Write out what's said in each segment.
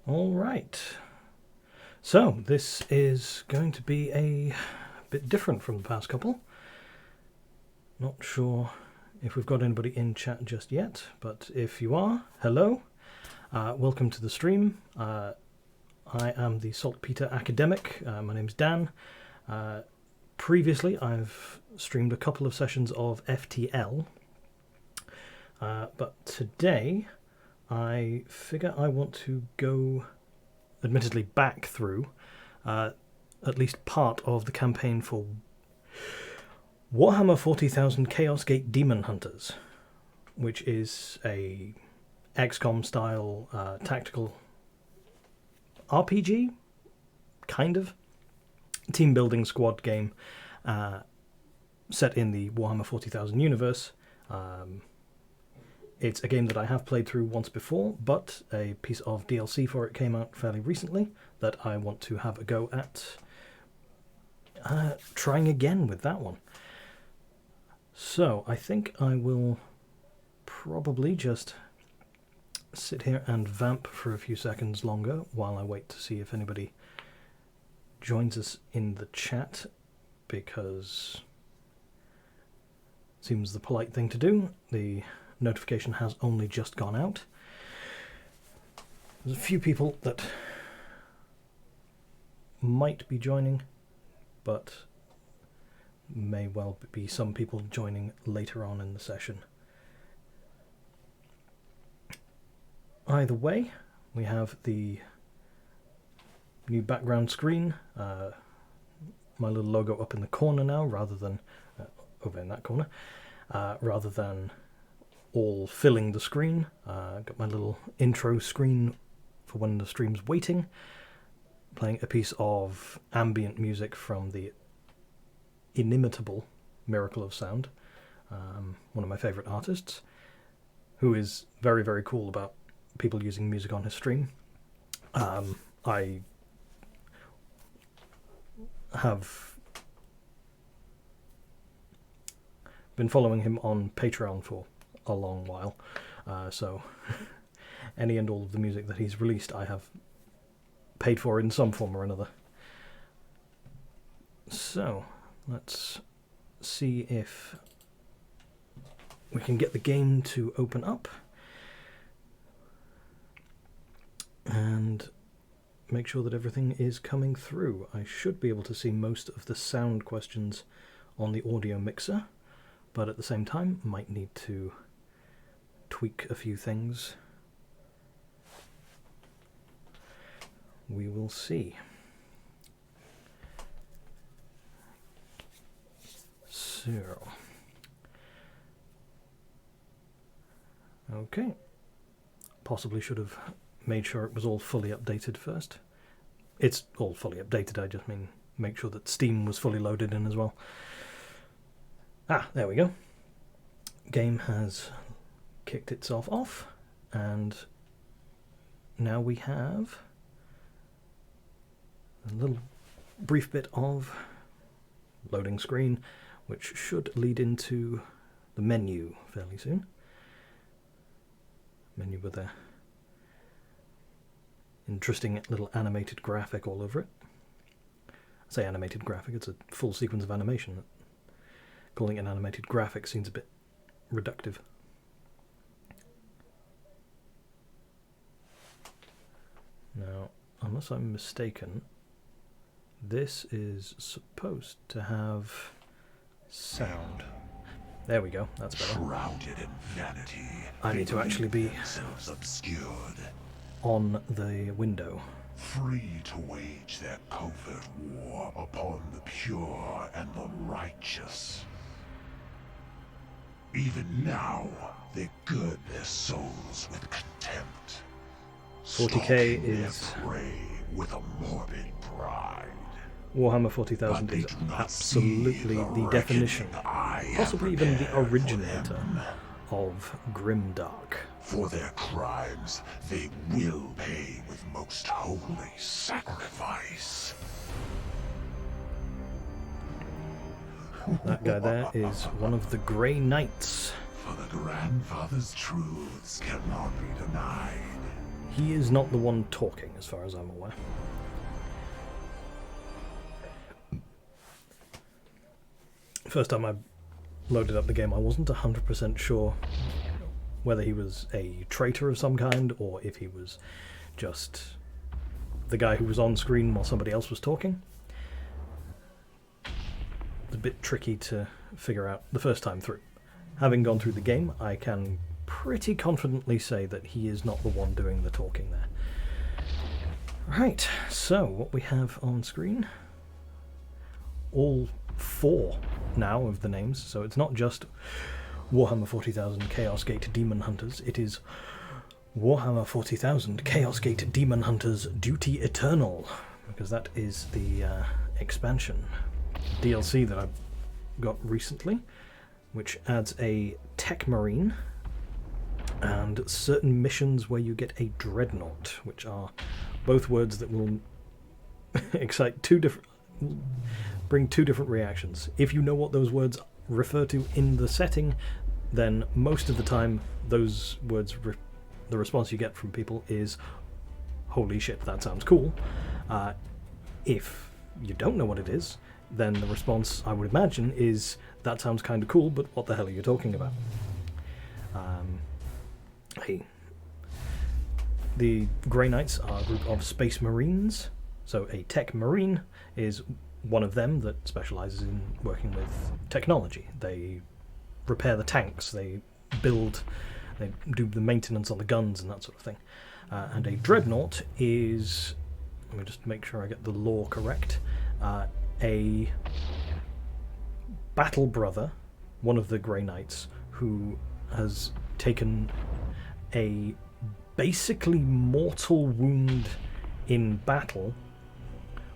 All right. So this is going to be a bit different from the past couple. Not sure if we've got anybody in chat just yet, but if you are, hello. Welcome to the stream. I am the Saltpeter Academic. My name's Dan. Previously, I've streamed a couple of sessions of FTL, but today I figure I want to go, admittedly, back through at least part of the campaign for Warhammer 40,000 Chaos Gate Daemonhunters, which is a XCOM style tactical RPG, kind of team building squad game set in the Warhammer 40,000 universe. It's a game that I have played through once before, but a piece of DLC for it came out fairly recently that I want to have a go at trying again with that one. So I think I will probably just sit here and vamp for a few seconds longer while I wait to see if anybody joins us in the chat, because it seems the polite thing to do. The notification has only just gone out. There's a few people that might be joining, but may well be some people joining later on in the session. Either way, we have the new background screen, my little logo up in the corner now, rather than over in that corner, rather than all filling the screen. Got my little intro screen for when the stream's waiting, playing a piece of ambient music from the inimitable Miracle of Sound, one of my favourite artists, who is very, very cool about people using music on his stream. I have been following him on Patreon for a long while, so any and all of the music that he's released I have paid for in some form or another. So let's see if we can get the game to open up and make sure that everything is coming through. I should be able to see most of the sound questions on the audio mixer, but at the same time might need to tweak a few things. We will see. So, okay. Possibly should have made sure it was all fully updated first. It's all fully updated, I just mean make sure that Steam was fully loaded in as well. Ah, there we go. Game has kicked itself off, and now we have a little brief bit of loading screen, which should lead into the menu fairly soon. Menu with a interesting little animated graphic all over it. I say animated graphic, it's a full sequence of animation. Calling it an animated graphic seems a bit reductive. Now, unless I'm mistaken, this is supposed to have sound. There we go, that's better. Shrouded in vanity, I need to actually be themselves obscured, on the window. free to wage their covert war upon the pure and the righteous. Even now, they gird their souls with contempt. 40k stalking their is prey with a morbid pride. Warhammer 40,000 But they is do not absolutely see the definition, reckoning I have possibly even the prepared for originator them. of grimdark. For their crimes, they will pay with most holy sacrifice. That guy there is one of the Grey Knights. For the grandfather's truths cannot be denied. He is not the one talking, as far as I'm aware. First time I loaded up the game, I wasn't 100% sure whether he was a traitor of some kind, or if he was just the guy who was on screen while somebody else was talking. It's a bit tricky to figure out the first time through. Having gone through the game, I can pretty confidently say that he is not the one doing the talking there. Right, so what we have on screen, all 4 now of the names, so it's not just Warhammer 40,000 Chaos Gate Daemonhunters, it is Warhammer 40,000 Chaos Gate Daemonhunters Duty Eternal, because that is the expansion DLC that I got recently, which adds a Tech Marine and certain missions where you get a Dreadnought, which are both words that will excite bring two different reactions. If you know what those words refer to in the setting, then most of the time those words, the response you get from people is, holy shit, that sounds cool. If you don't know what it is, then the response, I would imagine, is, that sounds kind of cool, but what the hell are you talking about? The Grey Knights are a group of Space Marines, so a Tech Marine is one of them that specialises in working with technology. They repair the tanks, they do the maintenance on the guns and that sort of thing. And a Dreadnought is, let me just make sure I get the lore correct, a battle brother, one of the Grey Knights, who has taken a basically mortal wound in battle,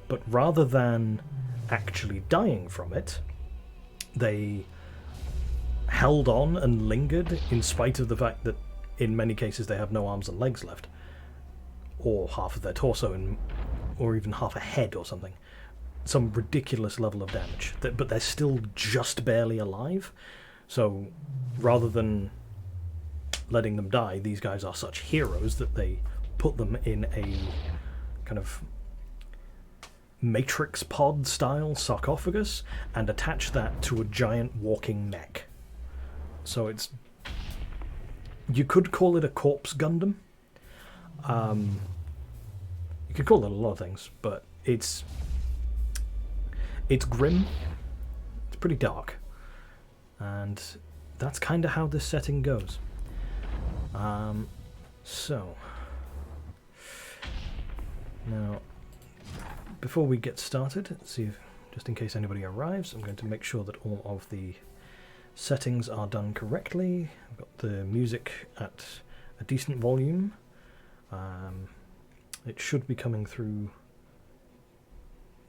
but rather than actually dying from it, they held on and lingered in spite of the fact that in many cases they have no arms and legs left, or half of their torso, or even half a head or something. Some ridiculous level of damage, but they're still just barely alive. So rather than letting them die, these guys are such heroes that they put them in a kind of Matrix pod style sarcophagus and attach that to a giant walking mech. So it's, you could call it a corpse Gundam. You could call it a lot of things, but it's grim, it's pretty dark, and that's kind of how this setting goes. So, now, before we get started, see if, just in case anybody arrives, I'm going to make sure that all of the settings are done correctly. I've got the music at a decent volume. It should be coming through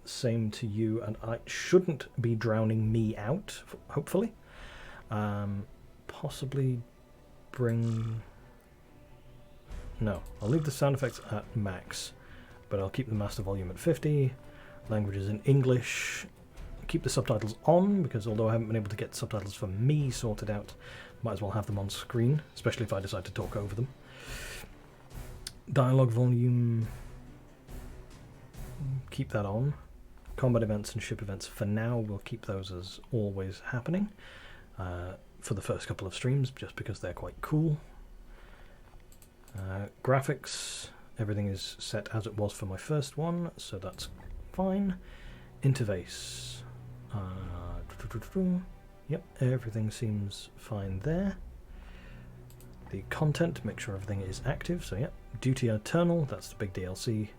same to you, and it shouldn't be drowning me out, hopefully. Possibly bring... No, I'll leave the sound effects at max, but I'll keep the master volume at 50, languages in English, keep the subtitles on, because although I haven't been able to get subtitles for me sorted out, might as well have them on screen, especially if I decide to talk over them. Dialogue volume, keep that on. Combat events and ship events, for now, we'll keep those as always happening for the first couple of streams, just because they're quite cool. Graphics, everything is set as it was for my first one, so that's fine. Interface, yep, everything seems fine there. The content, make sure everything is active, so yep, Duty Eternal, that's the big DLC,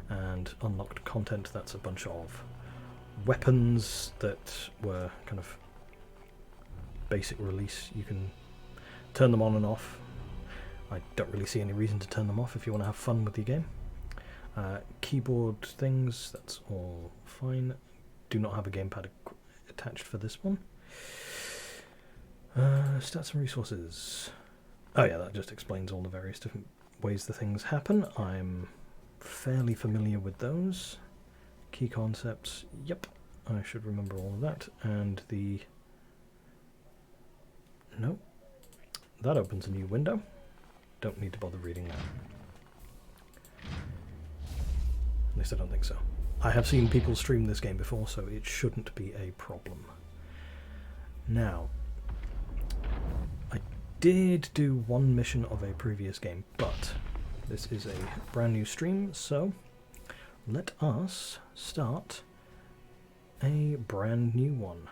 and unlocked content, that's a bunch of weapons that were kind of basic release. You can turn them on and off. I don't really see any reason to turn them off if you want to have fun with your game. Keyboard things, that's all fine. Do not have a gamepad attached for this one. Stats and resources. Oh yeah, that just explains all the various different ways the things happen. I'm fairly familiar with those. Key concepts, yep, I should remember all of that. And the... Nope. That opens a new window. Don't need to bother reading that. least I don't think so. I have seen people stream this game before, so it shouldn't be a problem. Now, I did do one mission of a previous game, but this is a brand new stream, so let us start a brand new one.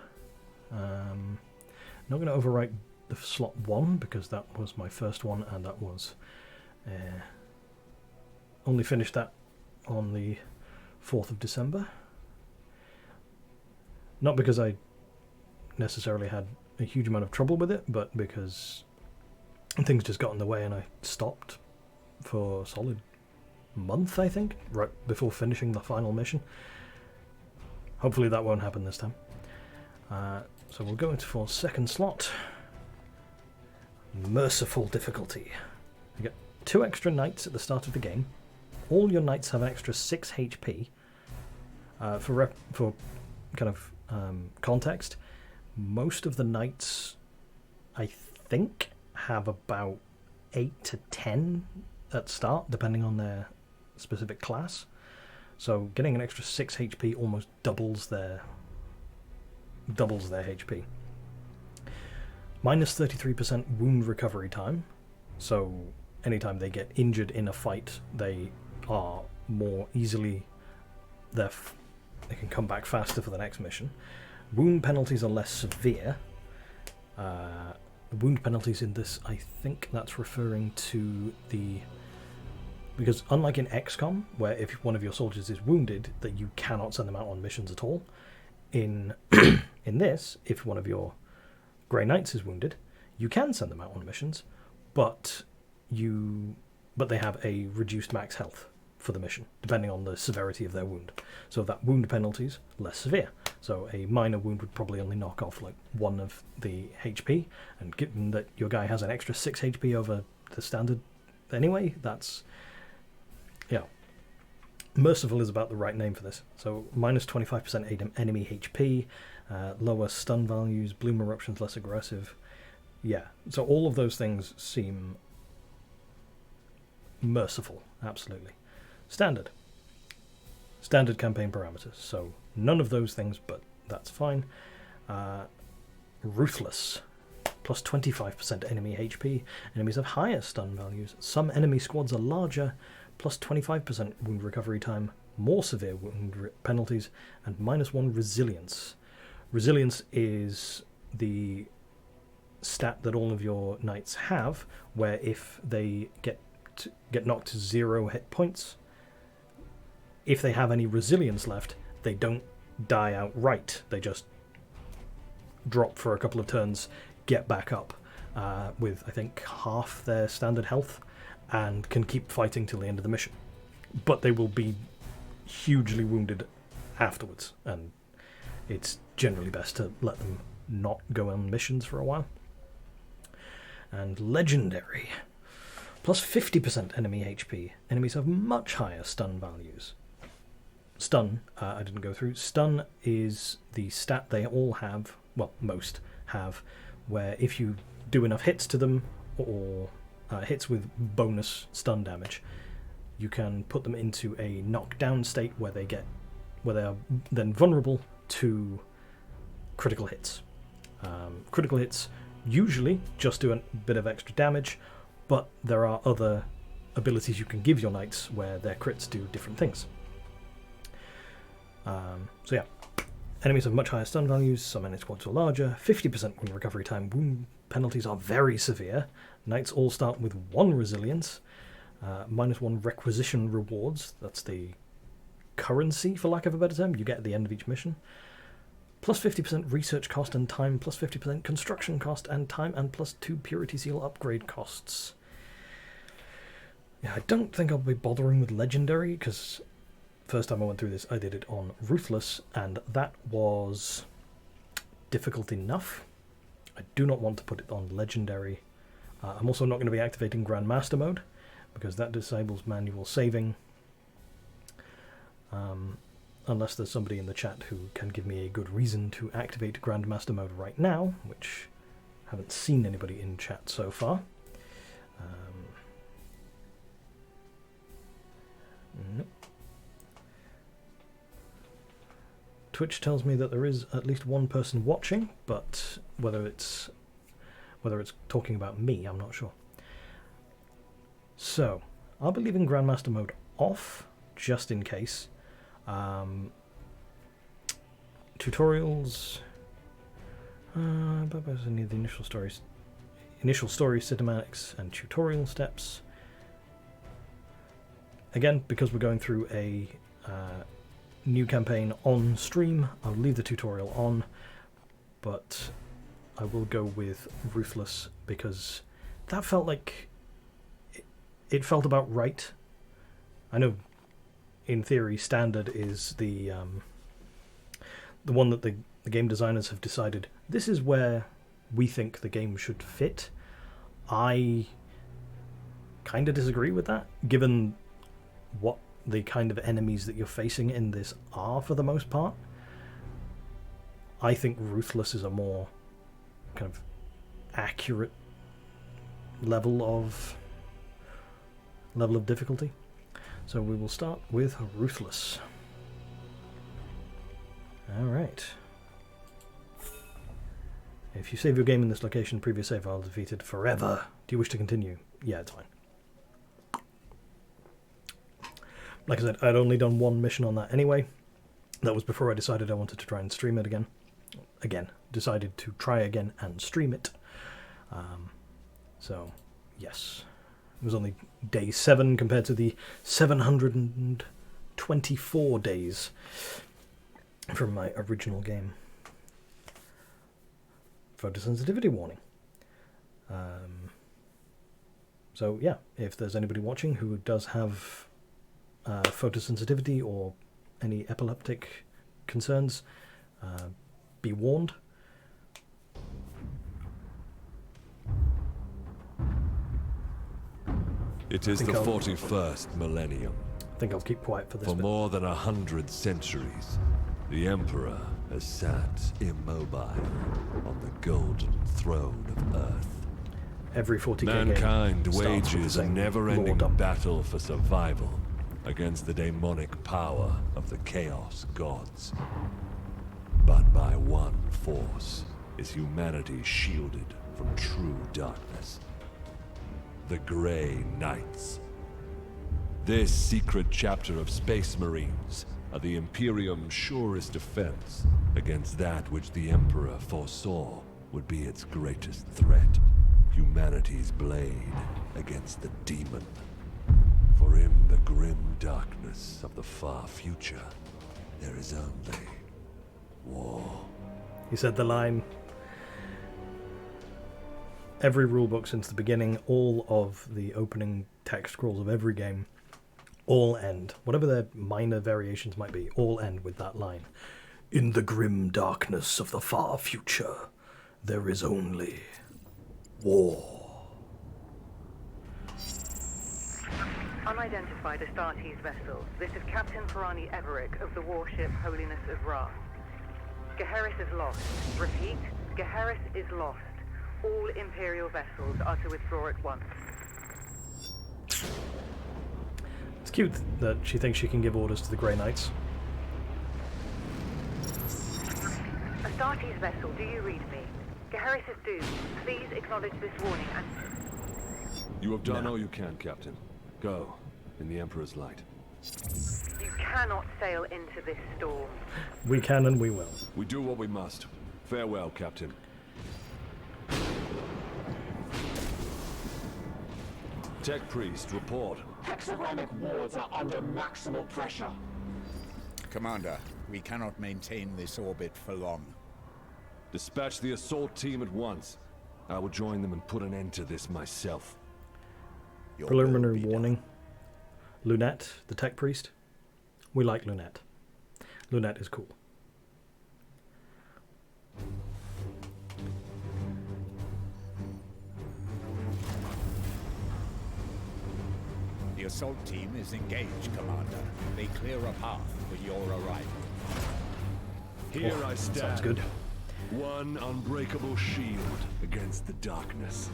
Not going to overwrite the slot 1 because that was my first one, and that was only finished that on the 4th of December. Not because I necessarily had a huge amount of trouble with it, but because things just got in the way and I stopped for a solid month, I think, right before finishing the final mission. Hopefully that won't happen this time. So we'll go into for second slot. Merciful difficulty. You get 2 extra knights at the start of the game. All your knights have an extra 6 HP. For kind of context, most of the knights, I think, have about 8 to 10 at start, depending on their specific class. So getting an extra 6 HP almost doubles their HP. Minus 33% wound recovery time. So anytime they get injured in a fight, they are more easily they can come back faster for the next mission. Wound penalties are less severe. Wound penalties in this, I think that's referring to because unlike in XCOM, where if one of your soldiers is wounded, that you cannot send them out on missions at all, in in this, if one of your Grey Knights is wounded, you can send them out on missions, but they have a reduced max health for the mission, depending on the severity of their wound. So that wound penalty's less severe. So a minor wound would probably only knock off like 1 of the HP, and given that your guy has an extra 6 HP over the standard anyway, that's... yeah. Merciful is about the right name for this. So minus 25% enemy HP, lower stun values, bloom eruptions less aggressive. Yeah, so all of those things seem merciful, absolutely. Standard campaign parameters, so none of those things, but that's fine. Ruthless, plus 25% enemy HP. Enemies have higher stun values. Some enemy squads are larger, plus 25% wound recovery time, more severe wound penalties, and -1 resilience. Resilience is the stat that all of your knights have, where if they get knocked to 0 hit points, if they have any resilience left, they don't die outright. They just drop for a couple of turns, get back up with, I think, half their standard health, and can keep fighting till the end of the mission. But they will be hugely wounded afterwards, and it's generally best to let them not go on missions for a while. And legendary, plus 50% enemy HP. Enemies have much higher stun values. Stun, I didn't go through. Stun is the stat they all have, well, most have, where if you do enough hits to them, or hits with bonus stun damage, you can put them into a knockdown state where they are then vulnerable to critical hits. Critical hits usually just do a bit of extra damage, but there are other abilities you can give your knights where their crits do different things. So yeah, enemies have much higher stun values, some enemy squads are larger, 50% wound recovery time, wound penalties are very severe, knights all start with 1 resilience, -1 requisition rewards, that's the currency for lack of a better term, you get at the end of each mission, plus 50% research cost and time, plus 50% construction cost and time, and plus 2 purity seal upgrade costs. Yeah, I don't think I'll be bothering with legendary, because first time I went through this, I did it on Ruthless, and that was difficult enough. I do not want to put it on Legendary. I'm also not going to be activating Grandmaster mode, because that disables manual saving. Unless there's somebody in the chat who can give me a good reason to activate Grandmaster mode right now, which I haven't seen anybody in chat so far. Nope. Twitch tells me that there is at least one person watching, but whether it's talking about me, I'm not sure. So, I'll be leaving Grandmaster mode off, just in case. Tutorials... but I need the initial story cinematics and tutorial steps. Again, because we're going through a new campaign on stream, I'll leave the tutorial on, but I will go with Ruthless because that felt like it felt about right. I know, in theory, Standard is the one that the game designers have decided this is where we think the game should fit. I kind of disagree with that, given what the kind of enemies that you're facing in this are for the most part. I think Ruthless is a more kind of accurate level of difficulty. So we will start with Ruthless. Alright. If you save your game in this location, previous save file defeated forever. Do you wish to continue? Yeah, it's fine. Like I said, I'd only done one mission on that anyway. That was before I decided I wanted to try and stream it again. Decided to try again and stream it. So, yes. It was only day 7 compared to the 724 days from my original game. Photosensitivity warning. So yeah, if there's anybody watching who does have photosensitivity or any epileptic concerns, be warned. It is the 41st millennium. I think I'll keep quiet for this For bit. more than 100 centuries, the Emperor has sat immobile on the golden throne of Earth. Every 40k Mankind game starts with the wages a same never-ending lordom. battle for survival against the demonic power of the Chaos Gods. But by one force is humanity shielded from true darkness. The Grey Knights. This secret chapter of Space Marines are the Imperium's surest defense against that which the Emperor foresaw would be its greatest threat. Humanity's blade against the demon. For in the grim darkness of the far future, there is only war. He said the line. Every rulebook since the beginning, all of the opening text scrolls of every game, all end, whatever their minor variations might be, all end with that line. In the grim darkness of the far future, there is only war. Unidentified Astartes vessel. This is Captain Pirani Everick of the warship Holiness of Ra. Geheris is lost. Repeat, Geheris is lost. All Imperial vessels are to withdraw at once. It's cute that she thinks she can give orders to the Grey Knights. Astartes vessel, do you read me? Geheris is doomed. Please acknowledge this warning and... You have done all you can, Captain. Go, in the Emperor's light. You cannot sail into this storm. We can and we will. We do what we must. Farewell, Captain. Tech Priest, report. Hexagramic wards are under maximal pressure. Commander, we cannot maintain this orbit for long. Dispatch the assault team at once. I will join them and put an end to this myself. Your Preliminary will be warning. Lunette, the tech priest. We like Lunette. Lunette is cool. done. The assault team is engaged, Commander. They clear a path for your arrival. Here Oh, I stand. sounds good. One unbreakable shield against the darkness.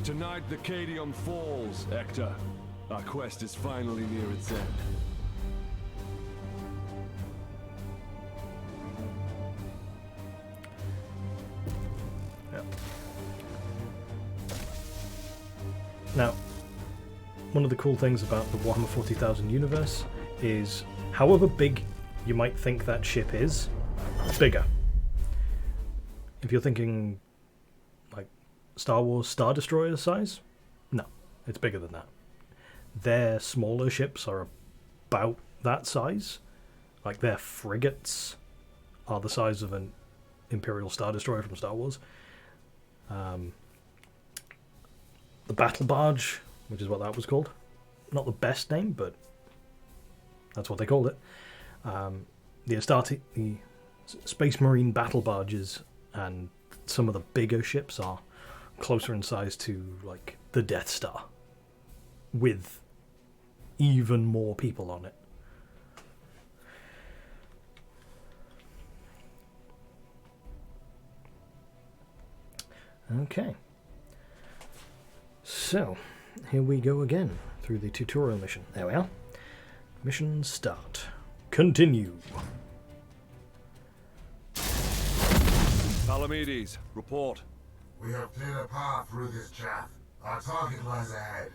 Tonight the Cadium falls, Hector. Our quest is finally near its end. Yep. Now, one of the cool things about the Warhammer 40,000 universe is, however big you might think that ship is, it's bigger. If you're thinking like Star Wars Star Destroyer size, no, it's bigger than that. Their smaller ships are about that size. Like their frigates are the size of an Imperial Star Destroyer from Star Wars. The Battle Barge, which is what that was called. Not the best name, but that's what they called it. The Space Marine Battle Barges and some of the bigger ships are closer in size to like the Death Star, with even more people on it. Okay. So, here we go again through the tutorial mission. There we are. Mission start. Continue. Palamedes, report. We have cleared a path through this chaff. Our target lies ahead.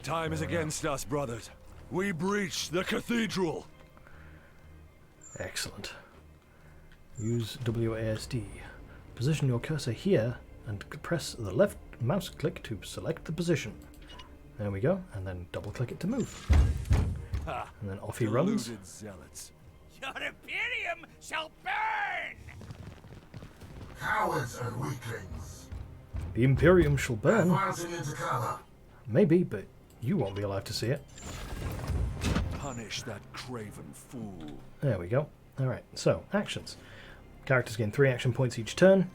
Time is against us, brothers. We breached the cathedral. Excellent. Use WASD. Position your cursor here and press the left mouse click to select the position. There we go, and then double click it to move. Ha! And then off he runs. Deluded zealots. Your Imperium shall burn! Cowards and weaklings. The Imperium shall burn. Advancing into cover. Maybe, but you won't be alive to see it. Punish that craven fool. There we go. Alright, so, actions. Characters gain 3 action points each turn.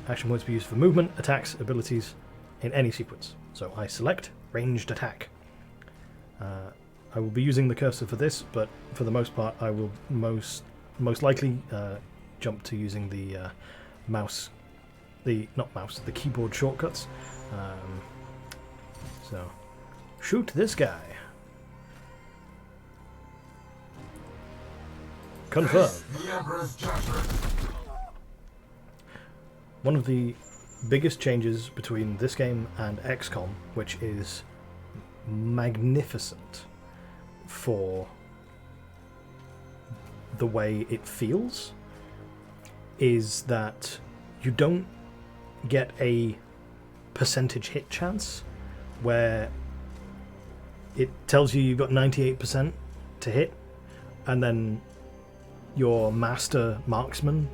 Action points be used for movement, attacks, abilities, in any sequence. So I select ranged attack. I will be using the cursor for this, but for the most part I will most likely jump to using the the keyboard shortcuts. So, shoot this guy. Confirm. The Emperor's judgment. One of the biggest changes between this game and XCOM, which is magnificent for the way it feels, is that you don't get a percentage hit chance where it tells you you've got 98% to hit, and then your master marksman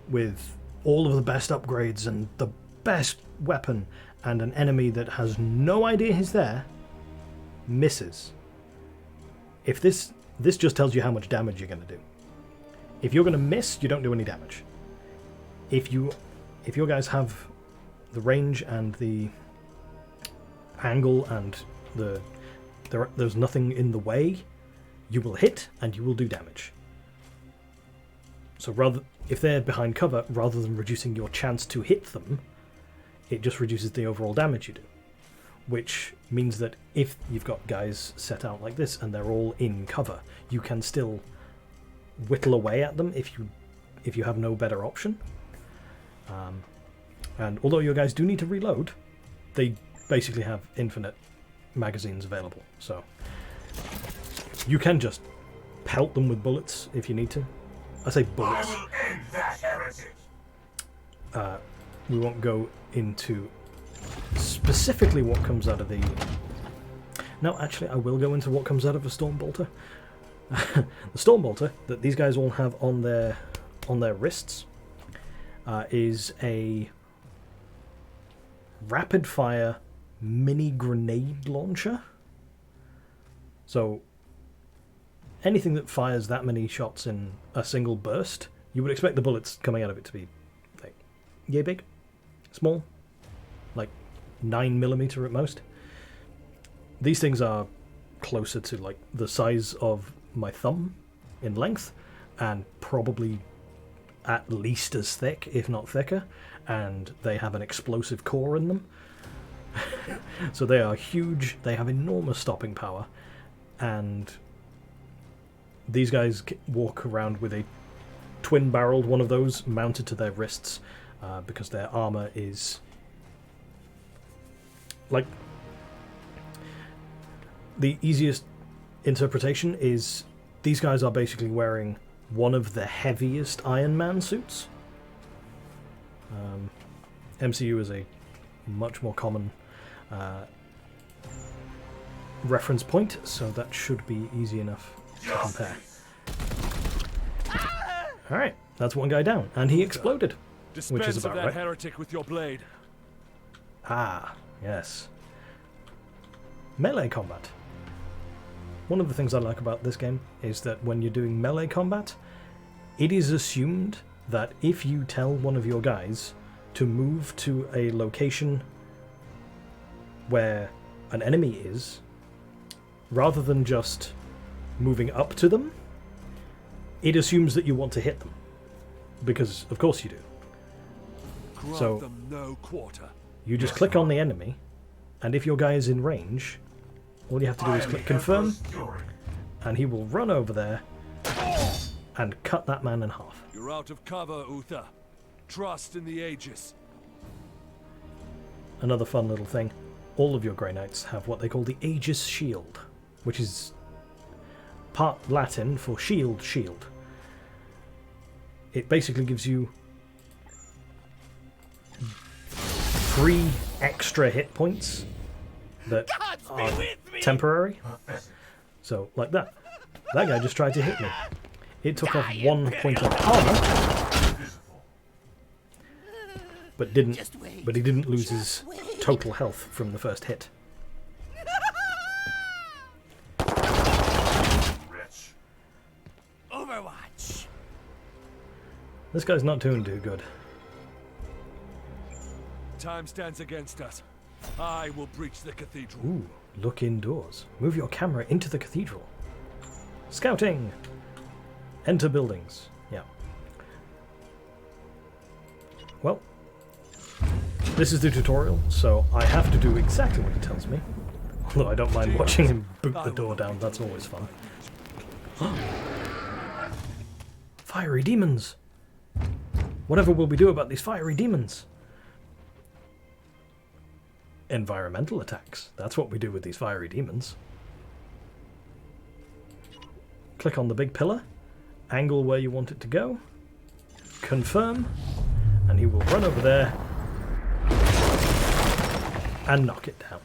with all of the best upgrades and the best weapon and an enemy that has no idea he's there misses. If this just tells you how much damage you're going to do. If you're going to miss, you don't do any damage. If your guys have the range and the angle and there's nothing in the way, you will hit and you will do damage. So if they're behind cover, rather than reducing your chance to hit them, it just reduces the overall damage you do. Which means that if you've got guys set out like this and they're all in cover, you can still whittle away at them if you have no better option. And although your guys do need to reload, they basically have infinite magazines available. So you can just pelt them with bullets if you need to. I say bullets. I will end that heretic. We won't go into specifically what comes out of the... No, actually, I will go into what comes out of a Stormbolter. The Stormbolter that these guys all have on their wrists is a rapid-fire mini grenade launcher. So anything that fires that many shots in a single burst, you would expect the bullets coming out of it to be like yay big, small, like 9mm at most. These things are closer to like the size of my thumb in length, and probably at least as thick, if not thicker, and they have an explosive core in them. So they are huge, they have enormous stopping power, and these guys walk around with a twin-barreled one of those mounted to their wrists, because their armor is like, the easiest interpretation is these guys are basically wearing one of the heaviest Iron Man suits. MCU is a much more common reference point, so that should be easy enough to compare. Alright, that's one guy down, and he exploded, which is about that right. heretic with your blade. Ah, yes. Melee combat. One of the things I like about this game is that when you're doing melee combat, it is assumed that if you tell one of your guys to move to a location where an enemy is, rather than just moving up to them, it assumes that you want to hit them. Because, of course you do. Grant So- them no quarter. You just click on the enemy, and if your guy is in range, all you have to do is click confirm, and he will run over there and cut that man in half. You're out of cover, Uther. Trust in the Aegis. Another fun little thing, all of your Grey Knights have what they call the Aegis Shield, which is part Latin for shield. It basically gives you 3 extra hit points that are temporary. So, like that. That guy just tried to hit me. It took off 1 point of armor, but he didn't lose his total health from the first hit. Overwatch. This guy's not doing too good. Time stands against us. I will breach the cathedral. Ooh, look indoors. Move your camera into the cathedral. Scouting! Enter buildings. Yeah. Well, this is the tutorial, so I have to do exactly what he tells me. Although I don't mind watching him boot the door down, that's always fun. Fiery demons! Whatever will we do about these fiery demons? Environmental attacks. That's what we do with these fiery demons. Click on the big pillar, angle where you want it to go, confirm, and he will run over there and knock it down,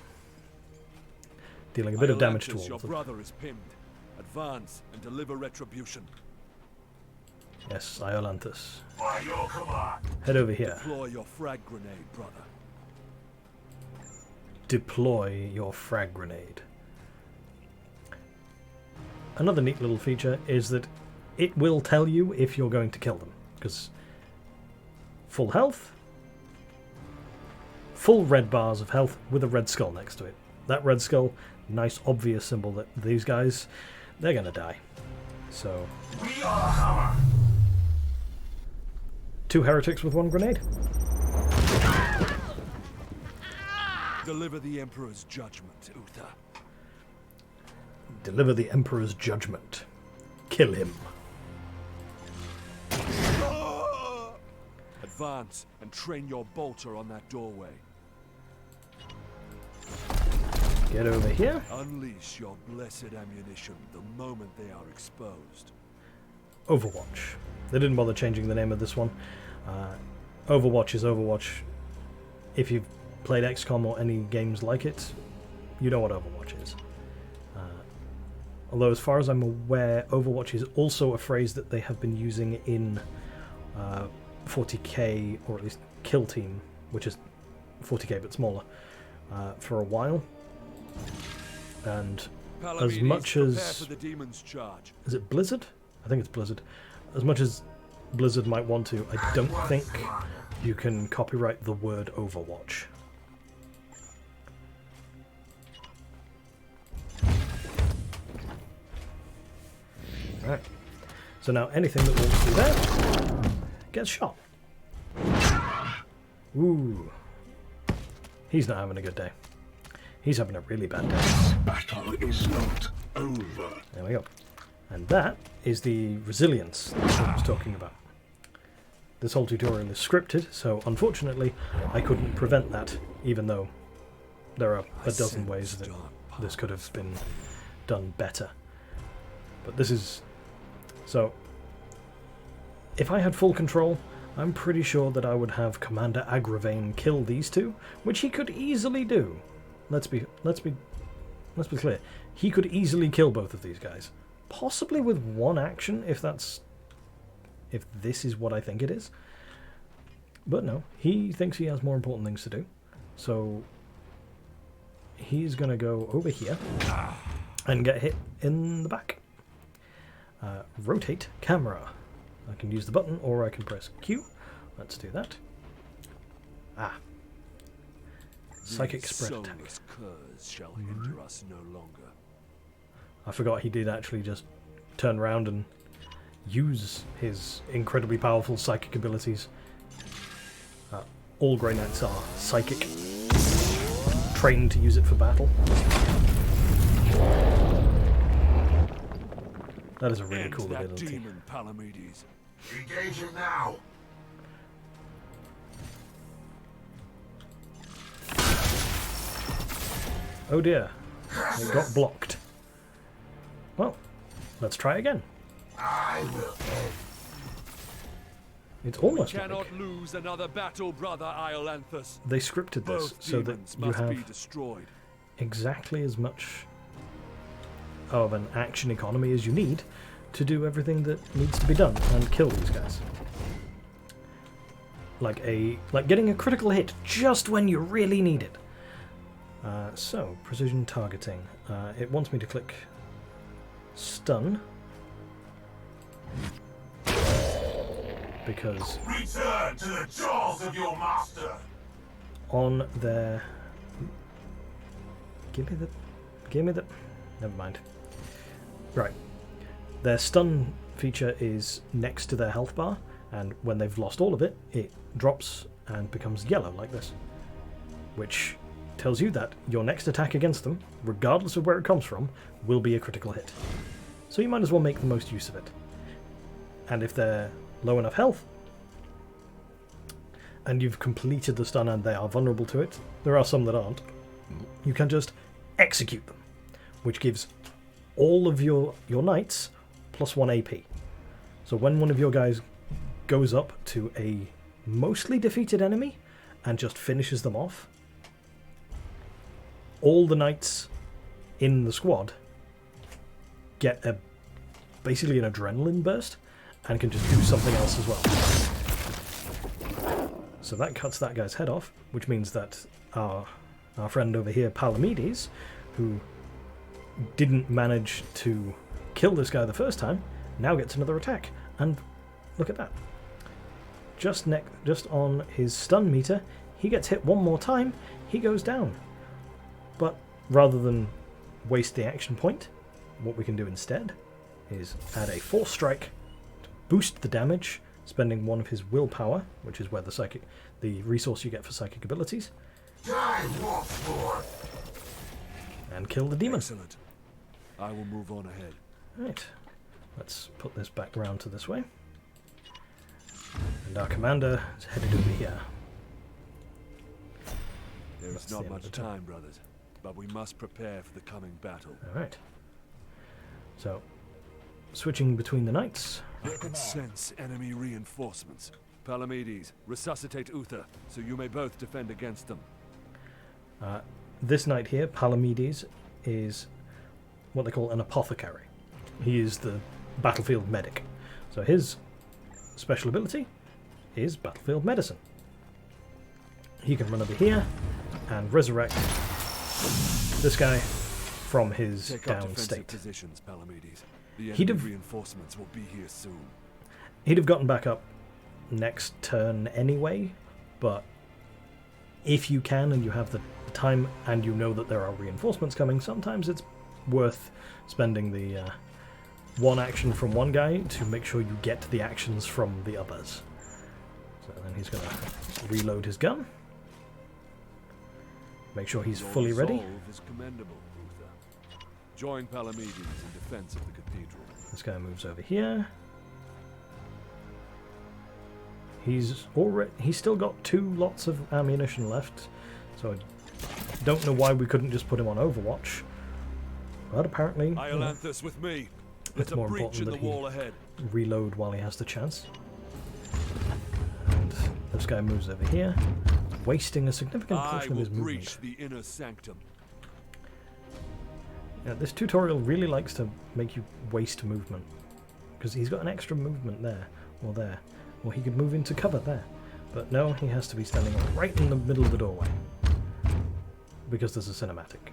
dealing a bit of damage to Iolantus, all your of them. brother is pinned. Advance and deliver retribution. Yes, Iolantus. By your command. Head over here. Deploy your frag grenade, brother. Deploy your frag grenade. Another neat little feature is that it will tell you if you're going to kill them, because full health, full red bars of health with a red skull next to it. That red skull, nice obvious symbol that these guys, they're gonna die. So, We are Hammer. 2 heretics with 1 grenade. Deliver the Emperor's judgment, Uther. Deliver the Emperor's judgment. Kill him. Advance and train your bolter on that doorway. Get over here. Unleash your blessed ammunition the moment they are exposed. Overwatch. They didn't bother changing the name of this one. Overwatch is Overwatch. If you've played XCOM or any games like it, you know what Overwatch is. Although as far as I'm aware, Overwatch is also a phrase that they have been using in 40k, or at least Kill Team, which is 40k but smaller, for a while. And as much prepare as... for the demon's charge. Is it Blizzard? I think it's Blizzard. As much as Blizzard might want to, I don't think you can copyright the word Overwatch. Alright. So now anything that walks through there gets shot. Ooh. He's not having a good day. He's having a really bad day. Battle is not over. There we go. And that is the resilience that I was talking about. This whole tutorial is scripted, so unfortunately I couldn't prevent that, even though there are a dozen ways that this could have been done better. But this is... So, if I had full control, I'm pretty sure that I would have Commander Agravain kill these two, which he could easily do. Let's be clear. He could easily kill both of these guys. Possibly with one action, if this is what I think it is. But no, he thinks he has more important things to do. So he's going to go over here and get hit in the back. Rotate camera. I can use the button or I can press Q. Let's do that. Psychic spread attack. Curs shall hinder us no longer. I forgot he did actually just turn around and use his incredibly powerful psychic abilities. All Grey Knights are psychic, trained to use it for battle. That is a really cool ability. Demon, Palamedes. Engage him now. Oh dear, it got blocked. Well, let's try again. I will end. It's almost Cannot like lose another battle, brother Iolanthus. they scripted this Both so that demons you must be have destroyed. exactly as much of an action economy as you need to do everything that needs to be done and kill these guys. Like getting a critical hit just when you really need it. So, precision targeting. It wants me to click stun. Because Return to the jaws of your master. on their... Give me the... Never mind. Right. Their stun feature is next to their health bar, and when they've lost all of it, it drops and becomes yellow like this. Which tells you that your next attack against them, regardless of where it comes from, will be a critical hit. So you might as well make the most use of it. And if they're low enough health, and you've completed the stun and they are vulnerable to it, there are some that aren't, you can just execute them, which gives all of your knights plus 1 AP. So when one of your guys goes up to a mostly defeated enemy and just finishes them off, all the knights in the squad get basically an adrenaline burst and can just do something else as well. So that cuts that guy's head off, which means that our friend over here, Palamedes, who didn't manage to kill this guy the first time, now gets another attack. And look at that. Just on his stun meter, he gets hit one more time, he goes down. But rather than waste the action point, what we can do instead is add a force strike to boost the damage, spending one of his willpower, which is where the resource you get for psychic abilities, Die once more. and kill the demon. Excellent. I will move on ahead. Right, let's put this back around to this way. And our commander is headed over here. There is That's the not end much of the turn. time, brothers, but we must prepare for the coming battle. Alright. So, switching between the knights. I can sense enemy reinforcements. Palamedes, resuscitate Uther, so you may both defend against them. This knight here, Palamedes, is what they call an apothecary. He is the battlefield medic. So his special ability is battlefield medicine. He can run over here and resurrect this guy from his Take up down defensive state. positions, Palamedes. The He'd enemy have- reinforcements will be here soon. He'd have gotten back up next turn anyway, but if you can and you have the time and you know that there are reinforcements coming, sometimes it's worth spending the one action from one guy to make sure you get the actions from the others. So then he's going to reload his gun. make sure he's Your fully ready. resolve is commendable, Uther. Join Palamedes in defense of the cathedral. This guy moves over here. He's still got 2 lots of ammunition left, so I don't know why we couldn't just put him on Overwatch. But apparently, you know, Iolanthus with me. it's There's a more breach important in the that he wall ahead. reload while he has the chance. And this guy moves over here, wasting a significant I portion of will his breach movement. the inner sanctum. Yeah, this tutorial really likes to make you waste movement, because he's got an extra movement there, or there, or he could move into cover there. But no, he has to be standing right in the middle of the doorway, because there's a cinematic.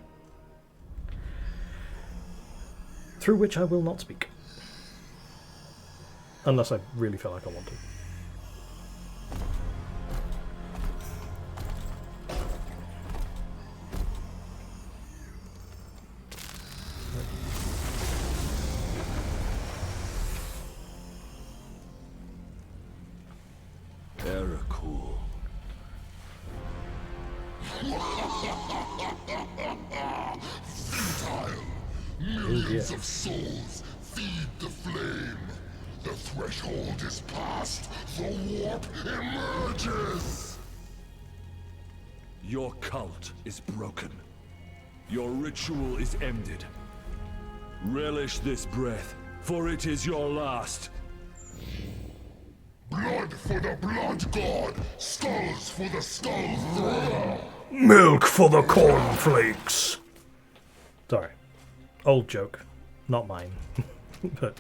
Through which I will not speak. Unless I really feel like I want to. Cool. Millions of souls feed the flame. The threshold is passed. The warp emerges. Your cult is broken. Your ritual is ended. Relish this breath, for it is your last. Blood for the blood god. Skulls for the skull thrower. Milk for the cornflakes! Sorry. Old joke. Not mine. But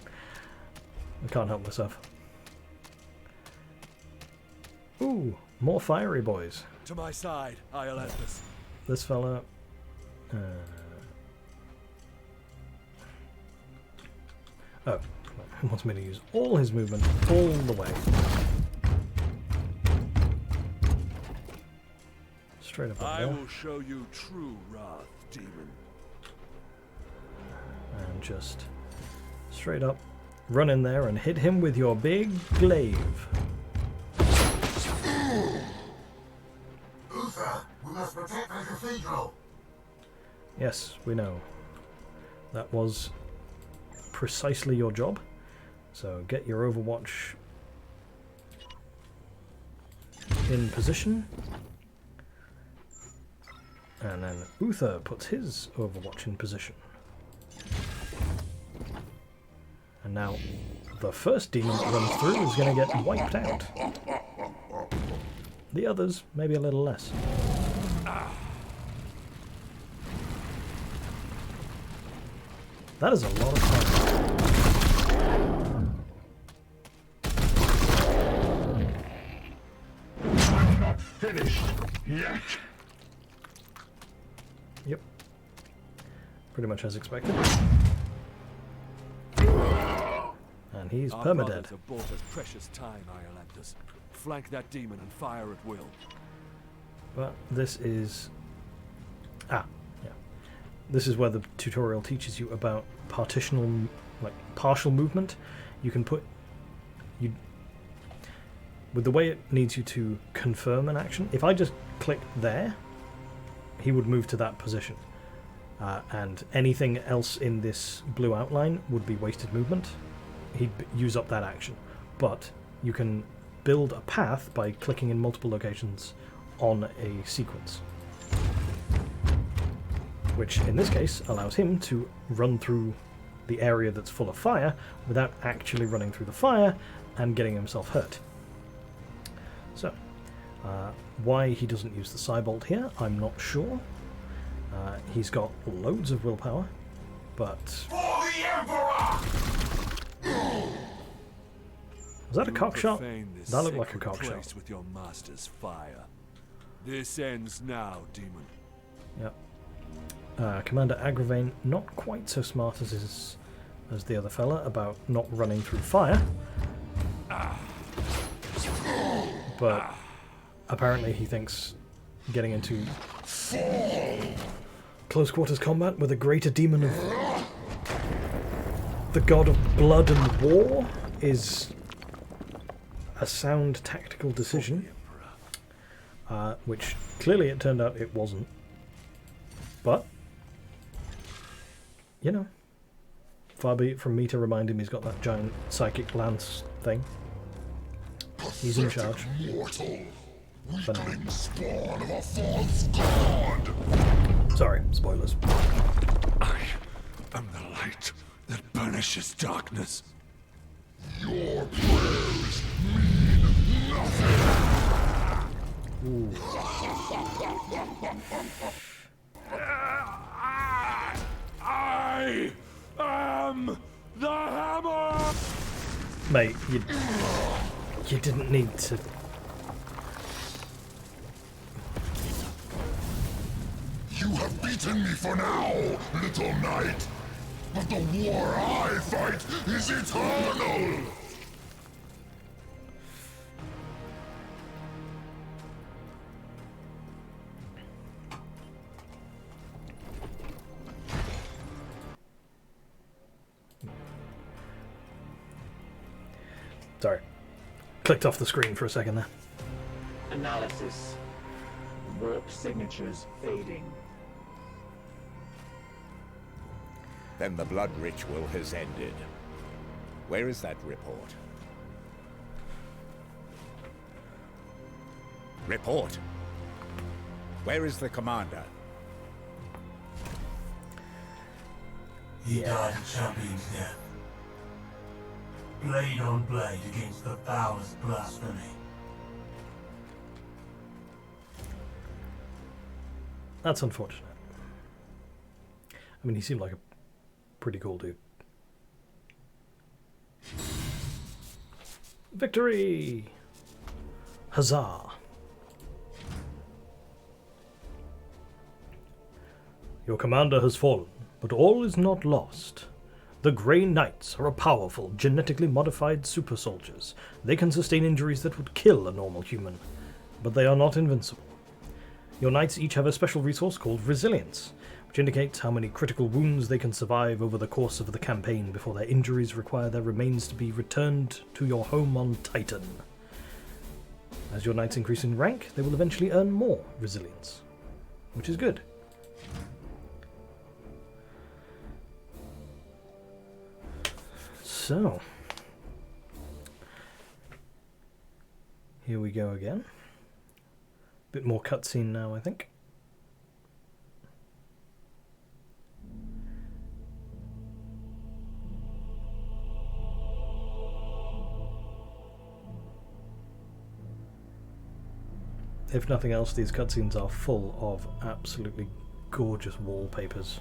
I can't help myself. Ooh, more fiery boys. To my side, Iolanthus. This fella... Oh, he wants me to use all his movement all the way. Straight up I there. will show you true wrath, demon. And just straight up run in there and hit him with your big glaive. Uther, we must protect the cathedral. Yes, we know. That was precisely your job. So get your Overwatch in position. And then Uther puts his Overwatch in position. And now the first demon that runs through is going to get wiped out. The others, maybe a little less. That is a lot of fire. I'm not finished yet. Yep. Pretty much as expected. And he's Our permadead. brothers have bought us precious time, Iolanthus. Flank that demon and fire at will. But this is... yeah. This is where the tutorial teaches you about partitional, like partial movement. You can put... With the way it needs you to confirm an action, if I just click there, he would move to that position. And anything else in this blue outline would be wasted movement. He'd use up that action. But you can build a path by clicking in multiple locations on a sequence. Which, in this case, allows him to run through the area that's full of fire without actually running through the fire and getting himself hurt. So, why he doesn't use the Cybolt here, I'm not sure. He's got loads of willpower, but... For the Emperor! Was that a cock shot? Profane this That looked like a sacred cock place shot. with your master's fire. This ends now, demon. Yep. Commander Agravane, not quite so smart as the other fella about not running through fire. But apparently he thinks getting into close quarters combat with a greater demon of the god of blood and war is a sound tactical decision, which clearly it turned out it wasn't. But, you know, far be it from me to remind him he's got that giant psychic lance thing. He's in charge. Mortal, For now. weakling spawn of a false god. Sorry, spoilers. I am the light that banishes darkness. Your prayers mean nothing. Ooh. I am the hammer! Mate, you didn't need to... You have beaten me for now, little knight. But the war I fight is eternal. Sorry. Clicked off the screen for a second there. Analysis. Warp signatures fading. Then the blood ritual has ended. Where is that report? Report! Where is the commander? He died a champion's death. Blade on blade against the foulest blasphemy. That's unfortunate. I mean, he seemed like a pretty cool dude. Victory! Huzzah! Your commander has fallen, but all is not lost. The Grey Knights are a powerful, genetically modified super soldiers. They can sustain injuries that would kill a normal human, but they are not invincible. Your knights each have a special resource called Resilience, which indicates how many critical wounds they can survive over the course of the campaign before their injuries require their remains to be returned to your home on Titan. As your knights increase in rank, they will eventually earn more Resilience, which is good. So, here we go again. Bit more cutscene now, I think. If nothing else, these cutscenes are full of absolutely gorgeous wallpapers.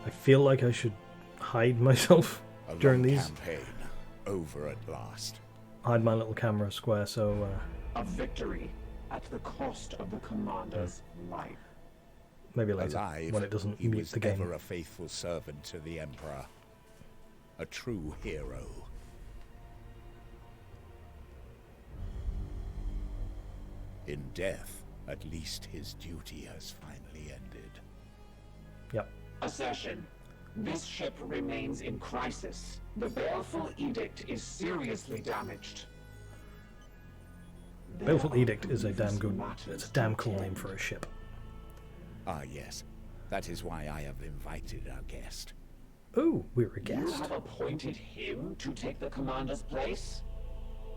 I feel like I should hide myself A during long these. campaign over at last. Hide my little camera square so A victory at the cost of the commander's life. maybe later Alive, when it doesn't he mute was the game. ever a faithful servant to the Emperor. A true hero. In death, at least his duty has finally ended. Yep. Assertion. This ship remains in crisis. The Baleful Edict is seriously damaged. Baleful Edict is a damn good. It's a damn cool name for a ship. Ah, yes. That is why I have invited our guest. Ooh, we're a You guest. have appointed him to take the commander's place?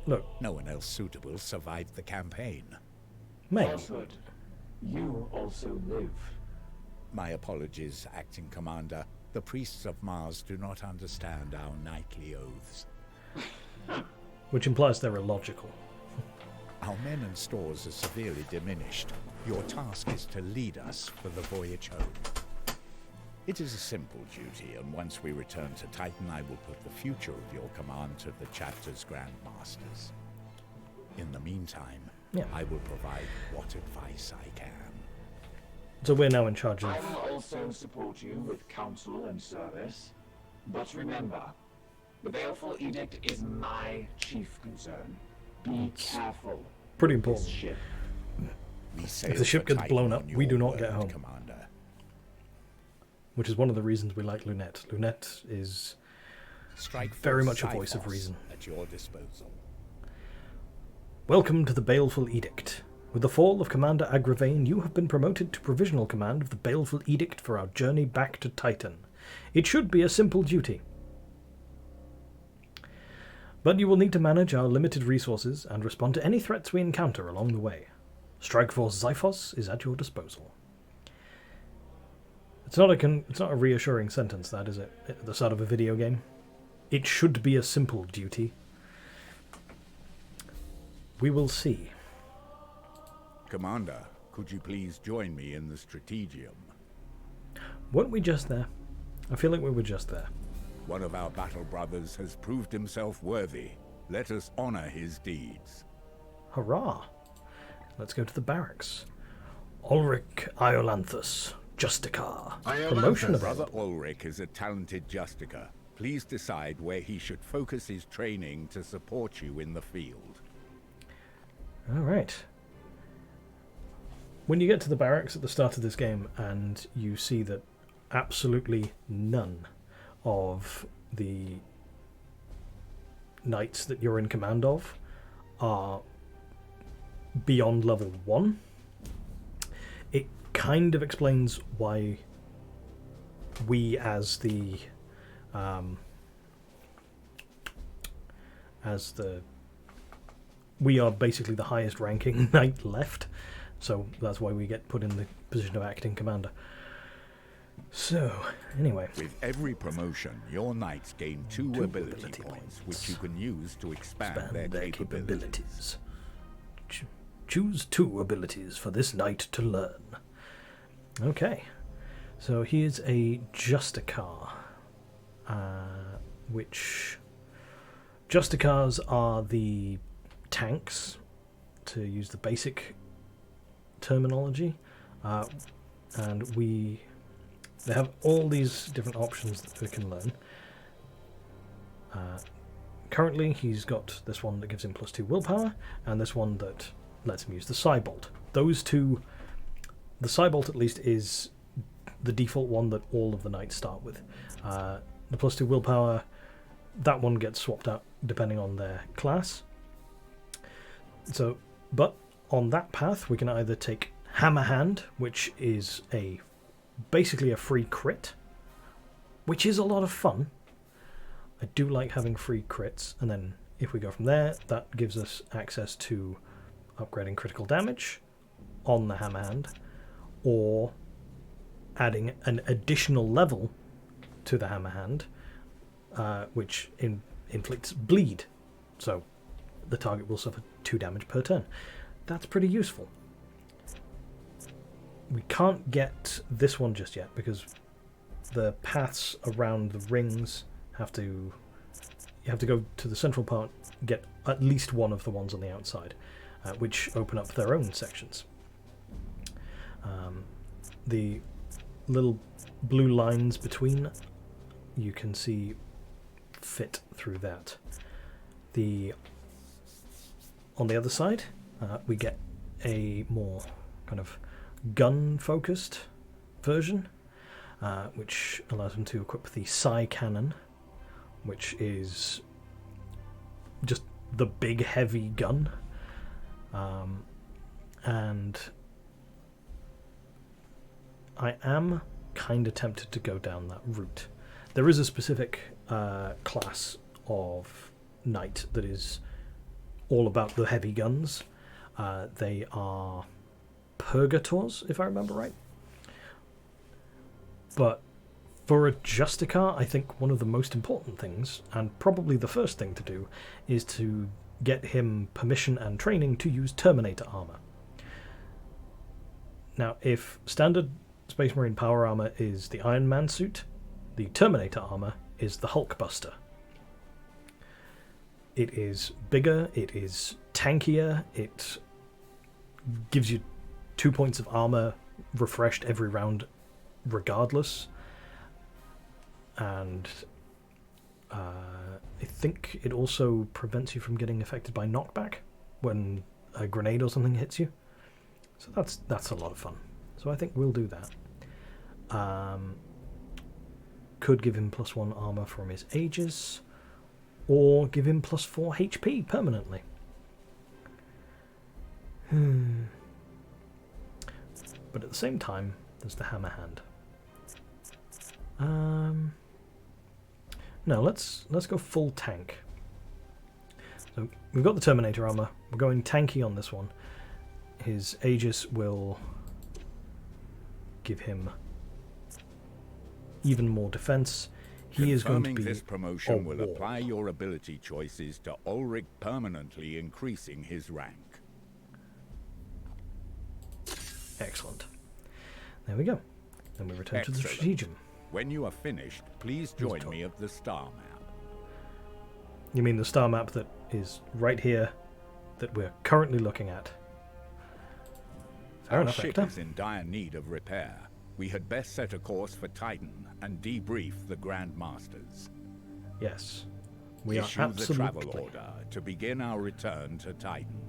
Look, No one else suitable survived the campaign. mate. Falsehood. You also live. My apologies, Acting Commander. The priests of Mars do not understand our knightly oaths. Which implies they're illogical. Our men and stores are severely diminished. Your task is to lead us for the voyage home. It is a simple duty, and once we return to Titan, I will put the future of your command to the chapter's Grand Masters. In the meantime, Yeah. I will provide what advice I can. So we're now in charge I of. will also support you with counsel and service. But remember, the Baleful Edict is my chief concern. Be careful. Pretty with this important. ship. We sail the ship for gets Titan blown up, on we your do not get word, home. Commander. which is one of the reasons we like Lunette. Lunette is Strike very Force much a voice of Cyphos reason. at your disposal. Welcome to the Baleful Edict. With the fall of Commander Agravain, you have been promoted to provisional command of the Baleful Edict for our journey back to Titan. It should be a simple duty, but you will need to manage our limited resources and respond to any threats we encounter along the way. Strikeforce Zyphos is at your disposal. It's not a reassuring sentence, that, is it? At the start of a video game. It should be a simple duty. We will see. Commander, could you please join me in the Strategium? Weren't we just there? I feel like we were just there. One of our battle brothers has proved himself worthy. Let us honor his deeds. Hurrah! Let's go to the barracks. Ulrich Iolanthus, Justicar. Promotion of Brother Ulrich is a talented Justicar. Please decide where he should focus his training to support you in the field. Alright. When you get to the barracks at the start of this game and you see that absolutely none of the knights that you're in command of are beyond level 1, it kind of explains why we we are basically the highest ranking knight left, so that's why we get put in the position of acting commander. So, anyway. With every promotion, your knights gain two ability points, which you can use to expand their capabilities. Choose 2 abilities for this knight to learn. Okay, so here's a Justicar, which Justicars are the tanks, to use the basic terminology, and they have all these different options that we can learn. Currently he's got this one that gives him +2 willpower, and this one that lets him use the Cybolt. Those two, the Cybolt at least is the default one that all of the knights start with. The +2 willpower, that one gets swapped out depending on their class. So, but on that path we can either take Hammerhand, which is basically a free crit, which is a lot of fun. I do like having free crits, and then if we go from there, that gives us access to upgrading critical damage on the Hammerhand, or adding an additional level to the Hammerhand, which inflicts bleed, so the target will suffer 2 damage per turn. That's pretty useful. We can't get this one just yet because the paths around the rings you have to go to the central part, get at least one of the ones on the outside, which open up their own sections. The little blue lines between, you can see fit through that. On the other side, we get a more kind of gun-focused version, which allows them to equip the Psy Cannon, which is just the big heavy gun, and I am kind of tempted to go down that route. There is a specific class of knight that is all about the heavy guns. They are Purgators, if I remember right. But for a Justicar, I think one of the most important things, and probably the first thing to do, is to get him permission and training to use Terminator armor. Now, if standard Space Marine power armor is the Iron Man suit, the Terminator armor is the Hulkbuster. It is bigger, it is tankier, it gives you 2 points of armor refreshed every round regardless, and I think it also prevents you from getting affected by knockback when a grenade or something hits you. So that's a lot of fun. So I think we'll do that. could give him +1 armor from his Aegis, or give him +4 HP permanently. But at the same time, there's the hammer hand. No, let's go full tank. So we've got the Terminator armor. We're going tanky on this one. His Aegis will give him even more defense. He is going to be this promotion will apply your ability choices to Ulrich, permanently increasing his rank. Excellent. There we go. Then we return to the Strategem. When you are finished, please join me at the star map. You mean the star map that is right here, that we're currently looking at? Fair enough, Our ship Hector. is in dire need of repair. We had best set a course for Titan and debrief the Grand Masters. Yes. We are Issue the travel absolutely... order to begin our return to Titan.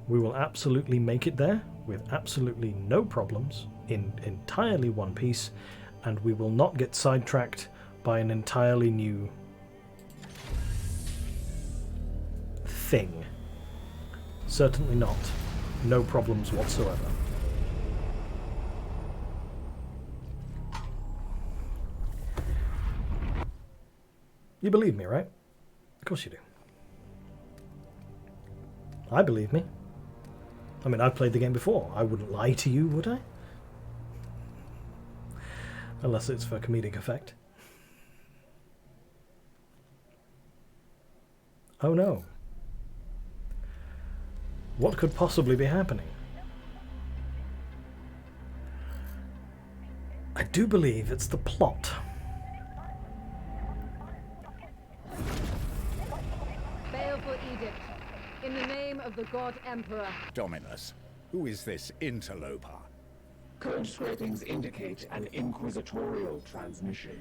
We will absolutely make it there with absolutely no problems, in entirely one piece, and we will not get sidetracked by an entirely new thing. Certainly not. No problems whatsoever. You believe me, right? Of course you do. I believe me. I mean, I've played the game before. I wouldn't lie to you, would I? Unless it's for comedic effect. Oh no. What could possibly be happening? I do believe it's the plot. Baleful edict. In the name of the God Emperor. Dominus, who is this interloper? Code scrapings indicate an inquisitorial transmission.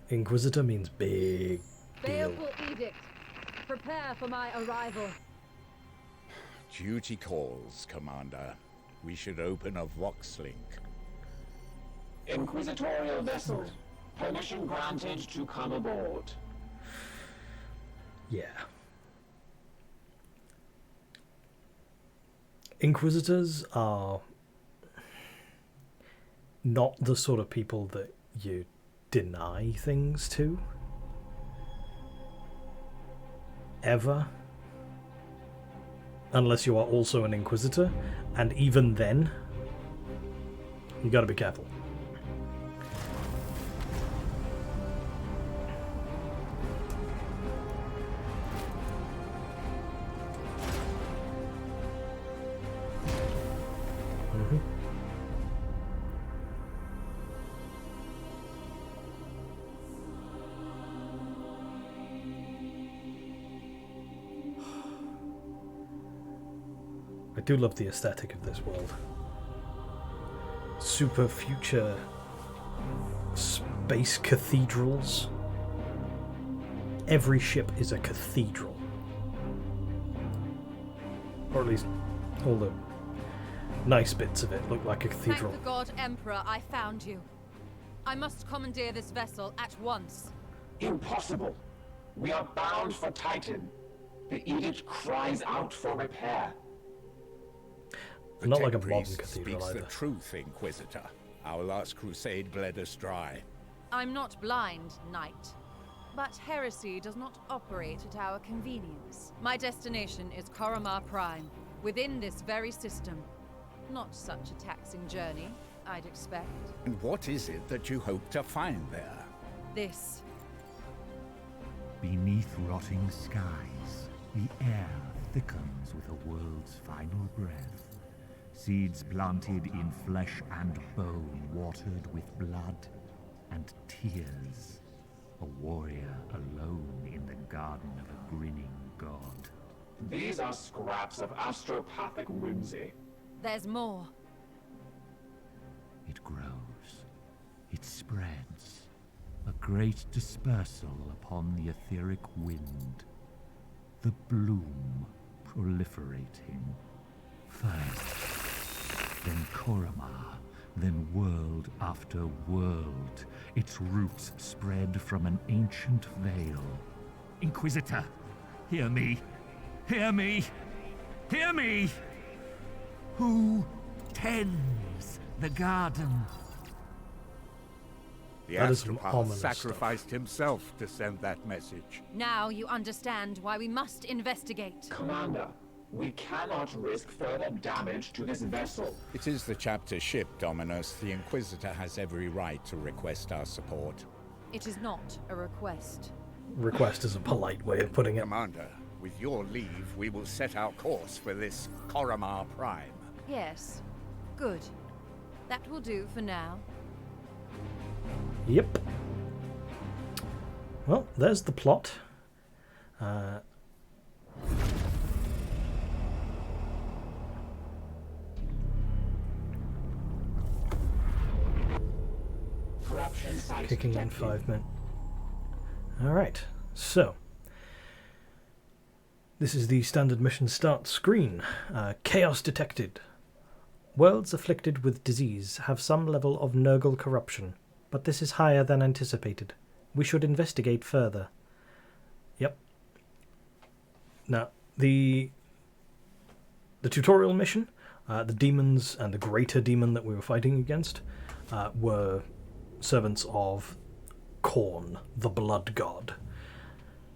Inquisitor means big deal. Baleful edict. Prepare for my arrival. Duty calls, Commander. We should open a Vox link. Inquisitorial vessel. Permission granted to come aboard. Yeah. Inquisitors are not the sort of people that you deny things to. Ever. Unless you are also an Inquisitor, and even then, you gotta be careful. I do love the aesthetic of this world. Super future space cathedrals. Every ship is a cathedral. Or at least all the nice bits of it look like a cathedral. Thank the God Emperor I found you. I must commandeer this vessel at once. Impossible. We are bound for Titan. The edict cries out for repair. The Not Tech like a modern Priest cathedral speaks either. the truth, Inquisitor. Our last crusade bled us dry. I'm not blind, Knight. But heresy does not operate at our convenience. My destination is Koromar Prime, within this very system. Not such a taxing journey, I'd expect. And what is it that you hope to find there? This. Beneath rotting skies, the air thickens with a world's final breath. Seeds planted in flesh and bone, watered with blood and tears. A warrior alone in the garden of a grinning god. These are scraps of astropathic whimsy. There's more. It grows. It spreads. A great dispersal upon the etheric wind. The bloom proliferating. First, then Koromar, then world after world, its roots spread from an ancient veil. Inquisitor, hear me! Hear me! Hear me! Who tends the garden? The That is some Astropath ominous sacrificed himself to send that message. Now you understand why we must investigate. Commander, we cannot risk further damage to this vessel. It is the chapter ship, Dominus. The Inquisitor has every right to request our support. It is not a request. Request is a polite way of putting it. Commander, with your leave, we will set our course for this Koromar Prime. Yes. Good. That will do for now. Yep. Well, there's the plot. Corruption site Kicking in detected. 5 minutes. Alright, so. This is the standard mission start screen. Chaos detected. Worlds afflicted with disease have some level of Nurgle corruption, but this is higher than anticipated. We should investigate further. Yep. Now, the tutorial mission, the demons and the greater demon that we were fighting against were servants of Khorne, the Blood God,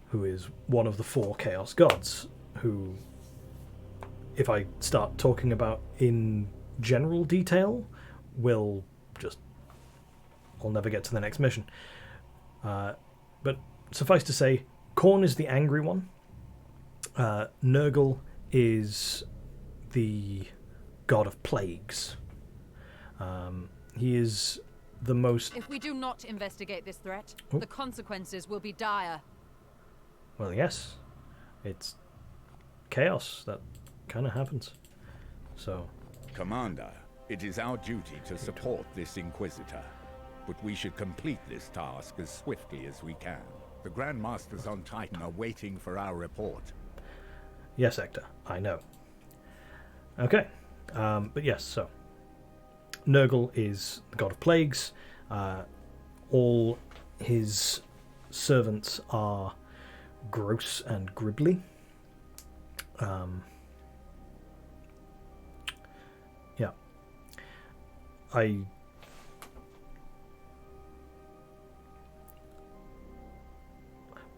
who is one of the 4 Chaos Gods, who, if I start talking about in general detail, I'll never get to the next mission. But suffice to say, Khorne is the angry one. Nurgle is the god of plagues. He is the most... If we do not investigate this threat, Oh. the consequences will be dire. Well, yes. It's chaos. That kind of happens. So... Commander, it is our duty to support this Inquisitor, but we should complete this task as swiftly as we can. The Grand Masters on Titan are waiting for our report. Yes, Hector, I know. Okay, but yes, so Nurgle is the god of plagues. All his servants are gross and gribbly. Yeah.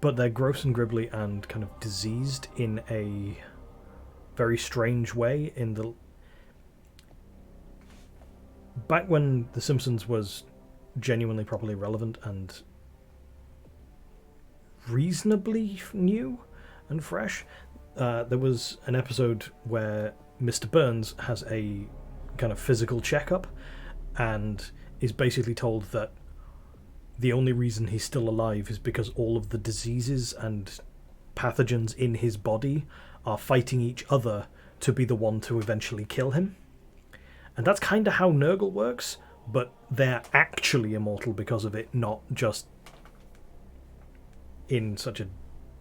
But they're gross and gribbly and kind of diseased in a very strange way. Back when The Simpsons was genuinely properly relevant and reasonably new and fresh, there was an episode where Mr. Burns has a kind of physical checkup and is basically told that the only reason he's still alive is because all of the diseases and pathogens in his body are fighting each other to be the one to eventually kill him. And that's kind of how Nurgle works, but they're actually immortal because of it, not just in such a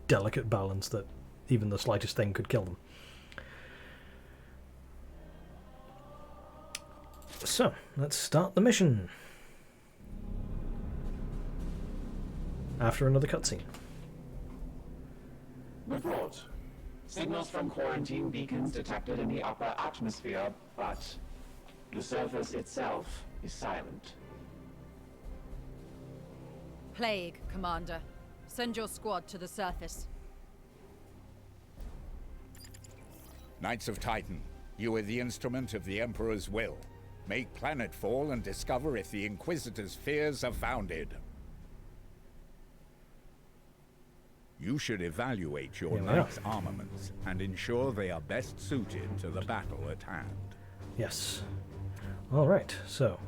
delicate balance that even the slightest thing could kill them. So, let's start the mission. After another cutscene. Report. Signals from quarantine beacons detected in the upper atmosphere, but the surface itself is silent. Plague, Commander. Send your squad to the surface. Knights of Titan, you are the instrument of the Emperor's will. Make planetfall and discover if the Inquisitor's fears are founded. You should evaluate your knight's armaments and ensure they are best suited to the battle at hand. Yes. Alright, so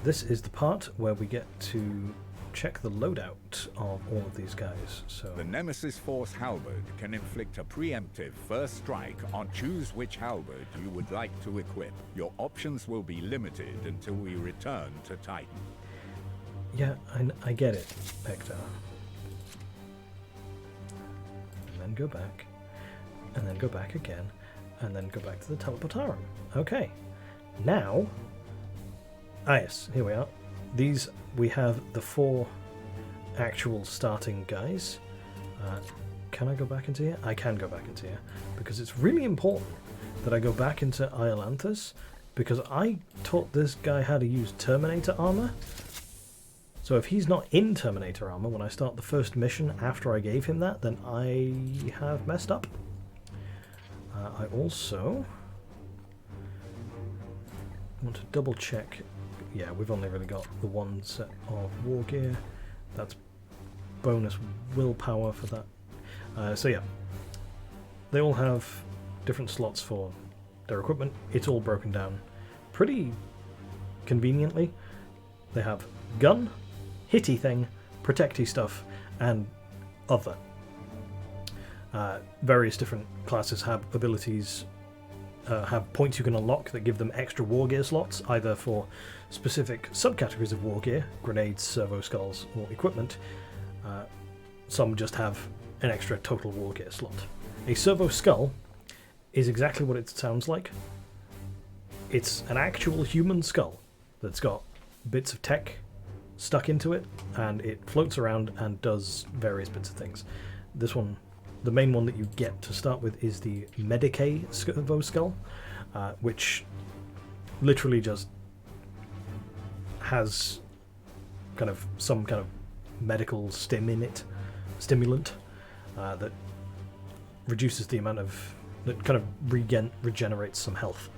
this is the part where we get to check the loadout of all of these guys. So The Nemesis Force Halberd can inflict a preemptive first strike on choose which halberd you would like to equip. Your options will be limited until we return to Titan. yeah, I get it, Hector. And then go back, and then go back again, and then go back to the teleportarum. Okay, now yes, here we are. These, we have the 4 actual starting guys. Can I go back into here? I can go back into here, because it's really important that I go back into Iolanthus, because I taught this guy how to use Terminator armor. So if he's not in Terminator armor when I start the first mission after I gave him that, then I have messed up. I also want to double check. Yeah, we've only really got the 1 set of war gear. That's bonus willpower for that. So yeah, they all have different slots for their equipment. It's all broken down pretty conveniently. They have gun, hitty thing, protecty stuff, and other. Various different classes have abilities, have points you can unlock that give them extra war gear slots, either for specific subcategories of war gear, grenades, servo skulls, or equipment. Some just have an extra total war gear slot. A servo skull is exactly what it sounds like. It's an actual human skull that's got bits of tech stuck into it, and it floats around and does various bits of things. This one, the main one that you get to start with, is the Medicae servo skull, which literally just has kind of some kind of medical stimulant that reduces the amount of, that kind of regenerates some health.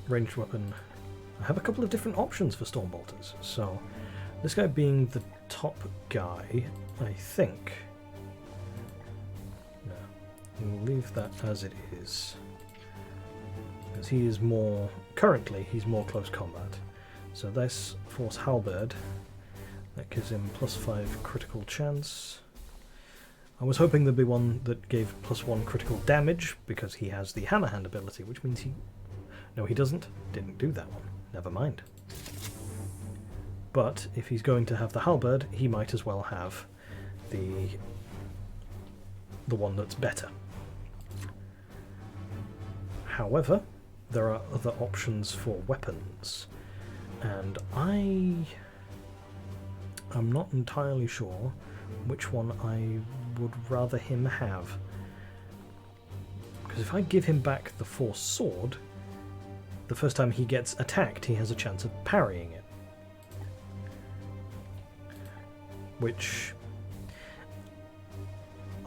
Ranged weapon. I have a couple of different options for Stormbolters. So this guy being the top guy, I think. No, we'll leave that as it is, because he is more, currently he's more close combat. So this Force Halberd, that gives him +5 critical chance. I was hoping there'd be one that gave +1 critical damage, because he has the Hammer Hand ability, which means he... No, he doesn't. Didn't do that one. Never mind. But if he's going to have the Halberd, he might as well have the one that's better. However, there are other options for weapons, and I'm not entirely sure which one I would rather him have. Because if I give him back the Force Sword, the first time he gets attacked, he has a chance of parrying it. Which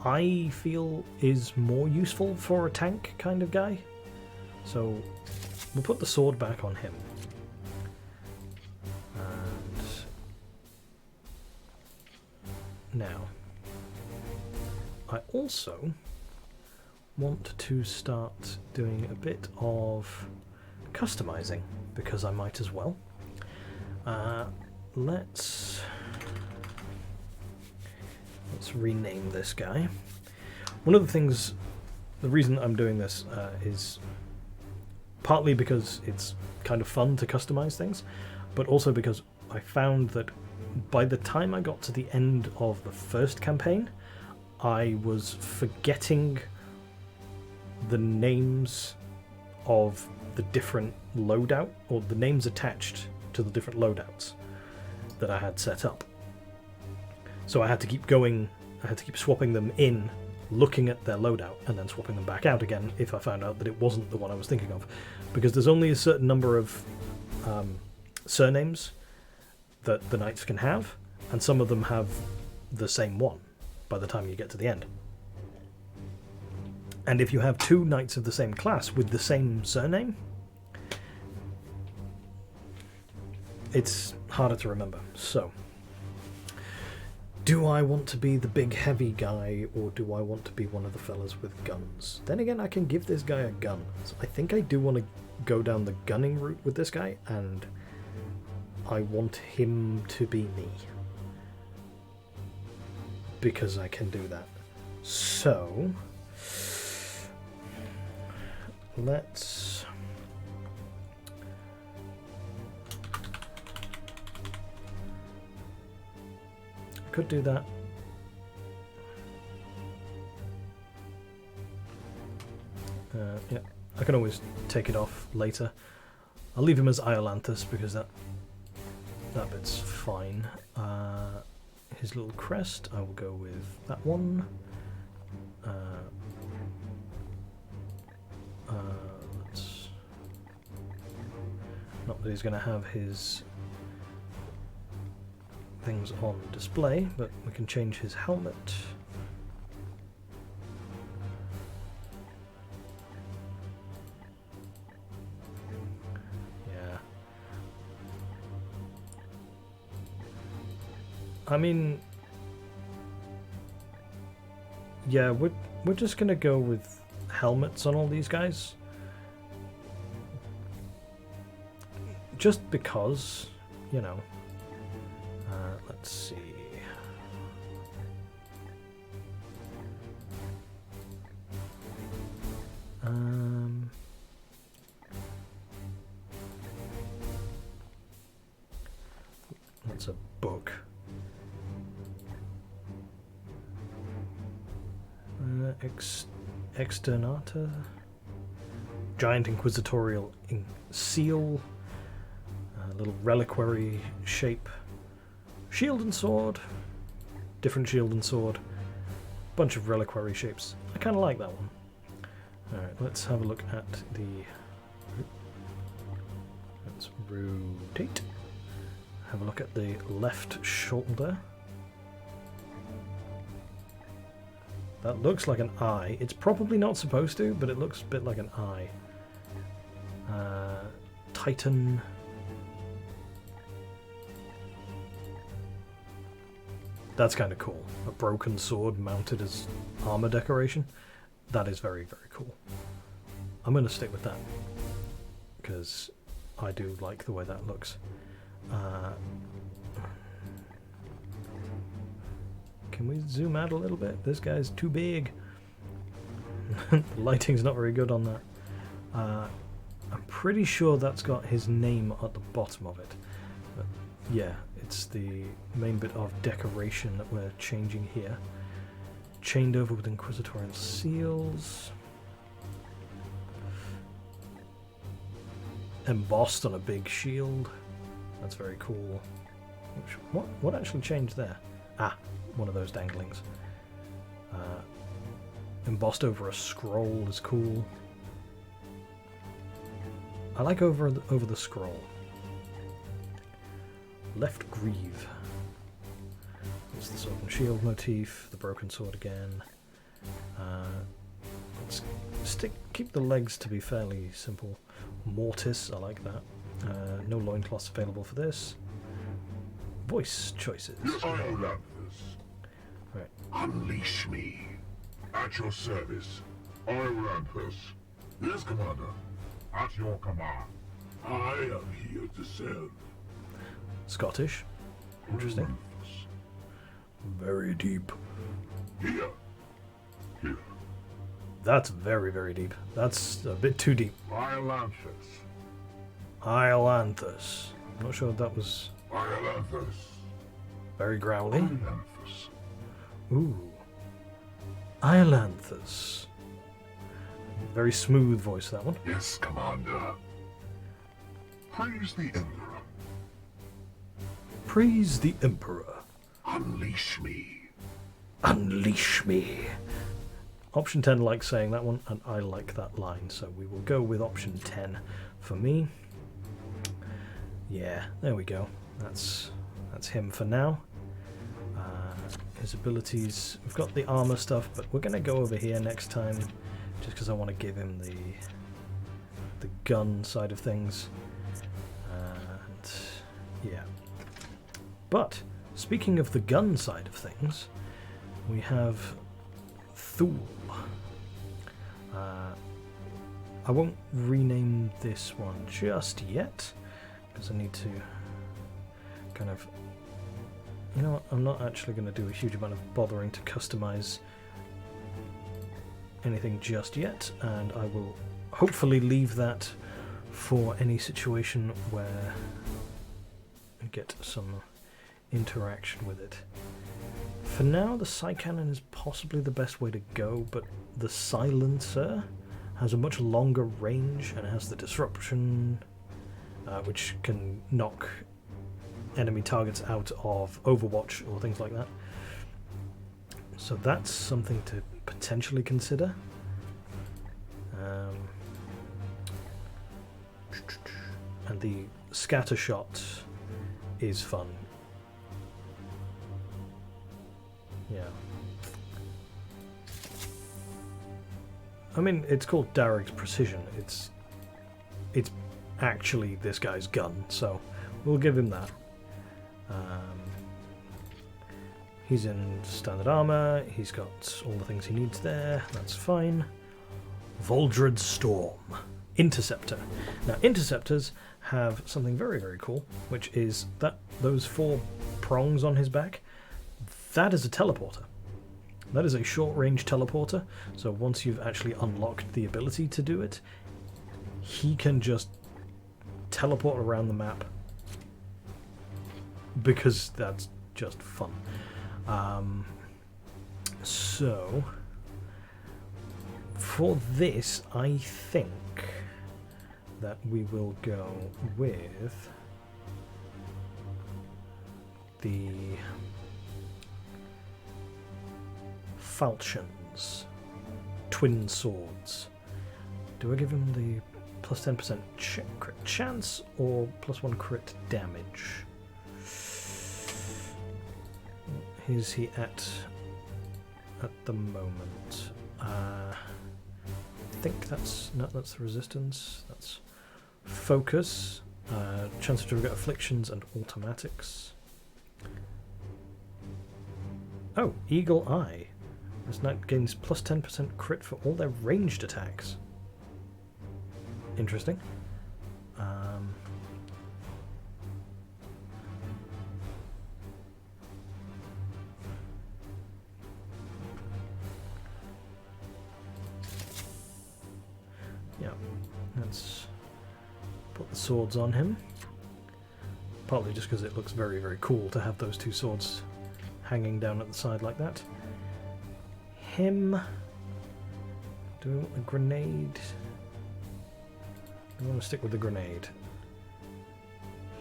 I feel is more useful for a tank kind of guy. So we'll put the sword back on him. And now, I also want to start doing a bit of customizing, because I might as well. Let's rename this guy. One of the things, the reason I'm doing this is partly because it's kind of fun to customize things, but also because I found that by the time I got to the end of the first campaign, I was forgetting the names of the different loadout, or the names attached to the different loadouts that I had set up. So I had to keep going, I had to keep swapping them in, looking at their loadout, and then swapping them back out again if I found out that it wasn't the one I was thinking of. Because there's only a certain number of surnames that the knights can have, and some of them have the same one by the time you get to the end. And if you have 2 knights of the same class with the same surname, it's harder to remember. So, do I want to be the big heavy guy, or do I want to be one of the fellas with guns? Then again, I can give this guy a gun. So I think I do want to go down the gunning route with this guy, and I want him to be me, because I can do that. So let's could do that. Yeah, I can always take it off later. I'll leave him as Iolanthus because that bit's fine. His little crest, I will go with that one. Let's... Not that he's going to have his things on display, but we can change his helmet. Yeah. I mean, yeah, we're just gonna go with helmets on all these guys. Just because, you know. Let's see. That's a book. Externata. Giant inquisitorial seal. Little reliquary shape. Shield and sword. Different shield and sword. Bunch of reliquary shapes. I kind of like that one. Alright, let's have a look at the... Let's rotate. Have a look at the left shoulder. That looks like an eye. It's probably not supposed to, but it looks a bit like an eye. Titan... That's kind of cool. A broken sword mounted as armor decoration. That is very, very cool. I'm going to stick with that. Because I do like the way that looks. Can we zoom out a little bit? This guy's too big. The lighting's not very good on that. I'm pretty sure that's got his name at the bottom of it. But yeah, it's the main bit of decoration that we're changing here. Chained over with inquisitorial seals. Embossed on a big shield. That's very cool. What actually changed there? Ah, one of those danglings. Embossed over a scroll is cool. I like over the scroll. Left greave. It's the sword and shield motif, the broken sword again. Let's keep the legs to be fairly simple. Mortis, I like that. No loincloths available for this. Voice choices. Iolanthus, Right. unleash me. At your service, Iolanthus. Yes, Commander. At your command. I am here to serve. Scottish. Interesting. Iolanthus. Very deep. Here. Here. That's very, very deep. That's a bit too deep. Iolanthus. Iolanthus. I'm not sure if that was Iolanthus. very growly. Iolanthus. Ooh. Iolanthus. Very smooth voice, that one. Yes, Commander. Praise the Emperor. Praise the Emperor. Unleash me. Unleash me. Option 10 likes saying that one, and I like that line, so we will go with option 10 for me. Yeah, there we go. That's him for now. His abilities, we've got the armor stuff, but we're going to go over here next time, just because I want to give him the gun side of things. And yeah. But, speaking of the gun side of things, we have Thule. I won't rename this one just yet, because I need to kind of... You know what, I'm not actually going to do a huge amount of bothering to customize anything just yet, and I will hopefully leave that for any situation where I get some interaction with it. For now, the Psycannon is possibly the best way to go, but the Silencer has a much longer range and has the disruption which can knock enemy targets out of Overwatch or things like that. So that's something to potentially consider. And the scatter shot is fun. Yeah. I mean, it's called direct precision. It's actually this guy's gun, so we'll give him that. He's in standard armor. He's got all the things he needs there. That's fine. Voldred Storm. Interceptor. Now, interceptors have something very, very cool, which is that those 4 prongs on his back, that is a teleporter. That is a short-range teleporter, so once you've actually unlocked the ability to do it, he can just teleport around the map, because that's just fun. So, for this, I think that we will go with the falchions, twin swords. Do I give him the plus 10% crit chance or plus 1 crit damage? Is he at the moment? I think that's that's the resistance. That's focus, chance to trigger afflictions and automatics. Oh, Eagle Eye. This knight gains plus 10% crit for all their ranged attacks. Interesting. Yeah, let's put the swords on him. Partly just because it looks very, very cool to have those 2 swords hanging down at the side like that. Him. Do we want a grenade? I want to stick with the grenade.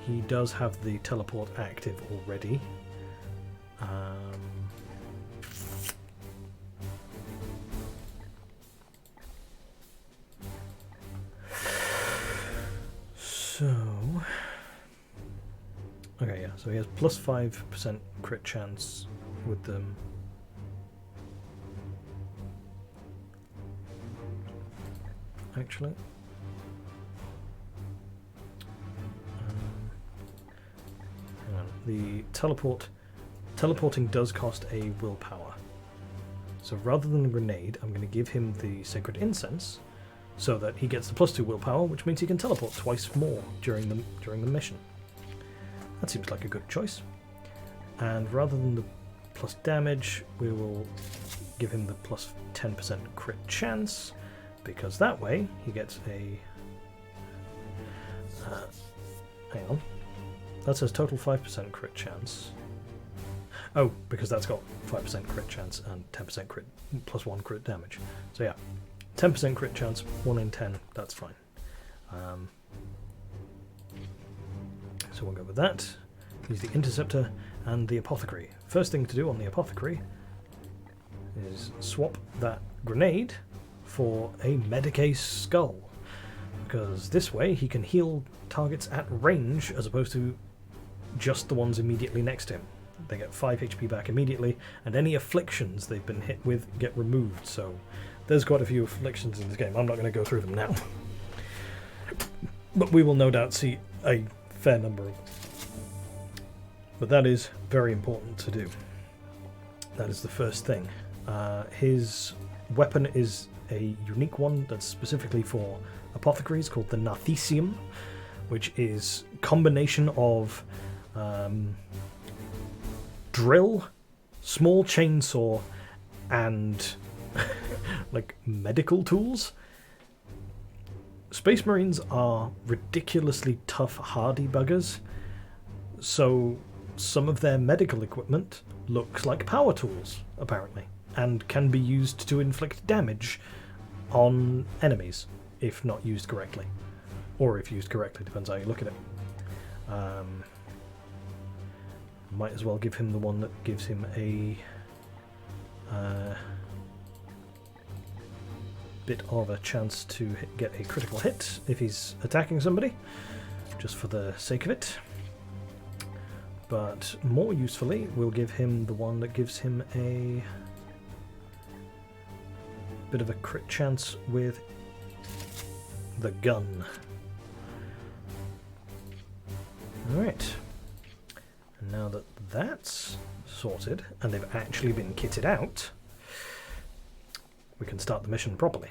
He does have the teleport active already. Okay, yeah, so he has plus 5% crit chance with them. Actually. Hang on. The teleporting does cost a willpower. So rather than a grenade, I'm going to give him the Sacred Incense, so that he gets the plus 2 willpower, which means he can teleport twice more during the mission. That seems like a good choice. And rather than the plus damage, we will give him the plus 10% crit chance, because that way he gets a... hang on. That says total 5% crit chance. Oh, because that's got 5% crit chance and 10% crit plus 1 crit damage. So yeah, 10% crit chance, 1 in 10, that's fine. So we'll go with that. Use the Interceptor and the Apothecary. First thing to do on the Apothecary is swap that grenade for a Medicae Skull, because this way he can heal targets at range as opposed to just the ones immediately next to him. They get 5 HP back immediately, and any afflictions they've been hit with get removed, so there's quite a few afflictions in this game. I'm not going to go through them now. But we will no doubt see a fair number of them. But that is very important to do. That is the first thing. His weapon is a unique one that's specifically for apothecaries called the Narthecium, which is a combination of drill, small chainsaw, and like medical tools. Space Marines are ridiculously tough, hardy buggers, so some of their medical equipment looks like power tools, apparently, and can be used to inflict damage on enemies if not used correctly. or if used correctly, depends how you look at it. Might as well give him the one that gives him a bit of a chance to get a critical hit if he's attacking somebody, just for the sake of it. But more usefully, we'll give him the one that gives him a bit of a crit chance with the gun. Alright. And now that that's sorted, and they've actually been kitted out, we can start the mission properly.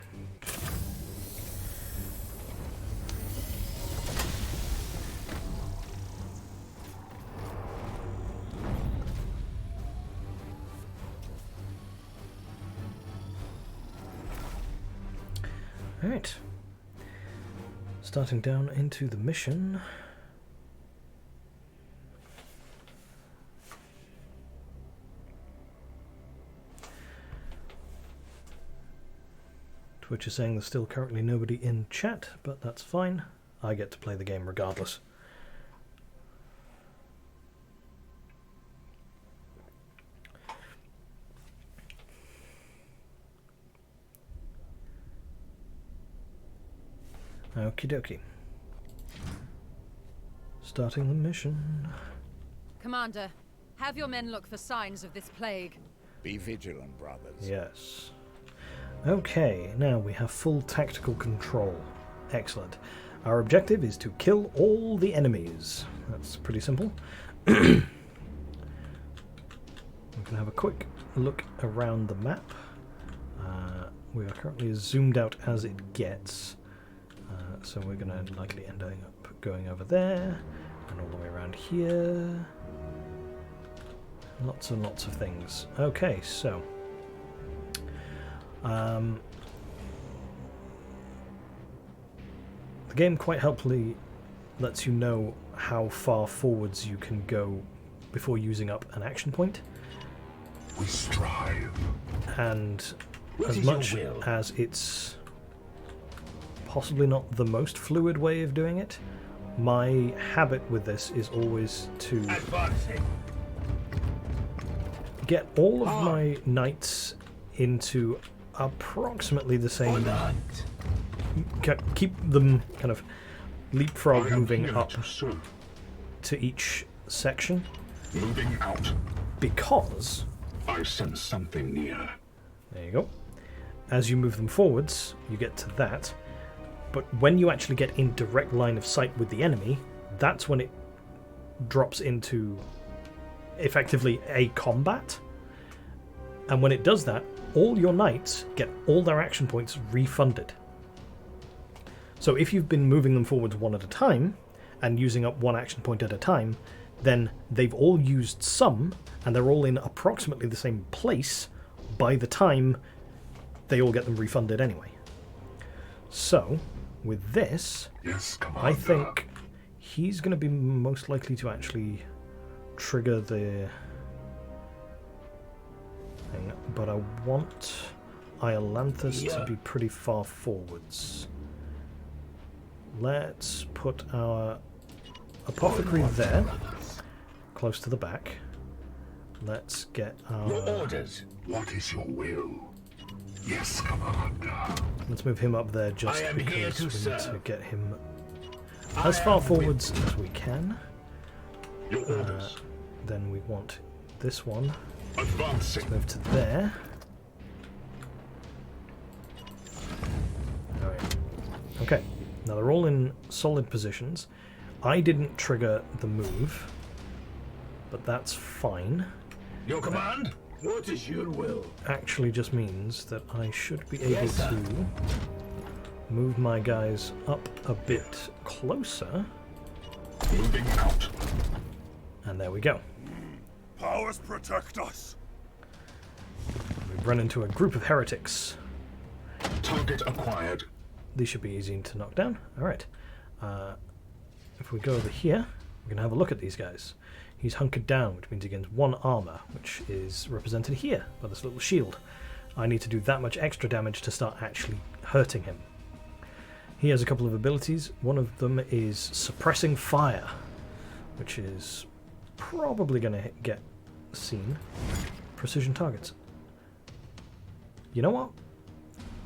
Alright. Starting down into the mission. Twitch is saying there's still currently nobody in chat, but that's fine. I get to play the game regardless. Okie dokie. Starting the mission. Commander, have your men look for signs of this plague. Be vigilant, brothers. Yes. Okay, now we have full tactical control. Excellent. Our objective is to kill all the enemies. That's pretty simple. We can have a quick look around the map. We are currently as zoomed out as it gets. So we're going to likely end up going over there and all the way around here. Lots and lots of things. Okay, so the game quite helpfully lets you know how far forwards you can go before using up an action point. We strive. And as much as it's possibly not the most fluid way of doing it, my habit with this is always to get all of my knights into approximately the same, keep them kind of leapfrog moving up to each section. Moving out. Because I sense something near. There you go. As you move them forwards, you get to that. But when you actually get in direct line of sight with the enemy, that's when it drops into effectively a combat. And when it does that, all your knights get all their action points refunded. So if you've been moving them forwards one at a time, and using up one action point at a time, then they've all used some, and they're all in approximately the same place by the time they all get them refunded anyway. So, with this, yes, I think he's going to be most likely to actually trigger the thing, but I want Iolanthus to be pretty far forwards. Let's put our apothecary there, close to the back. Let's get our... Your orders. What is your will? Yes, Commander. Let's move him up there just because we need to get him as far forwards as we can. Your orders. Then we want this one. Advancing. Let's move to there. Alright. Okay. Now they're all in solid positions. I didn't trigger the move, but that's fine. Your command? What is your will? Actually just means that I should be able to move my guys up a bit closer. Moving out. And there we go. Powers protect us. We've run into a group of heretics. Target acquired. These should be easy to knock down. Alright. If we go over here, we can have a look at these guys. He's hunkered down, which means he gains 1 armor, which is represented here by this little shield. I need to do that much extra damage to start actually hurting him. He has a couple of abilities. One of them is suppressing fire, which is probably going to get seen. Precision targets. You know what?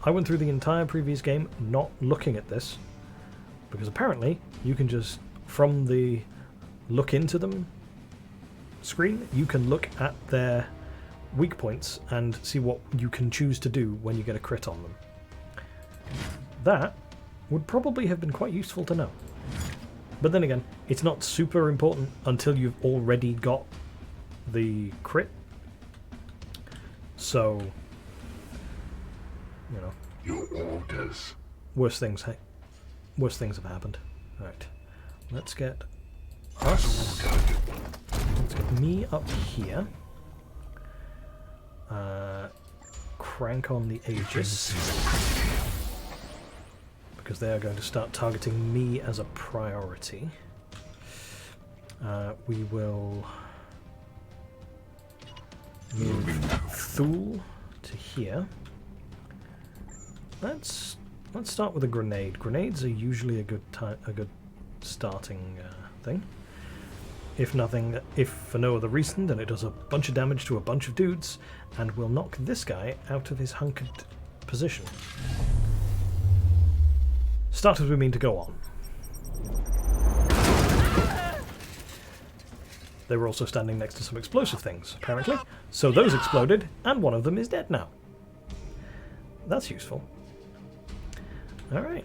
I went through the entire previous game not looking at this, because apparently you can just, from the look into them screen, you can look at their weak points and see what you can choose to do when you get a crit on them. That would probably have been quite useful to know. But then again, it's not super important until you've already got the crit. So, you know, Your orders. worse things have happened. Right, let's get us. Let's get me up here. Crank on the Aegis, because they are going to start targeting me as a priority. We will move Thule to here. Let's start with a grenade. Grenades are usually a good starting thing. If for no other reason than it does a bunch of damage to a bunch of dudes and will knock this guy out of his hunkered position. Start as we mean to go on. They were also standing next to some explosive things, apparently. So those exploded, and one of them is dead now. That's useful. Alright.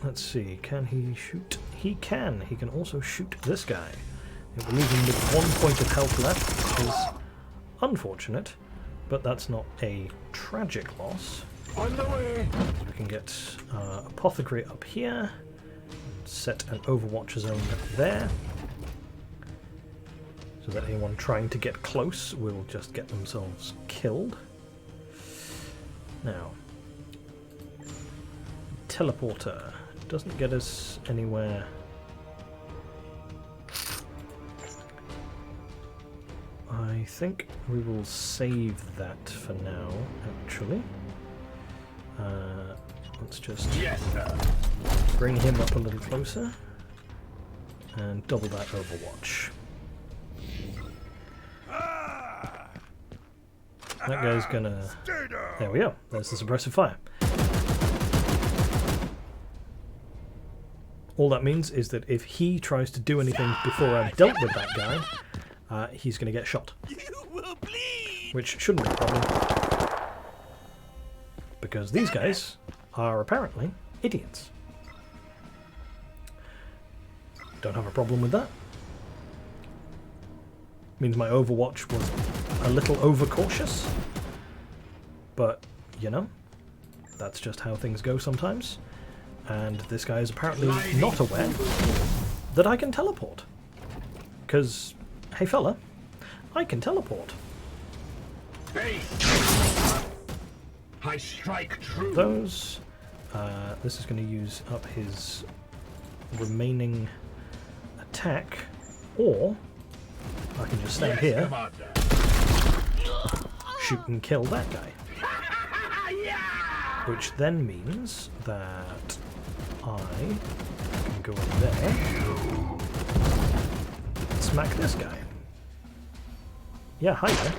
Let's see, can he shoot? He can. He can also shoot this guy. It will leave him with 1 point of health left, which is unfortunate, but that's not a tragic loss. On the way! We can get Apothecary up here, set an Overwatch zone there, so that anyone trying to get close will just get themselves killed. Now, Teleporter doesn't get us anywhere. I think we will save that for now, actually. Let's just bring him up a little closer and double that Overwatch. That guy's gonna... There we go, there's the suppressive fire. All that means is that if he tries to do anything before I've dealt with that guy, he's going to get shot. Which shouldn't be a problem. Because these guys are apparently idiots. Don't have a problem with that. Means my Overwatch was a little overcautious. But, you know, that's just how things go sometimes. And this guy is apparently not aware that I can teleport. Because, hey fella, I can teleport. I strike true. Those. This is going to use up his remaining attack, or I can just stand here, shoot and kill that guy. Which then means that I can go up there and smack this guy. Yeah, hi there.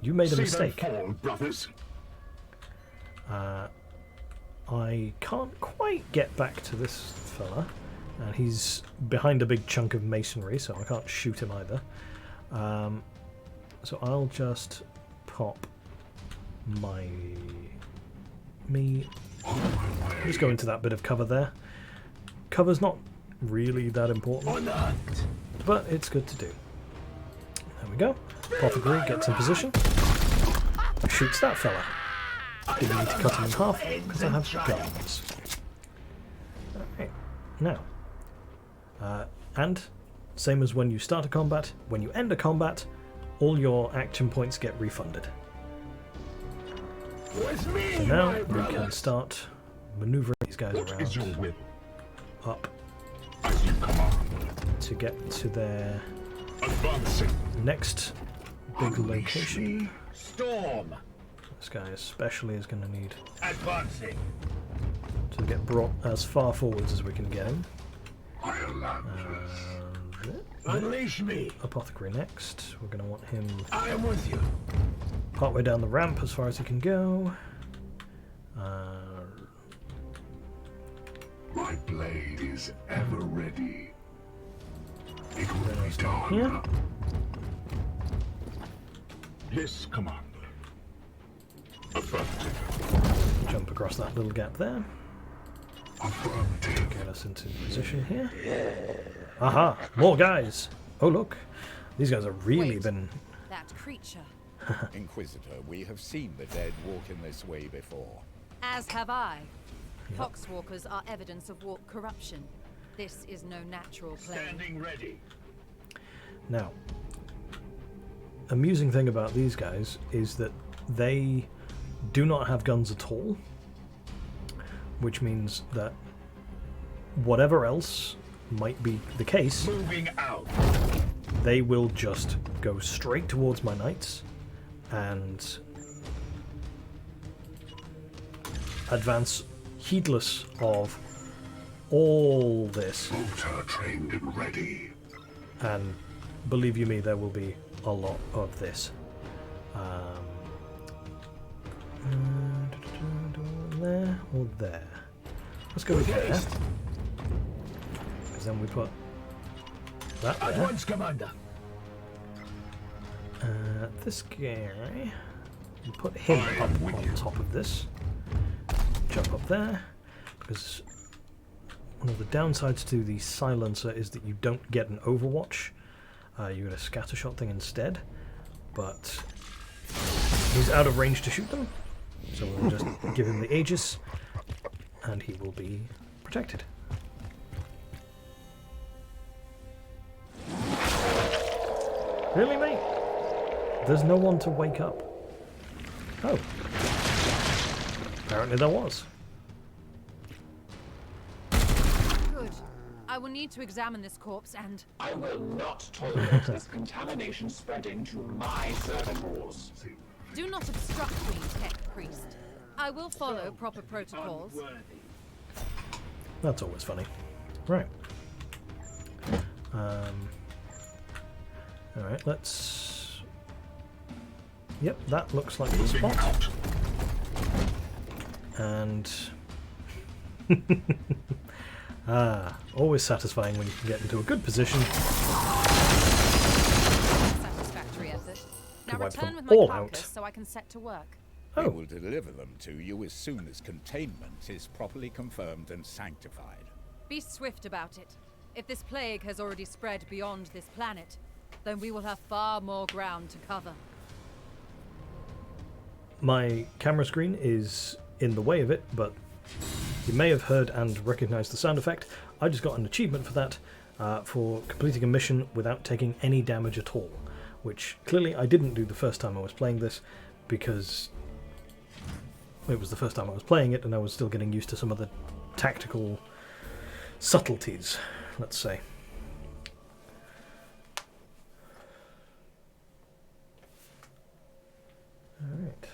You made a mistake. I can't quite get back to this fella, and he's behind a big chunk of masonry, so I can't shoot him either. So I'll just pop just go into that bit of cover there. Cover's not really that important, but it's good to do. There we go. Apothecary gets in position. Shoots that fella. Didn't need to cut him in half because I have guns. Alright, now. And, same as when you start a combat, when you end a combat, all your action points get refunded. So now we can start maneuvering these guys around up to get to their next big location. Storm. This guy especially is going to need Advancing. to get brought as far forwards as we can get him. Unleash me. Apothecary next. We're going to want him I am with you. partway down the ramp as far as he can go. My blade is ever ready. It will be done. Here. Yes, Commander. Affirmative. Jump across that little gap there. Affirmative. Get us into position here. Aha! More guys! Oh look! These guys have really Wait. been... That creature. Inquisitor, we have seen the dead walk in this way before. As have I. Poxwalkers are evidence of warp corruption. This is no natural plane. Standing ready. Now, amusing thing about these guys is that they do not have guns at all, which means that whatever else might be the case, Moving out. they will just go straight towards my knights and advance heedless of all this. Motor trained and ready. And believe you me, there will be a lot of this. There or there? Let's go with there. Because then we put that At there. once, Commander. This guy, we put him I up am with on you. top of this. Jump up there, because one of the downsides to the silencer is that you don't get an overwatch. You get a scattershot thing instead, but he's out of range to shoot them, so we'll just give him the Aegis, and he will be protected. Really, mate? There's no one to wake up. Oh. Apparently there was. Good. I will need to examine this corpse and... I will not tolerate this contamination spreading to my servant halls. Do not obstruct me, tech priest. I will follow proper protocols. That's always funny. Right. Alright, let's... Yep, that looks like the Moving spot. out. And... always satisfying when you can get into a good position. Satisfactory effort. Now wipe return them with my all carcass out. so I can set to work. We Oh, will deliver them to you as soon as containment is properly confirmed and sanctified. Be swift about it. If this plague has already spread beyond this planet, then we will have far more ground to cover. my camera screen is in the way of it, but you may have heard and recognized the sound effect. I just got an achievement for that, for completing a mission without taking any damage at all, which clearly I didn't do the first time I was playing this, because it was the first time I was playing it and I was still getting used to some of the tactical subtleties, let's say. Alright.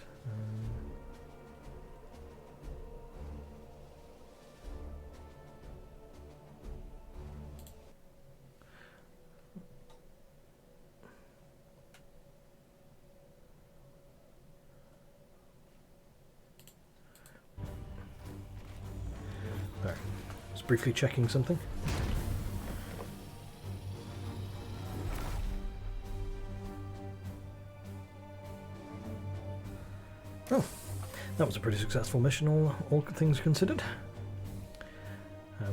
There. Just briefly checking something. Oh, that was a pretty successful mission, all things considered.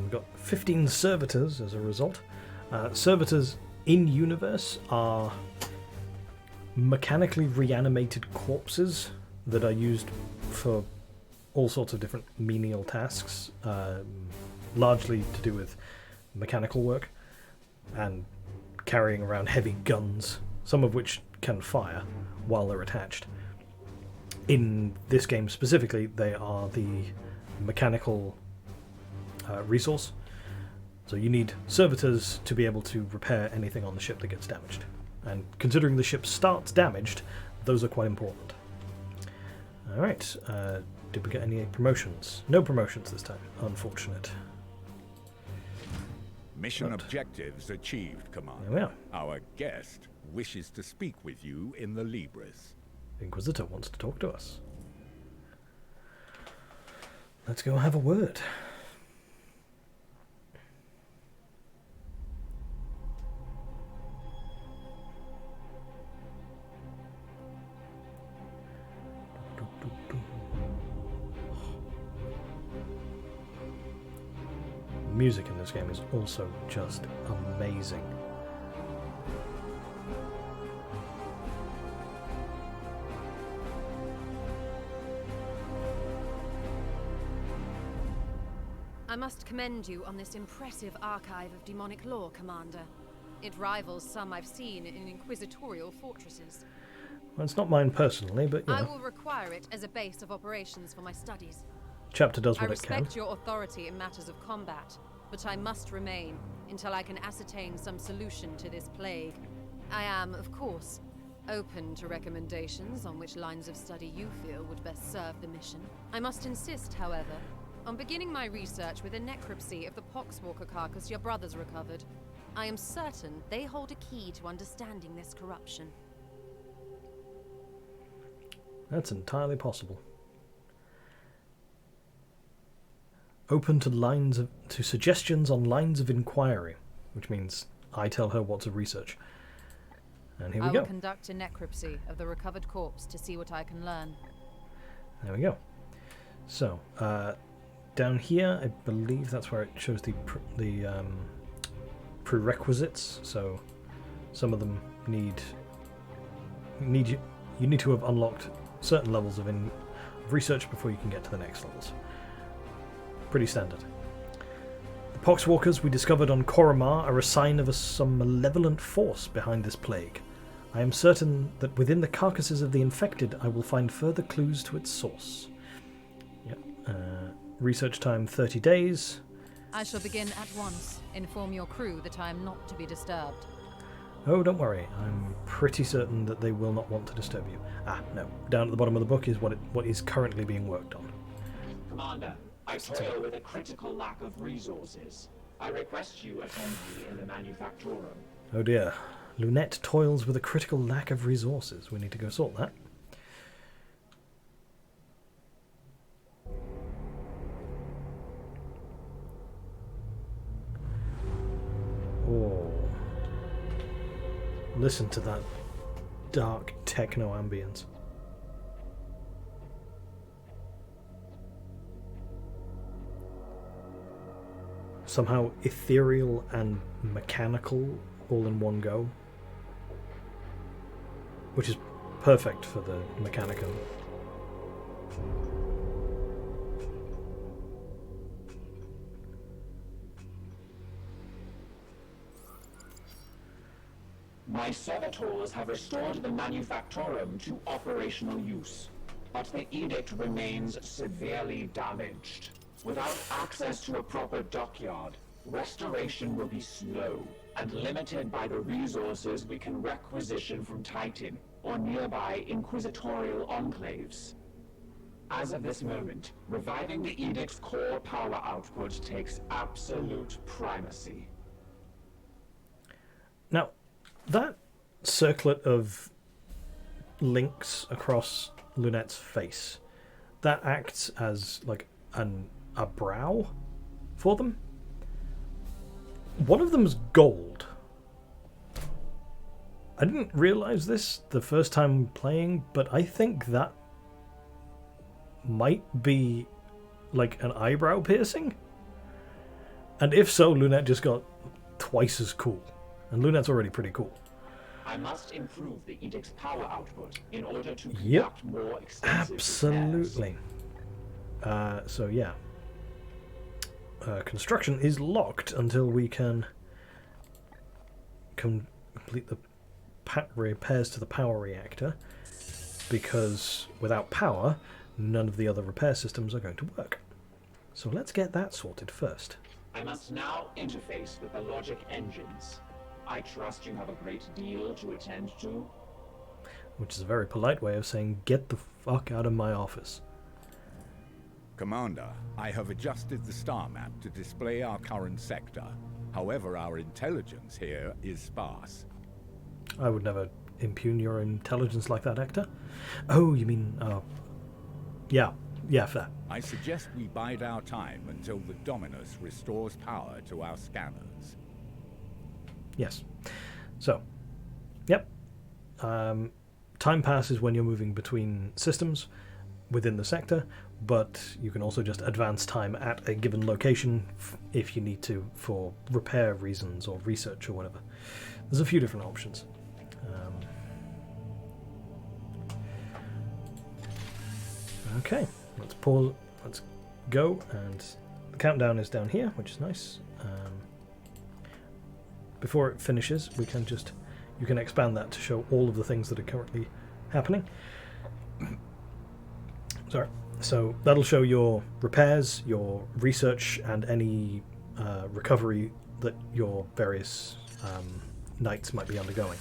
We've got 15 servitors as a result. Servitors in universe are mechanically reanimated corpses that are used for all sorts of different menial tasks, largely to do with mechanical work and carrying around heavy guns, some of which can fire while they're attached. In this game specifically, they are the mechanical resource. So you need servitors to be able to repair anything on the ship that gets damaged. And considering the ship starts damaged, those are quite important. Alright, did we get any promotions? No promotions this time. Unfortunate. Mission objectives achieved, Commander. There we are. Our guest wishes to speak with you in the Libris. The Inquisitor wants to talk to us. Let's go have a word. Music in this game is also just amazing. I must commend you on this impressive archive of demonic lore, Commander. It rivals some I've seen in inquisitorial fortresses. Well, it's not mine personally, but you know. I will require it as a base of operations for my studies. Chapter does I what it can. respect your authority in matters of combat, but I must remain until I can ascertain some solution to this plague. I am, of course, open to recommendations on which lines of study you feel would best serve the mission. I must insist, however, on beginning my research with a necropsy of the Poxwalker carcass your brothers recovered. I am certain they hold a key to understanding this corruption. That's entirely possible. Open to suggestions on lines of inquiry, which means I tell her what to research. And here we I go. will conduct a necropsy of the recovered corpse to see what I can learn. There we go. So, down here, I believe that's where it shows the prerequisites. So, some of them you need to have unlocked certain levels of research before you can get to the next levels. Pretty standard. The Poxwalkers we discovered on Koromar are a sign of some malevolent force behind this plague. I am certain that within the carcasses of the infected I will find further clues to its source. Yep. Research time 30 days. I shall begin at once. Inform your crew that I am not to be disturbed. Oh, don't worry. I'm pretty certain that they will not want to disturb you. Ah, no. Down at the bottom of the book is what is currently being worked on. Commander, I toil with a critical lack of resources. I request you attend me in the manufactorum. Oh dear. Lunette toils with a critical lack of resources. We need to go sort that. Oh. Listen to that dark techno ambience. Somehow ethereal and mechanical all in one go. Which is perfect for the Mechanicum. My servitors have restored the manufactorum to operational use, but the edict remains severely damaged. Without access to a proper dockyard, restoration will be slow and limited by the resources we can requisition from Titan or nearby inquisitorial enclaves. As of this moment, reviving the edict's core power output takes absolute primacy. Now, that circlet of links across Lunette's face, that acts as like a brow for them. One of them's gold. I didn't realize this the first time playing, but I think that might be like an eyebrow piercing. And if so, Lunette just got twice as cool. And Lunette's already pretty cool. I must improve the edict's power output in order to conduct more extensive absolutely. So yeah. Construction is locked until we can complete the repairs to the power reactor, because without power, none of the other repair systems are going to work. So let's get that sorted first. I must now interface with the logic engines. I trust you have a great deal to attend to. which is a very polite way of saying, get the fuck out of my office. Commander, I have adjusted the star map to display our current sector. However, our intelligence here is sparse. I would never impugn your intelligence like that, Hector. Oh, you mean, yeah, fair. I suggest we bide our time until the Dominus restores power to our scanners. Yes. So, yep. Time passes when you're moving between systems within the sector, but you can also just advance time at a given location if you need to for repair reasons or research or whatever. There's a few different options. Okay, let's pause. Let's go, and the countdown is down here, which is nice. Before it finishes, we can just you can expand that to show all of the things that are currently happening. Sorry. So that'll show your repairs, your research, and any recovery that your various knights might be undergoing.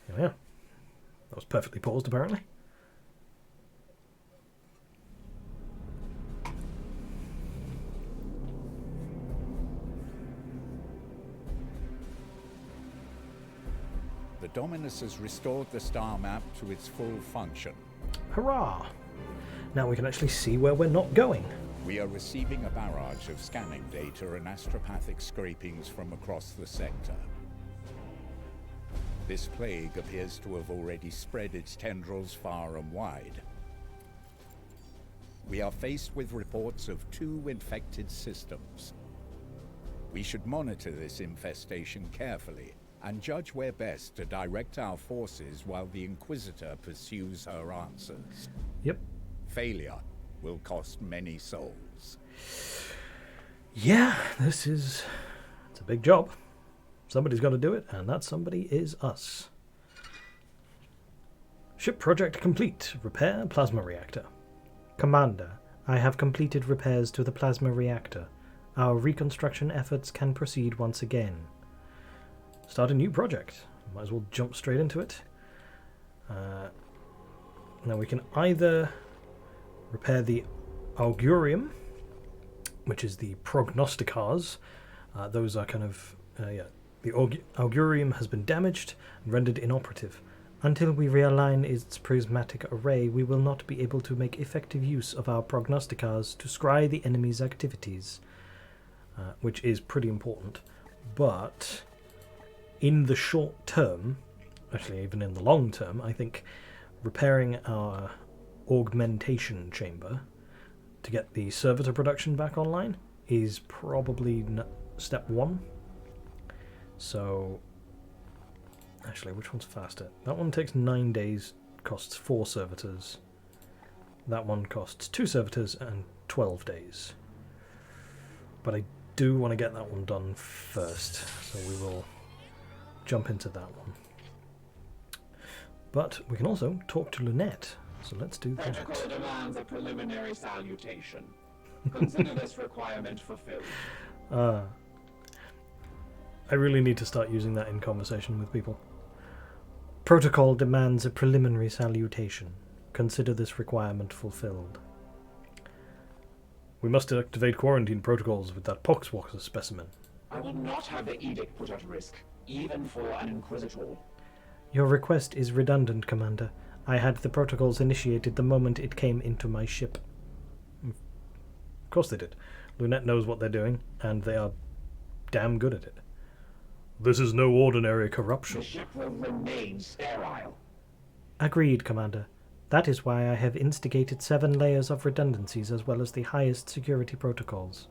Here we are. That was perfectly paused, apparently. The Dominus has restored the star map to its full function. Hurrah! Now we can actually see where we're not going. We are receiving a barrage of scanning data and astropathic scrapings from across the sector. This plague appears to have already spread its tendrils far and wide. We are faced with reports of 2 infected systems. We should monitor this infestation carefully and judge where best to direct our forces while the Inquisitor pursues her answers. Yep. Failure will cost many souls. Yeah, it's a big job. Somebody's got to do it, and that somebody is us. Ship project complete. Repair plasma reactor. Commander, I have completed repairs to the plasma reactor. Our reconstruction efforts can proceed once again. Start a new project. Might as well jump straight into it. Now we can either repair the Augurium, which is the prognosticars. Those are kind of, the Augurium has been damaged and rendered inoperative. Until we realign its prismatic array, we will not be able to make effective use of our prognosticars to scry the enemy's activities. Which is pretty important. But in the short term, actually even in the long term, I think repairing our augmentation chamber to get the servitor production back online is probably step 1. So, actually, which one's faster? That one takes 9 days, costs 4 servitors. That one costs 2 servitors and 12 days. But I do want to get that one done first, so we will jump into that one. But we can also talk to Lunette, so let's do that. Protocol demands a preliminary salutation. Consider this requirement fulfilled. I really need to start using that in conversation with people. Protocol demands a preliminary salutation. Consider this requirement fulfilled. We must activate quarantine protocols with that poxwalker specimen. I will not have the edict put at risk, even for an Inquisitor. Your request is redundant, Commander. I had the protocols initiated the moment it came into my ship. Of course they did. Lunette knows what they're doing, and they are damn good at it. This is no ordinary corruption. The ship will remain sterile. Agreed, Commander. That is why I have instigated 7 layers of redundancies as well as the highest security protocols,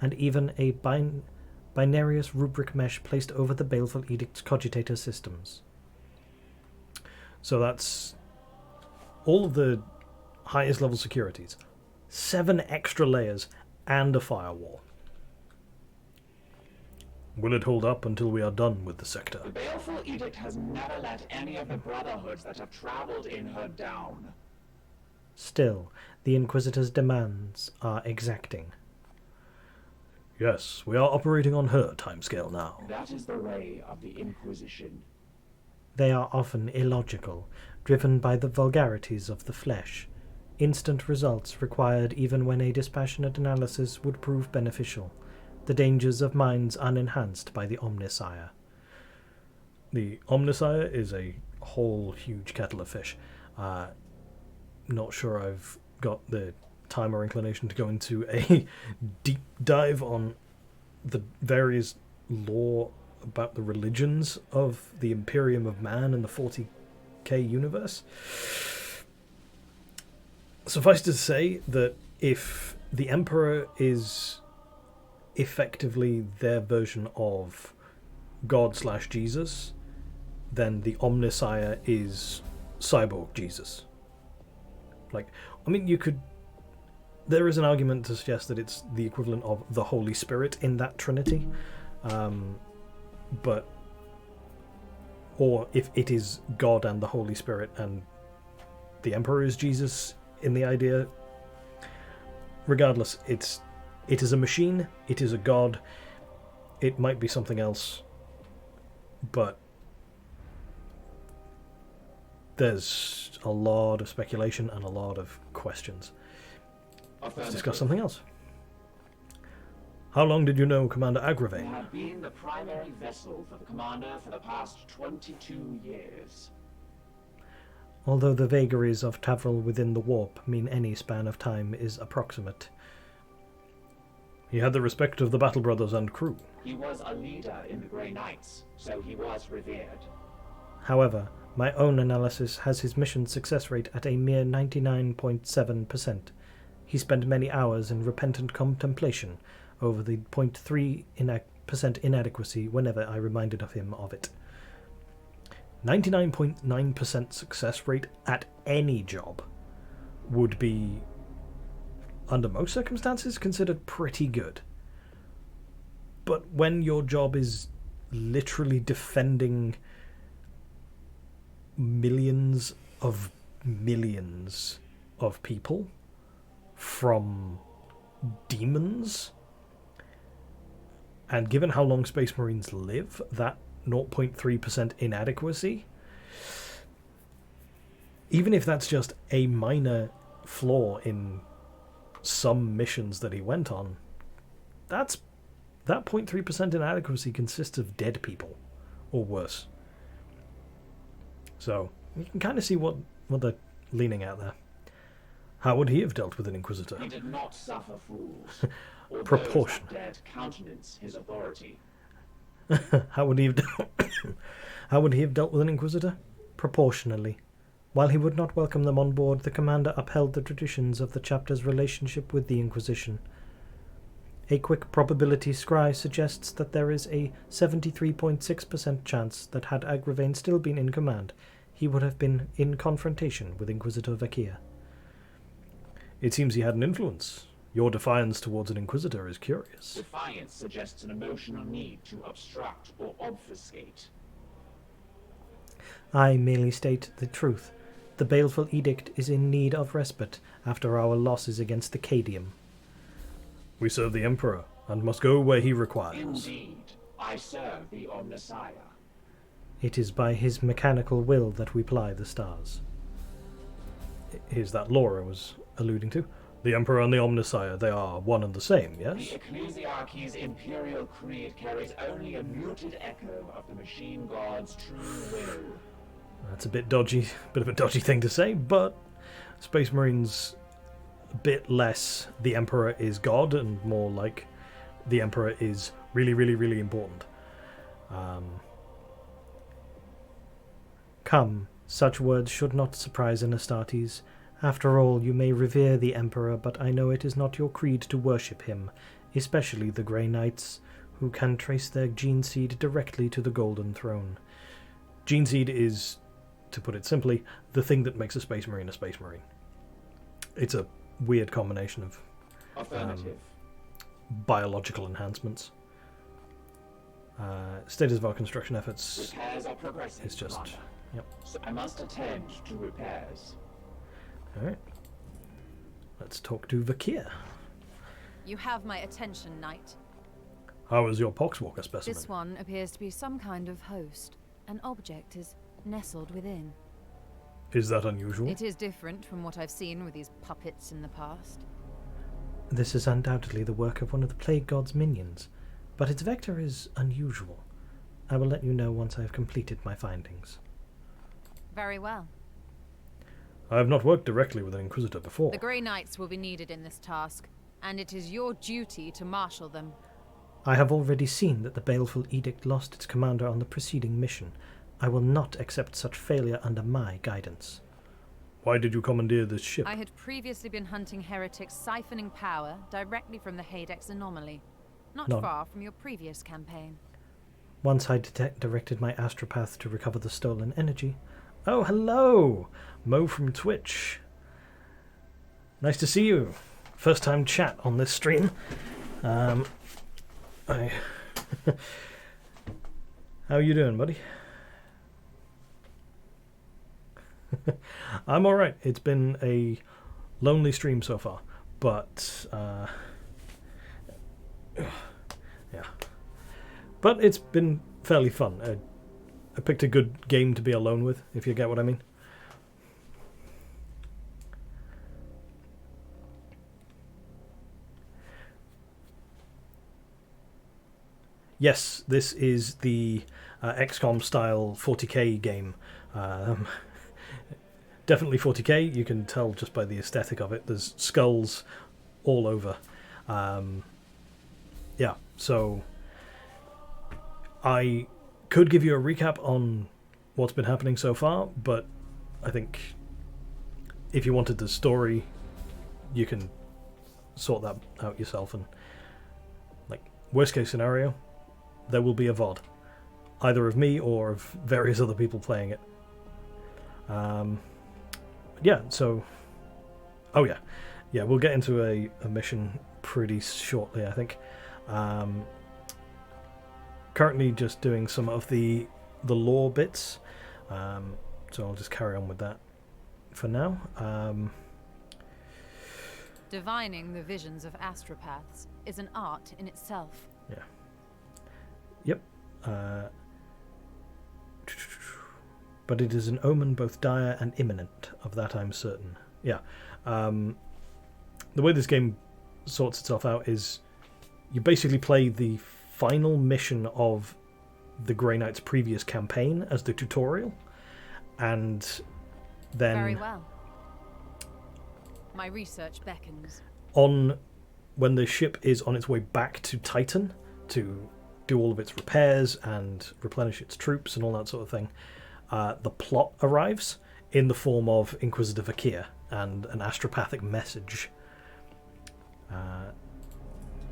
and even a binarious rubric mesh placed over the Baleful Edict's cogitator systems. So that's all of the highest level securities. 7 extra layers and a firewall. Will it hold up until we are done with the sector? The Baleful Edict has never let any of the Brotherhoods that have traveled in her down. Still, the Inquisitor's demands are exacting. Yes, we are operating on her timescale now. That is the way of the Inquisition. They are often illogical, driven by the vulgarities of the flesh. Instant results required even when a dispassionate analysis would prove beneficial. The dangers of minds unenhanced by the Omnisire. The Omnisire is a whole huge kettle of fish. Not sure I've got the time or inclination to go into a deep dive on the various lore about the religions of the Imperium of Man and the 40k universe. Suffice to say that if the Emperor is effectively their version of God/Jesus, then the Omnisire is Cyborg Jesus. Like, I mean, there is an argument to suggest that it's the equivalent of the Holy Spirit in that Trinity, or if it is God and the Holy Spirit and the Emperor is Jesus in the idea. Regardless, it is a machine, it is a god, it might be something else, but there's a lot of speculation and a lot of questions. Let's discuss something else. How long did you know Commander I Agravain? have been the primary vessel for the commander for the past 22 years. Although the vagaries of travel within the warp mean any span of time is approximate. He had the respect of the Battle Brothers and crew. He was a leader in the Grey Knights, so he was revered. However, my own analysis has his mission success rate at a mere 99.7%. He spent many hours in repentant contemplation over the 0.3% inadequacy whenever I reminded of him of it. 99.9% success rate at any job would be, under most circumstances, considered pretty good. But when your job is literally defending millions of people from demons, and given how long Space Marines live, that 0.3% inadequacy, even if that's just a minor flaw in some missions that he went on, that 0.3% inadequacy consists of dead people, or worse. So, you can kind of see what they're leaning at there. How would he have dealt with an Inquisitor? He did not suffer fools, or Proportion. those that dared countenance his authority. How would he have dealt with an Inquisitor? Proportionally. While he would not welcome them on board, the commander upheld the traditions of the chapter's relationship with the Inquisition. A quick probability scry suggests that there is a 73.6% chance that had Agravain still been in command, he would have been in confrontation with Inquisitor Vakir. It seems he had an influence. Your defiance towards an Inquisitor is curious. Defiance suggests an emotional need to obstruct or obfuscate. I merely state the truth. The baleful edict is in need of respite after our losses against the Cadium. We serve the Emperor, and must go where he requires. Indeed, I serve the Omnisire. It is by his mechanical will that we ply the stars. Here's that Laura was alluding to. The Emperor and the Omnisire, they are one and the same, yes? The Ecclesiarchy's imperial creed carries only a muted echo of the machine god's true will. That's a bit of a dodgy thing to say, but Space Marines a bit less the Emperor is God and more like the Emperor is really, really, really important. Come, such words should not surprise an Astartes. After all, you may revere the Emperor, but I know it is not your creed to worship him, especially the Grey Knights, who can trace their gene seed directly to the Golden Throne. Gene seed is, to put it simply, the thing that makes a Space Marine a Space Marine. It's a weird combination of biological enhancements. Status of our construction efforts Repairs are progressing. is just... Commander. Yep. So I must attend to repairs. Alright. Let's talk to Vakir. You have my attention, Knight. How is your Poxwalker specimen? This one appears to be some kind of host. An object is nestled within. Is that unusual? It is different from what I've seen with these puppets in the past. This is undoubtedly the work of one of the Plague God's minions, but its vector is unusual. I will let you know once I have completed my findings. Very well. I have not worked directly with an Inquisitor before. The Grey Knights will be needed in this task, and it is your duty to marshal them. I have already seen that the Baleful Edict lost its commander on the preceding mission. I will not accept such failure under my guidance. Why did you commandeer this ship? I had previously been hunting heretics siphoning power directly from the Hadex anomaly, not far from your previous campaign. Once I directed my astropath to recover the stolen energy. Oh, hello! Mo from Twitch. Nice to see you. First time chat on this stream. How are you doing, buddy? I'm alright. It's been a lonely stream so far, but yeah. But it's been fairly fun. I picked a good game to be alone with, if you get what I mean. Yes, this is the XCOM style 40k game. Definitely 40k, you can tell just by the aesthetic of it. There's skulls all over. Yeah, so I could give you a recap on what's been happening so far, but I think if you wanted the story, you can sort that out yourself. And like, worst case scenario, there will be a VOD, either of me or of various other people playing it. Yeah, so... Oh yeah. Yeah, we'll get into a mission pretty shortly, I think. Currently just doing some of the lore bits, so I'll just carry on with that for now. Divining the visions of astropaths is an art in itself. Yeah. Yep. But it is an omen both dire and imminent, of that I'm certain. Yeah. The way this game sorts itself out is you basically play the final mission of the Grey Knight's previous campaign as the tutorial, and then... Very well. My research beckons. When the ship is on its way back to Titan to do all of its repairs and replenish its troops and all that sort of thing, the plot arrives in the form of Inquisitor Vakir and an astropathic message.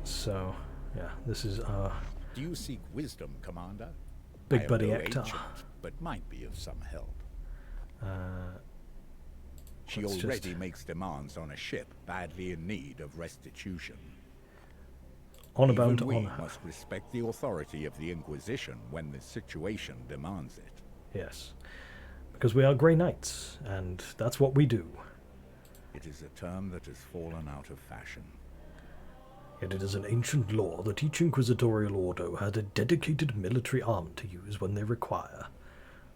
So, yeah, this is our... Do you seek wisdom, Commander? Big buddy Ektar. Ancient, but might be of some help. She let's already just... makes demands on a ship badly in need of restitution. Honor bound Even to we honor. must respect the authority of the Inquisition when the situation demands it. Yes, because we are Grey Knights, and that's what we do. It is a term that has fallen out of fashion. Yet it is an ancient law that each inquisitorial ordo has a dedicated military arm to use when they require.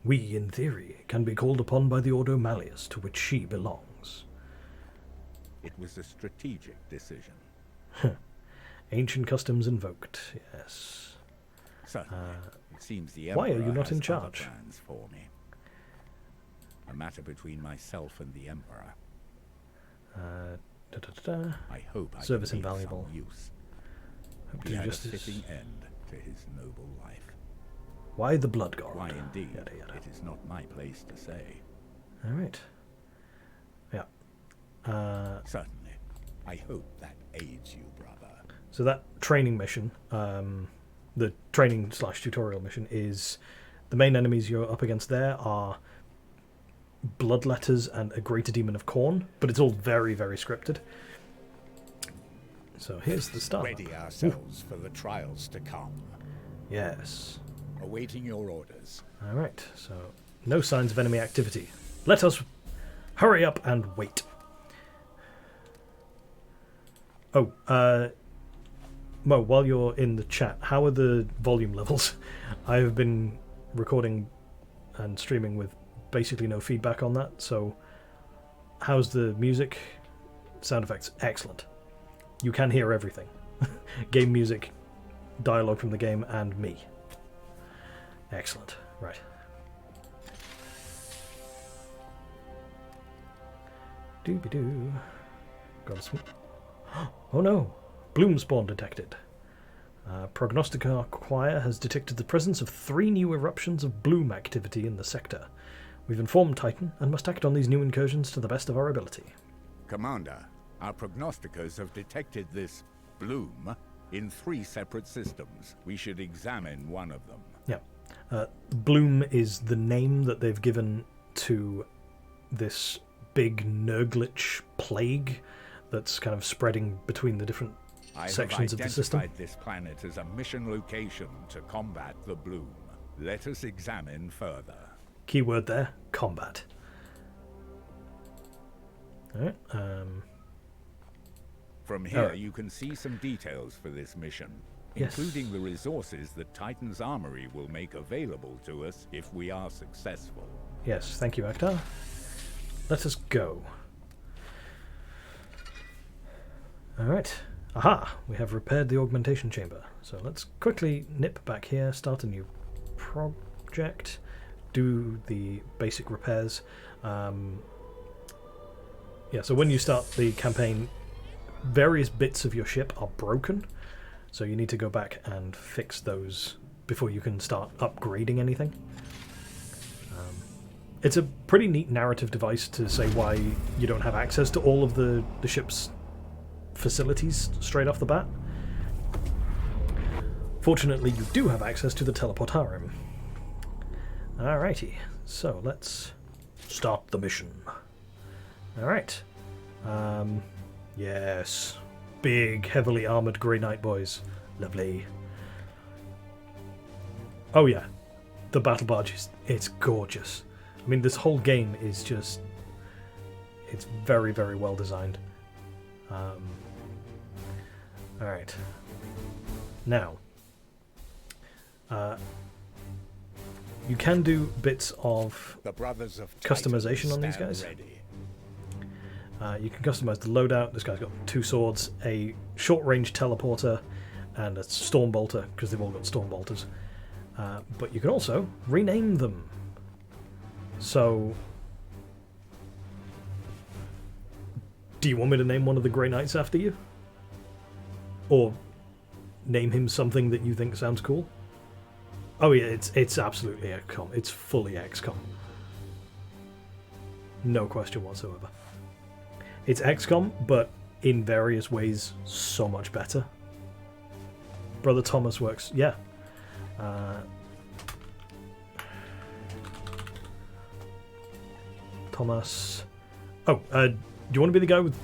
We, in theory, can be called upon by the Ordo Malleus, to which she belongs. It was a strategic decision. Ancient customs invoked, yes. Certainly. It seems the why are Emperor you not has in other charge? plans for me. A matter between myself and the Emperor. I hope I Service can be of invaluable. some use. Hope He to had justice. a fitting end to his noble life. Why the Blood God? Why indeed, Yada, yada. it is not my place to say. Alright. Yeah. Certainly. I hope that aids you, brother. So that training mission, the training/tutorial mission, is the main enemies you're up against there are Bloodletters and a Greater Demon of Khorne, but it's all very, very scripted. So here's the start. Ready ourselves for the trials to come. Yes. Awaiting your orders. Alright, so no signs of enemy activity. Let us hurry up and wait. Oh, Mo, while you're in the chat, how are the volume levels? I have been recording and streaming with basically no feedback on that. So how's the music? Sound effects? Excellent. You can hear everything. Game music, dialogue from the game, and me. Excellent. Right. Doobie-doo. Got some... Oh no! Bloom spawn detected. Prognostica Choir has detected the presence of 3 new eruptions of bloom activity in the sector. We've informed Titan and must act on these new incursions to the best of our ability. Commander, our prognosticators have detected this bloom in 3 separate systems. We should examine one of them. Yeah. Bloom is the name that they've given to this big Nurglich plague that's kind of spreading between the different sections of the system. I have identified this planet as a mission location to combat the bloom. Let us examine further. Keyword there, combat. Alright, From here, you can see some details for this mission, including the resources that Titan's Armory will make available to us if we are successful. Yes, thank you, Akhtar. Let us go. Alright. Aha! We have repaired the augmentation chamber. So let's quickly nip back here, start a new project, do the basic repairs. Yeah, so when you start the campaign, various bits of your ship are broken, so you need to go back and fix those before you can start upgrading anything. It's a pretty neat narrative device to say why you don't have access to all of the ship's facilities straight off the bat. Fortunately, you do have access to the teleportarium. Alrighty, so let's start the mission. Alright. Yes. Big, heavily armoured Grey Knight boys. Lovely. Oh yeah. The battle barge it's gorgeous. I mean, this whole game is just... It's very, very well designed. Alright. Now. You can do bits of customization on these guys. You can customize the loadout. This guy's got 2 swords, a short-range teleporter, and a storm bolter, because they've all got storm bolters. But you can also rename them. So, do you want me to name one of the Grey Knights after you? Or name him something that you think sounds cool? Oh yeah, it's absolutely XCOM. It's fully XCOM. No question whatsoever. It's XCOM, but in various ways so much better. Brother Thomas works, yeah. Thomas. Oh, do you want to be the guy with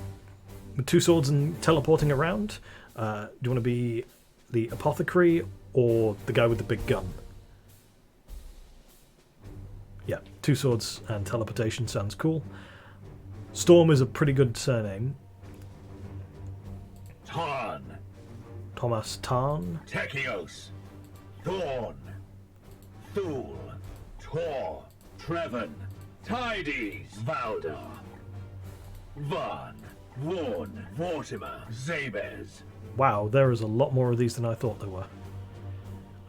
2 swords and teleporting around? Do you want to be the apothecary or the guy with the big gun? Yeah, 2 swords and teleportation sounds cool. Storm is a pretty good surname. Tarn. Thomas Tarn. Techios. Thorn. Thule. Tor. Trevon. Tides. Valdar. Van. Warn. Vortimer. Zabez. Wow, there is a lot more of these than I thought there were.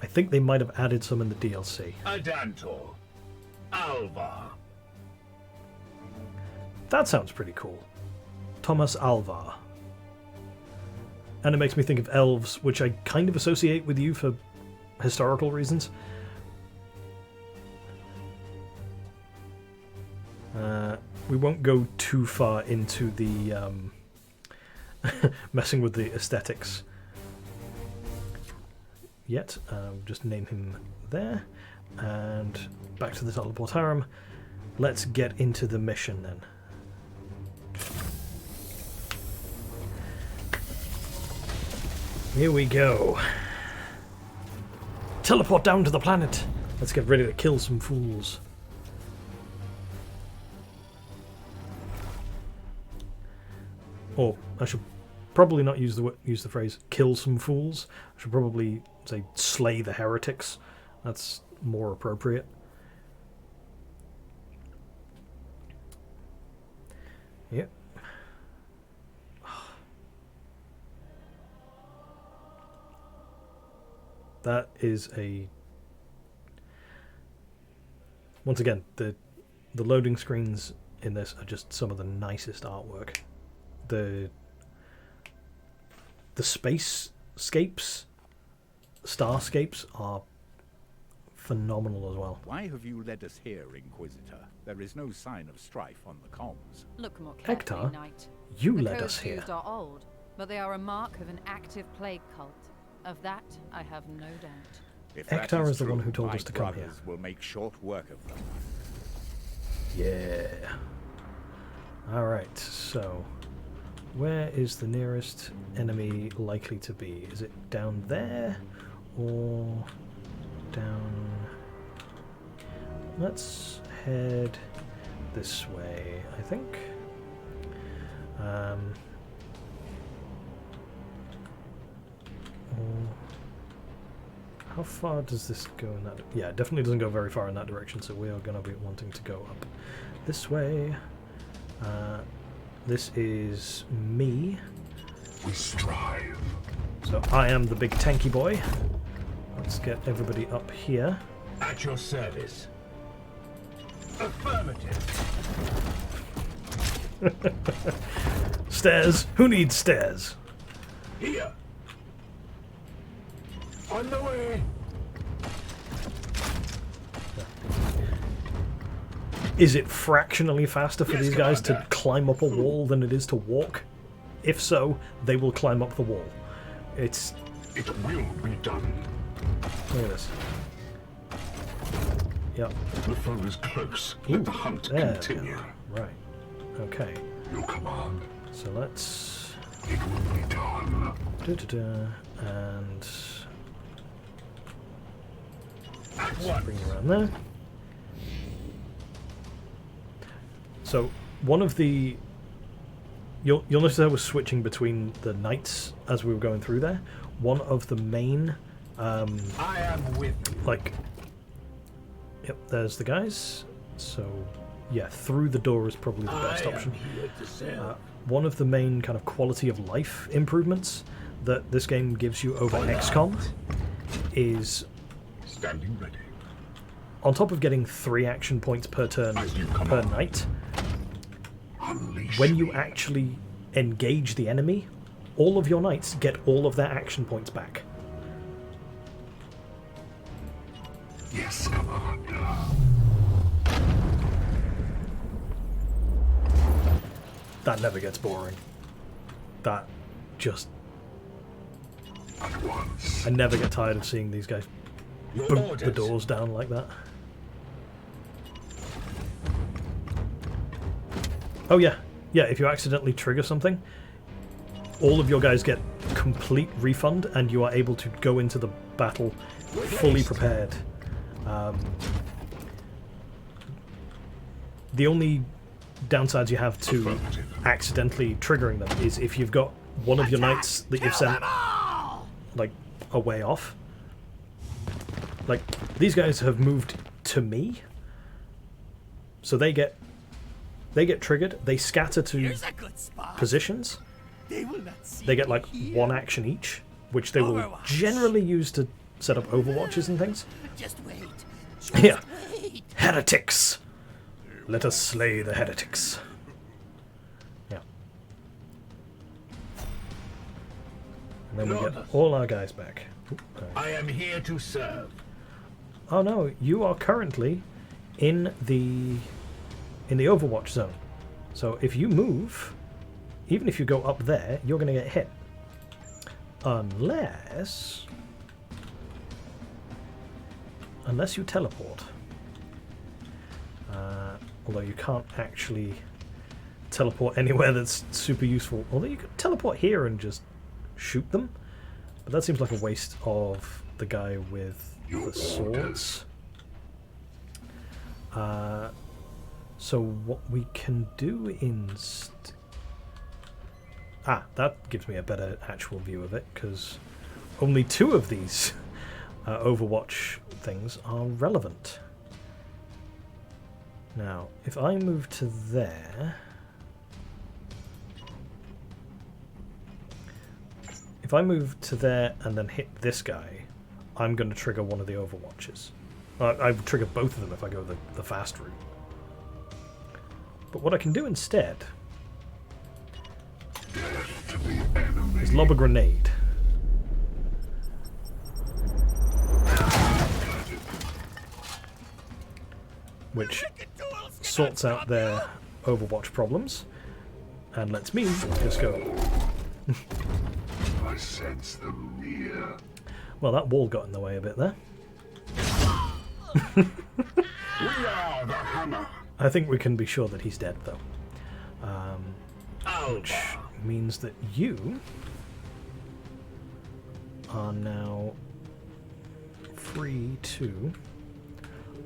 I think they might have added some in the DLC. Adantor. Alvar. That sounds pretty cool. Thomas Alvar. And it makes me think of elves, which I kind of associate with you for historical reasons. We won't go too far into the messing with the aesthetics yet. Just name him there. And back to the teleportarium. Let's get into the mission then. Here we go. Teleport down to the planet. Let's get ready to kill some fools. Or I should probably not use the phrase "kill some fools." I should probably say "slay the heretics." That's more appropriate. Yep. That is a... Once again, the loading screens in this are just some of the nicest artwork. The spacescapes, starscapes are phenomenal as well. Why have you led us here, Inquisitor? There is no sign of strife on the comms. Look more carefully, Hector, Knight. you The led codes us here. used are old, but they are a mark of an active plague cult. Of that, I have no doubt. If that Hector is the true, one who told my us to come here. brothers will make short work of them. Yeah. Alright, so where is the nearest enemy likely to be? Is it down there or down... Let's head this way, I think. How far does this go in that... Yeah, it definitely doesn't go very far in that direction, so we are going to be wanting to go up this way. This is me. We strive. So I am the big tanky boy. Let's get everybody up here. At your service. Affirmative. Stairs? Who needs stairs? Here. On the way. Is it fractionally faster for Yes, these guys to Commander. climb up a wall than it is to walk? If so, they will climb up the wall. It's... It will be done. Look at this. Yep. The foe is close. Let the hunt There we continue. go. Right. Okay. Your command. So let's... It will be done. And... At once. Bring you around there. So, one of the... You'll notice I was switching between the knights as we were going through there. One of the main... I am with you. like... Yep, there's the guys. So, yeah, through the door is probably the best option. Here to serve. One of the main kind of quality of life improvements that this game gives you over XCOM is... Standing ready. On top of getting 3 action points per turn As you per command. night, Unleash when you me. actually engage the enemy, all of your knights get all of their action points back. Yes, Commander. That never gets boring. That just... At once. I never get tired of seeing these guys Your boot the orders. doors down like that. Oh yeah, yeah, if you accidentally trigger something, all of your guys get complete refund and you are able to go into the battle fully prepared. The only downsides you have to Affirmative. accidentally triggering them is if you've got one of your knights that you've sent like a way off. Like, these guys have moved to me, so they get triggered, they scatter to positions, they get like 1 action each, which they will generally use to set up overwatches and things. Just wait. Yeah. Heretics! Let us slay the heretics. Yeah. And then we get all our guys back. Oop, I am here to serve. oh no, you are currently in the Overwatch zone. So if you move, even if you go up there, you're going to get hit. Unless you teleport. Although you can't actually teleport anywhere that's super useful. Although you could teleport here and just shoot them. But that seems like a waste of the guy with the swords. So what we can do instead... that gives me a better actual view of it, because only 2 of these Overwatch things are relevant. Now, if I move to there... if I move to there and then hit this guy, I'm going to trigger one of the Overwatches. I would trigger both of them if I go the fast route. But what I can do instead is lob a grenade. Which sorts out their Overwatch problems and lets me just go. I sense them near. Well, that wall got in the way a bit there. We are the hammer. I think we can be sure that he's dead, though. Which means that you are now free to...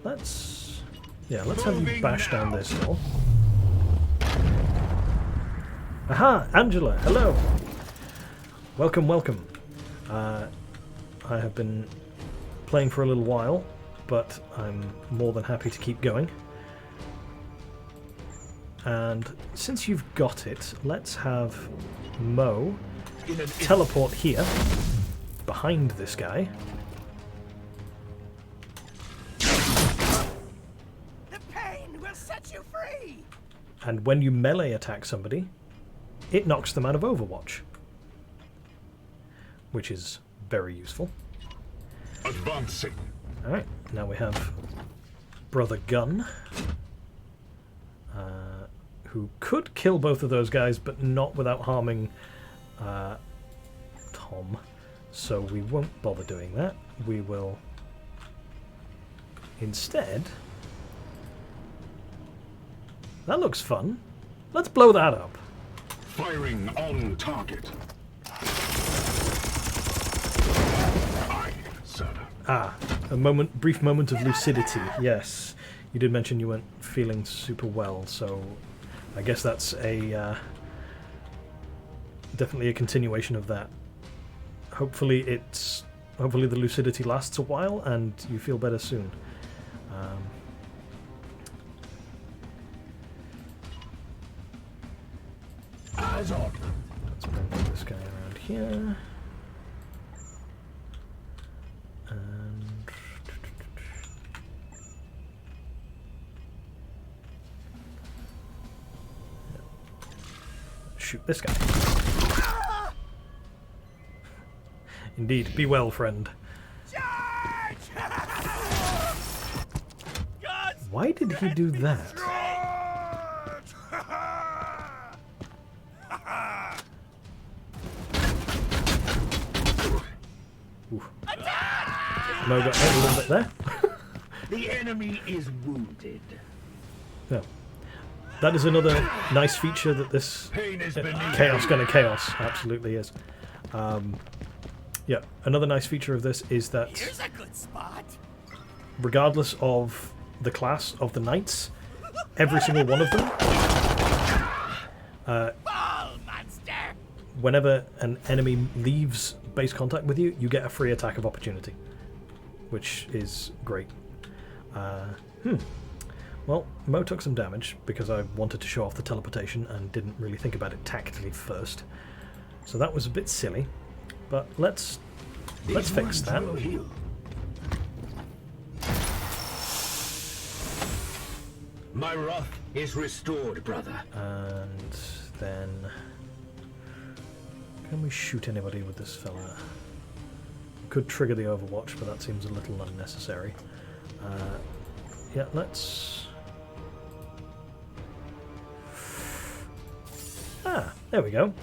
Let's have you bash down this door. Aha! Angela, hello! Welcome, welcome. I have been playing for a little while, but I'm more than happy to keep going. And since you've got it, let's have Mo teleport here, behind this guy. The pain will set you free! And when you melee attack somebody, it knocks them out of Overwatch. Which is very useful. Advancing. Alright, now we have Brother Gun. Who could kill both of those guys, but not without harming Tom. So we won't bother doing that. We will instead... That looks fun. Let's blow that up. Firing on target. Aye, sir. Ah, brief moment of lucidity. Yes, you did mention you weren't feeling super well, so I guess that's a definitely a continuation of that. Hopefully the lucidity lasts a while and you feel better soon. Eyes on. Let's bring this guy around here. And shoot this guy. Indeed, be well, friend. Why did he do that? Mo got hit a little bit there. The enemy is wounded. Yeah. That is another nice feature that this Chaos Gunner Chaos absolutely is. Yeah, another nice feature of this is that Here's a good spot. regardless of the class of the knights, every single one of them, whenever an enemy leaves base contact with you, you get a free attack of opportunity, which is great. Well, Mo took some damage because I wanted to show off the teleportation and didn't really think about it tactically first. So that was a bit silly, but let's fix that. My wrath is restored, brother. And then can we shoot anybody with this fella? Could trigger the Overwatch, but that seems a little unnecessary. Yeah, let's... there we go.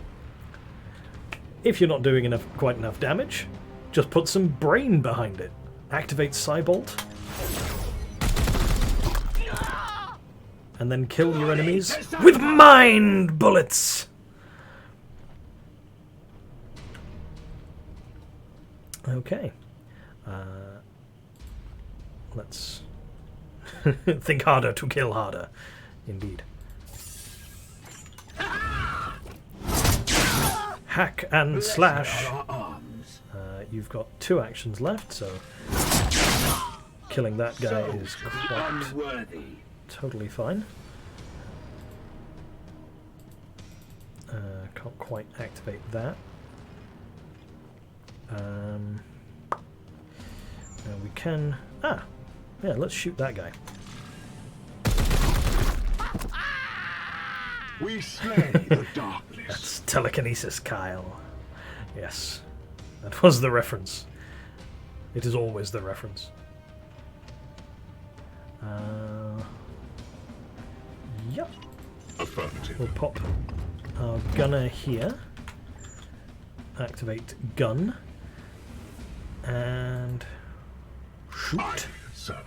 If you're not doing quite enough damage, just put some brain behind it. Activate Cybolt. And then kill your enemies with mind bullets! Okay. Let's think harder to kill harder. Indeed. Hack and slash. You've got 2 actions left, so killing that guy is quite totally fine. Can't quite activate that. And we can... Ah! Yeah, let's shoot that guy. We slay the darkness. That's telekinesis, Kyle. Yes. That was the reference. It is always the reference. Yep. Affirmative. We'll pop our gunner here. Activate gun. And shoot. Aye, sir.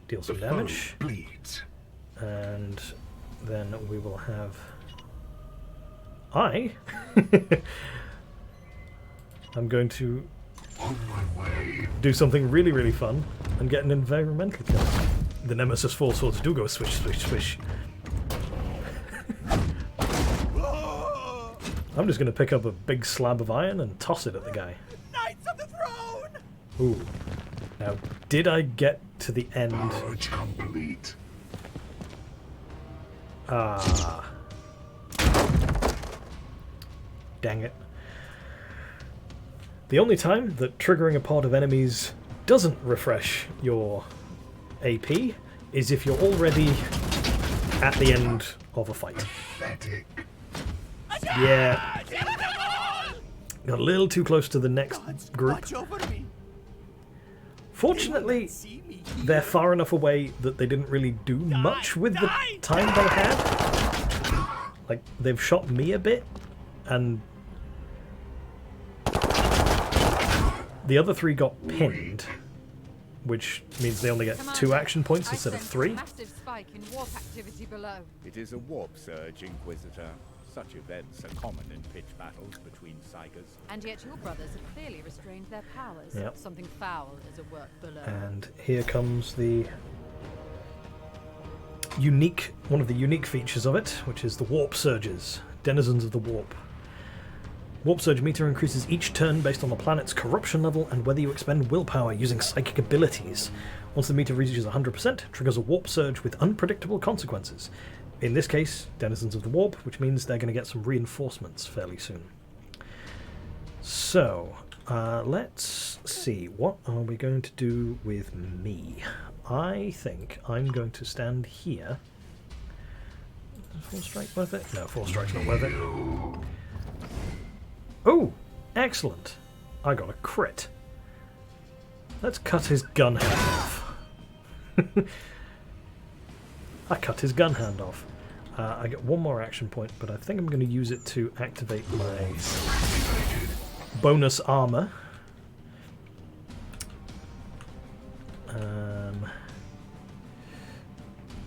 Deal some The damage. foe bleeds. And then we will have... I'm going to On my way. do something really, really fun and get an environmental kill. The Nemesis 4 swords do go swish, swish, swish. I'm just going to pick up a big slab of iron and toss it at the guy. Knights of the Throne! Ooh. Now, did I get to the end? Purge complete. Ah. Dang it. The only time that triggering a pod of enemies doesn't refresh your AP is if you're already at the end of a fight. Pathetic. Yeah. Got a little too close to the next group. Watch over me. Fortunately, See me. they're far enough away that they didn't really do much with the time they had. Like, they've shot me a bit, and the other three got pinned, which means they only get 2 action points instead of 3. Massive spike in warp activity below. It is a warp surge, Inquisitor. Such events are common in pitch battles between Psychers. And yet your brothers have clearly restrained their powers. Yep. Something foul is at work below. And here comes the one of the unique features of it, which is the warp surges, denizens of the warp. Warp surge meter increases each turn based on the planet's corruption level and whether you expend willpower using psychic abilities. Once the meter reaches 100%, triggers a warp surge with unpredictable consequences. In this case, denizens of the warp, which means they're going to get some reinforcements fairly soon. So, let's see, what are we going to do with me? I think I'm going to stand here. Is 4 strike worth it? No, 4 strike's not worth it. Oh, excellent. I got a crit. Let's cut his gun hand off. I cut his gun hand off. I get 1 more action point, but I think I'm going to use it to activate my bonus armor.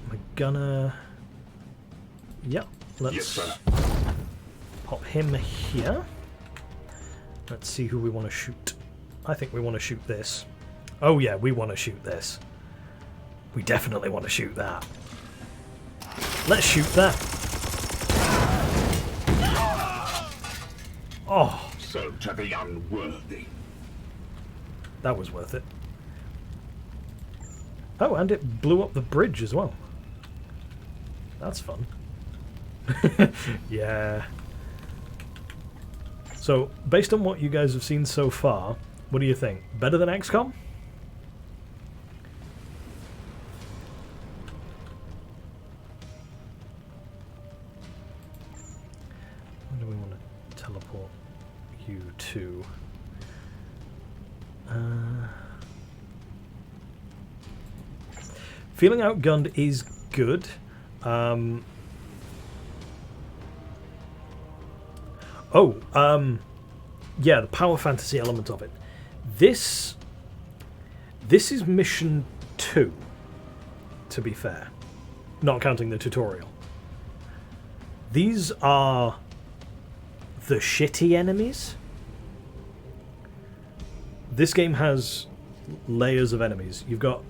My gunner. Yep, let's pop him here. Let's see who we want to shoot. I think we want to shoot this. Oh yeah, we want to shoot this. We definitely want to shoot that. Let's shoot that. Oh. So to the unworthy. That was worth it. Oh, and it blew up the bridge as well. That's fun. Yeah. So, based on what you guys have seen so far, what do you think? Better than XCOM? Where do we want to teleport you to? Feeling outgunned is good. Yeah, the power fantasy element of it. This is mission 2, to be fair. Not counting the tutorial. These are the shitty enemies. This game has layers of enemies. You've got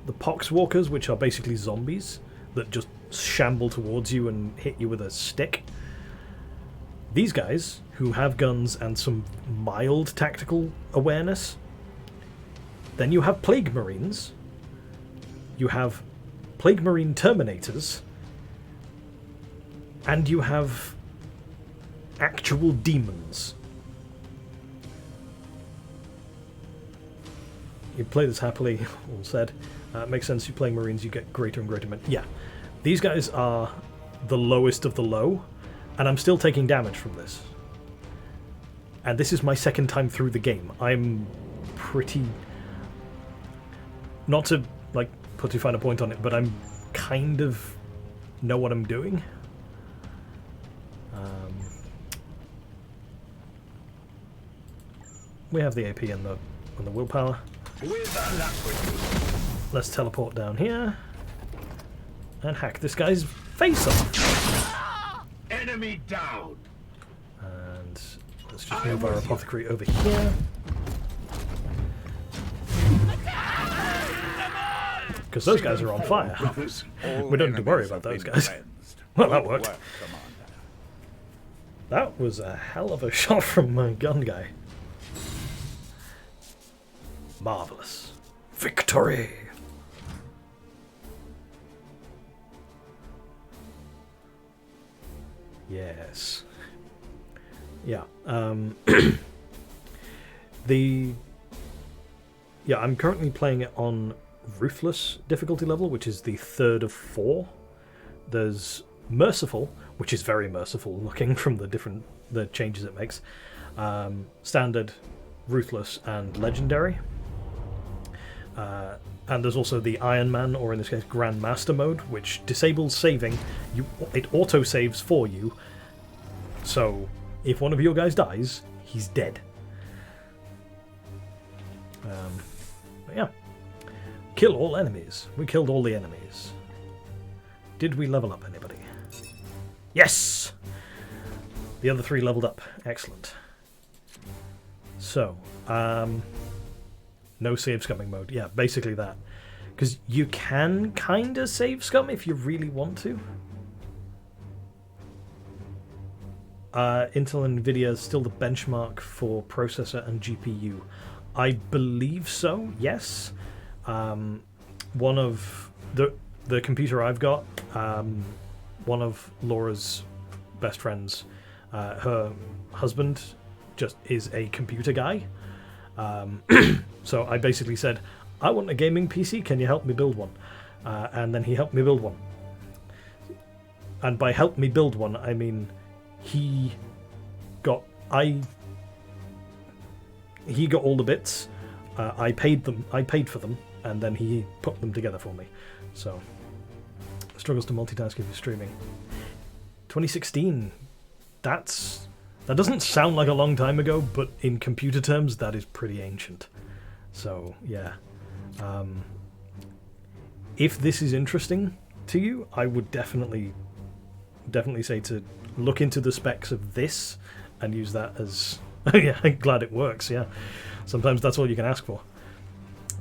the Poxwalkers, which are basically zombies that just shamble towards you and hit you with a stick. These guys, who have guns and some mild tactical awareness. Then you have Plague Marines. You have Plague Marine Terminators. And you have actual demons. You play this happily, all said. Makes sense, you playing Marines, you get greater and greater... Yeah, these guys are the lowest of the low, and I'm still taking damage from this. And this is my second time through the game. I'm pretty... Not to, like, put too fine a point on it, but I'm kind of know what I'm doing. We have the AP and the willpower. Let's teleport down here and hack this guy's face off. Enemy down. And let's just move our apothecary over here. Because those guys are on fire. We don't need to worry about those guys. Well, that worked. That was a hell of a shot from my gun guy. Marvelous. Victory! Yes. Yeah. I'm currently playing it on Ruthless difficulty level, which is the 3rd of 4. There's Merciful, which is very merciful looking from the changes it makes. Standard, Ruthless, and Legendary. And there's also the Iron Man, or in this case Grand Master mode, which disables saving. It auto-saves for you, so if one of your guys dies, he's dead. But yeah. Kill all enemies. We killed all the enemies. Did we level up anybody? Yes! The other 3 leveled up. Excellent. So, no save scumming mode. Yeah, basically that. Because you can kind of save scum if you really want to. Intel and Nvidia is still the benchmark for processor and GPU. I believe so, yes. One of the computer I've got, one of Laura's best friends, her husband just is a computer guy. So I basically said, I want a gaming PC, can you help me build one? And then he helped me build one. And by help me build one, I mean he got all the bits, I paid for them, and then he put them together for me. So, struggles to multitask if you're streaming. 2016, that doesn't sound like a long time ago, but in computer terms, that is pretty ancient. So, yeah. If this is interesting to you, I would definitely say to look into the specs of this and use that as... yeah, I'm glad it works, yeah. Sometimes that's all you can ask for.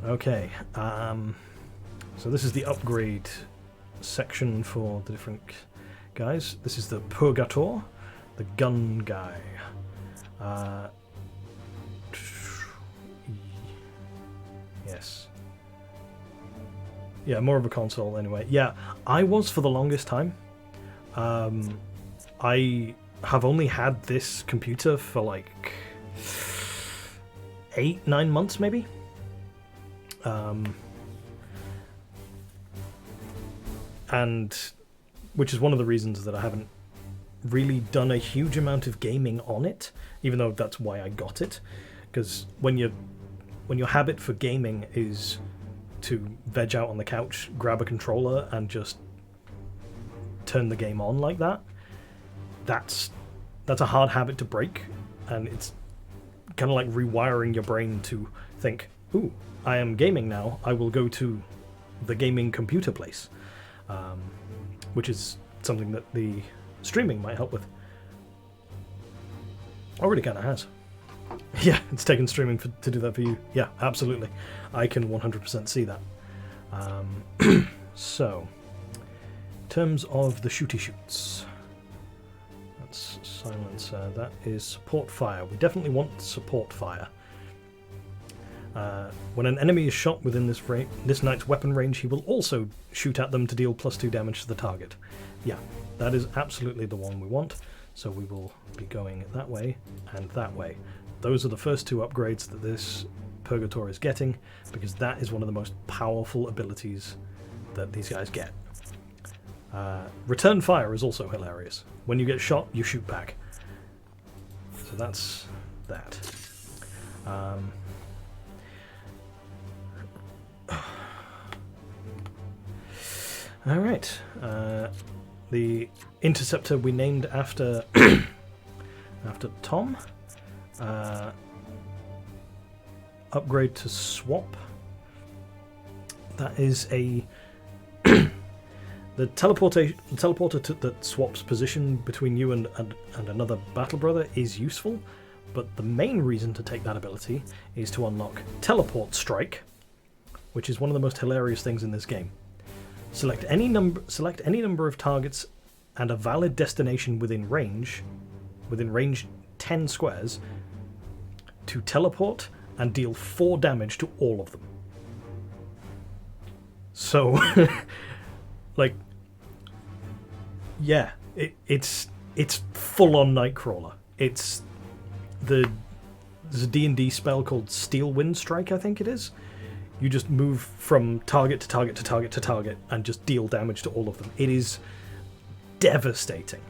Okay, so this is the upgrade section for the different guys. This is the Purgator, the gun guy. Yes. Yeah, more of a console anyway. Yeah, I was for the longest time. I have only had this computer for like 8-9 months maybe. And which is one of the reasons that I haven't really done a huge amount of gaming on it, even though that's why I got it. Because when your habit for gaming is to veg out on the couch, grab a controller, and just turn the game on like that, that's a hard habit to break, and it's kind of like rewiring your brain to think, ooh, I am gaming now, I will go to the gaming computer place, which is something that the streaming might help with. Already kind of has. Yeah, it's taken streaming to do that for you. Yeah, absolutely. I can 100% see that. So, in terms of the shooty shoots, that's silencer. That is support fire. We definitely want support fire. When an enemy is shot within this knight's weapon range, he will also shoot at them to deal +2 damage to the target. Yeah, that is absolutely the one we want. So we will be going that way and that way. Those are the first two upgrades that this Purgator is getting, because that is one of the most powerful abilities that these guys get. Return fire is also hilarious. When you get shot, you shoot back. So that's that. Alright. The Interceptor we named after after Tom. Upgrade to swap. That is a the teleporter that swaps position between you and another battle brother is useful, but the main reason to take that ability is to unlock Teleport Strike, which is one of the most hilarious things in this game. Select any number of targets and a valid destination within range 10 squares, to teleport and deal 4 damage to all of them. So, like, yeah, it's full-on Nightcrawler. There's a D&D spell called Steel Wind Strike, I think it is. You just move from target to target to target to target and just deal damage to all of them. It is devastating,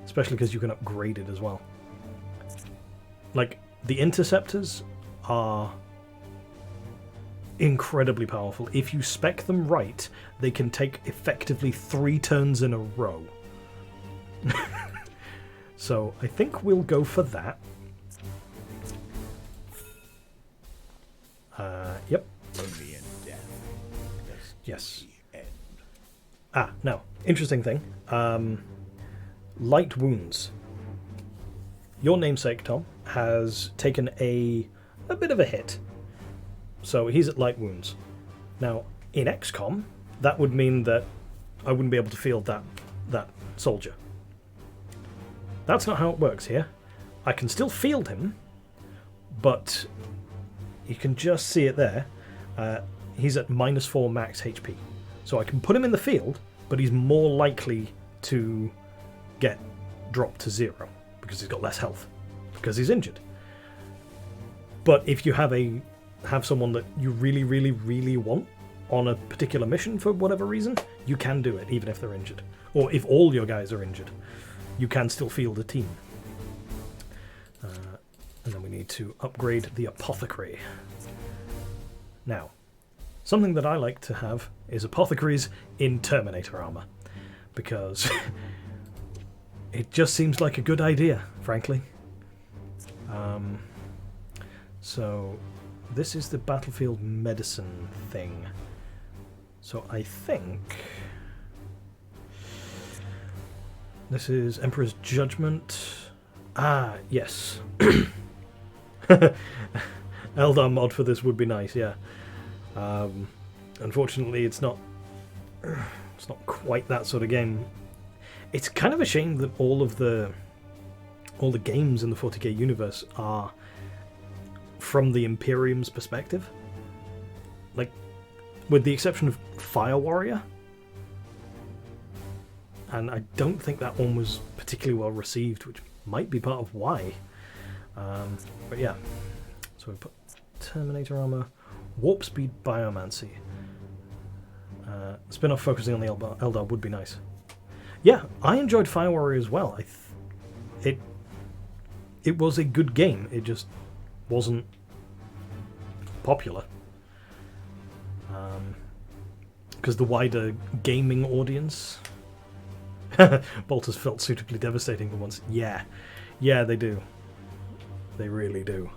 especially because you can upgrade it as well. Like, the Interceptors are incredibly powerful. If you spec them right, they can take effectively 3 turns in a row. So I think we'll go for that. Yep. Only in death. Yes. Now, interesting thing. Light wounds. Your namesake, Tom, has taken a bit of a hit. So he's at light wounds. Now, in XCOM, that would mean that I wouldn't be able to field that soldier. That's not how it works here. I can still field him, but you can just see it there. He's at -4 max HP. So I can put him in the field, but he's more likely to get dropped to 0 because he's got less health, because he's injured. But if you have someone that you really, really, really want on a particular mission for whatever reason, you can do it even if they're injured. Or if all your guys are injured, you can still field a team. And then we need to upgrade the Apothecary. Now, something that I like to have is Apothecaries in Terminator armor, because it just seems like a good idea, frankly. So this is the battlefield medicine thing. So I think this is Emperor's Judgment. Ah, yes. Eldar mod for this would be nice, yeah. Unfortunately, it's not quite that sort of game. It's kind of a shame that all the games in the 40k universe are from the Imperium's perspective. Like, with the exception of Fire Warrior. And I don't think that one was particularly well received, which might be part of why. But yeah. So we put Terminator armor, warp speed biomancy. Spin-off focusing on the Eldar would be nice. Yeah, I enjoyed Fire Warrior as well. It was a good game. It just wasn't popular. Because the wider gaming audience... Bolters felt suitably devastating for once. Yeah, they do. They really do.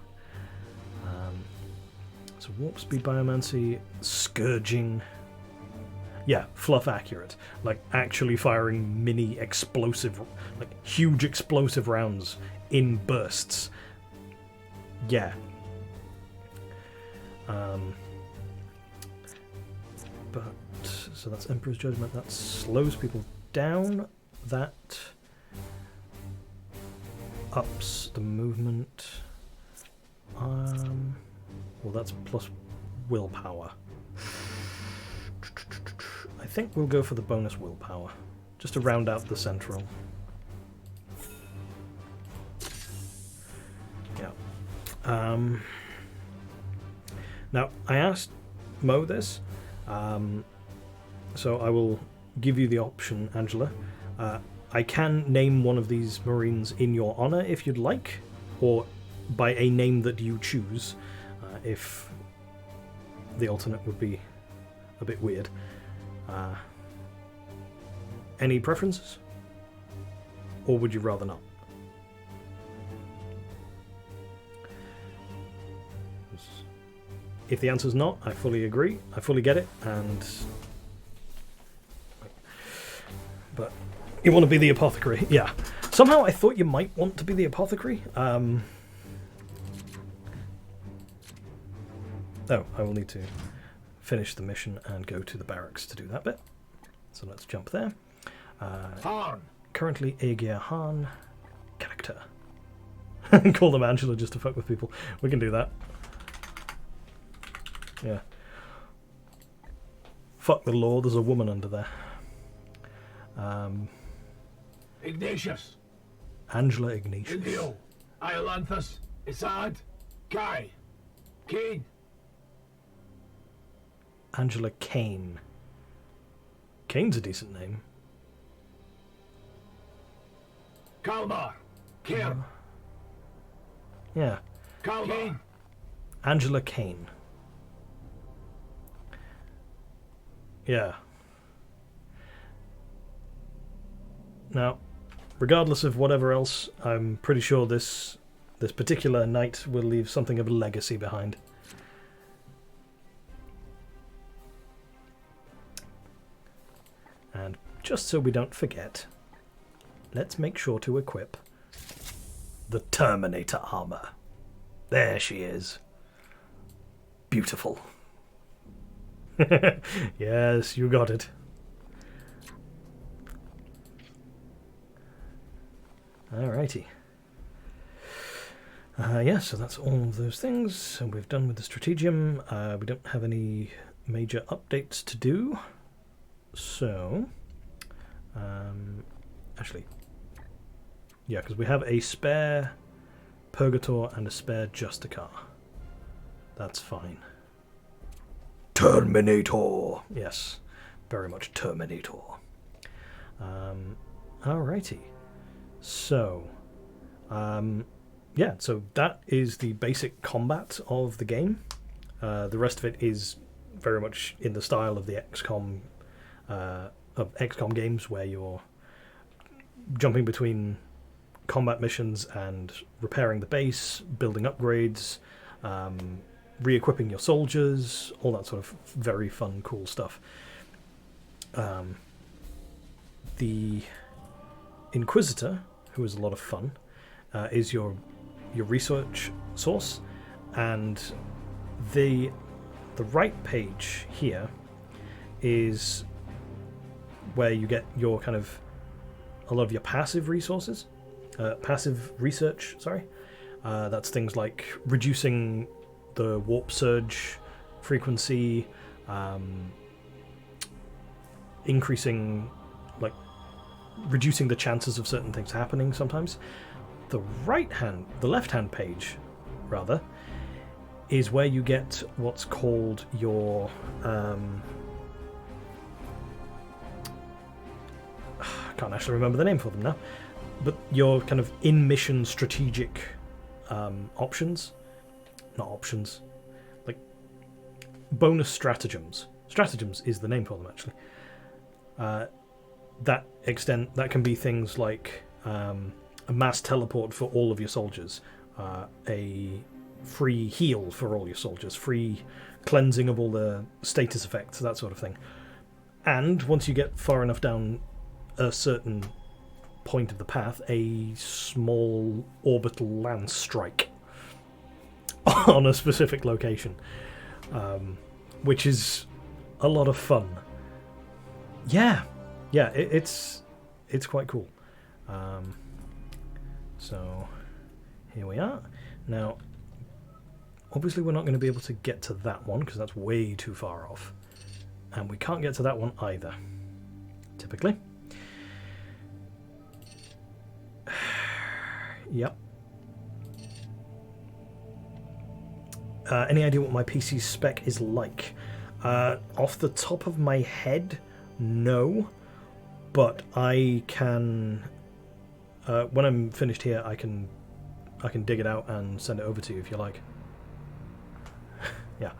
So warp speed biomancy, scourging. Yeah, fluff accurate. Like actually firing mini explosive, like huge explosive rounds in bursts. Yeah. But so that's Emperor's Judgment. That slows people down. That ups the movement. Well, that's plus willpower. I think we'll go for the bonus willpower, just to round out the central. Now, I asked Mo this, so I will give you the option, Angela. I can name one of these Marines in your honor if you'd like, or by a name that you choose, if the alternate would be a bit weird. Any preferences? Or would you rather not? If the answer's not, I fully agree. I fully get it, and... But you want to be the apothecary? Yeah. Somehow I thought you might want to be the apothecary. Oh, I will need to finish the mission and go to the barracks to do that bit. So let's jump there. Han. Currently Aegir Han. Character. Call them Angela just to fuck with people. We can do that. Yeah. Fuck the law, there's a woman under there. Ignatius. Angela Ignatius. Indio. Iolanthus. Isad. Kai. Kane. Angela Kane. Kane's a decent name. Kalmar. Cairn. Yeah. Kalmar. Angela Kane. Yeah. Now, regardless of whatever else, I'm pretty sure this particular knight will leave something of a legacy behind. And just so we don't forget, let's make sure to equip the Terminator armor. There she is. Beautiful. Yes, you got it. Alrighty. Yeah, so that's all of those things. So we've done with the Strategium. We don't have any major updates to do. So, actually, yeah, because we have a spare Purgator and a spare Justicar. That's fine. Terminator! Yes, very much Terminator. Alrighty. So, yeah, so that is the basic combat of the game. The rest of it is very much in the style of the XCOM games, where you're jumping between combat missions and repairing the base, building upgrades, re-equipping your soldiers, all that sort of very fun, cool stuff. The Inquisitor, who is a lot of fun, is your research source, and the right page here is where you get your kind of a lot of your passive resources, passive research. Sorry, that's things like reducing the warp surge frequency, increasing, like, reducing the chances of certain things happening sometimes. The left-hand page, rather, is where you get what's called your I can't actually remember the name for them now, but your kind of in-mission strategic options. Not options, like bonus stratagems. Stratagems is the name for them, actually. That can be things like a mass teleport for all of your soldiers, a free heal for all your soldiers, free cleansing of all the status effects, that sort of thing. And once you get far enough down a certain point of the path, a small orbital land strike on a specific location, which is a lot of fun. Yeah, it's quite cool. So here we are. Now, obviously we're not going to be able to get to that one because that's way too far off, and we can't get to that one either, typically. Yep. Any idea what my PC spec is like? Off the top of my head, no. But I can... when I'm finished here, I can dig it out and send it over to you if you like. Yeah.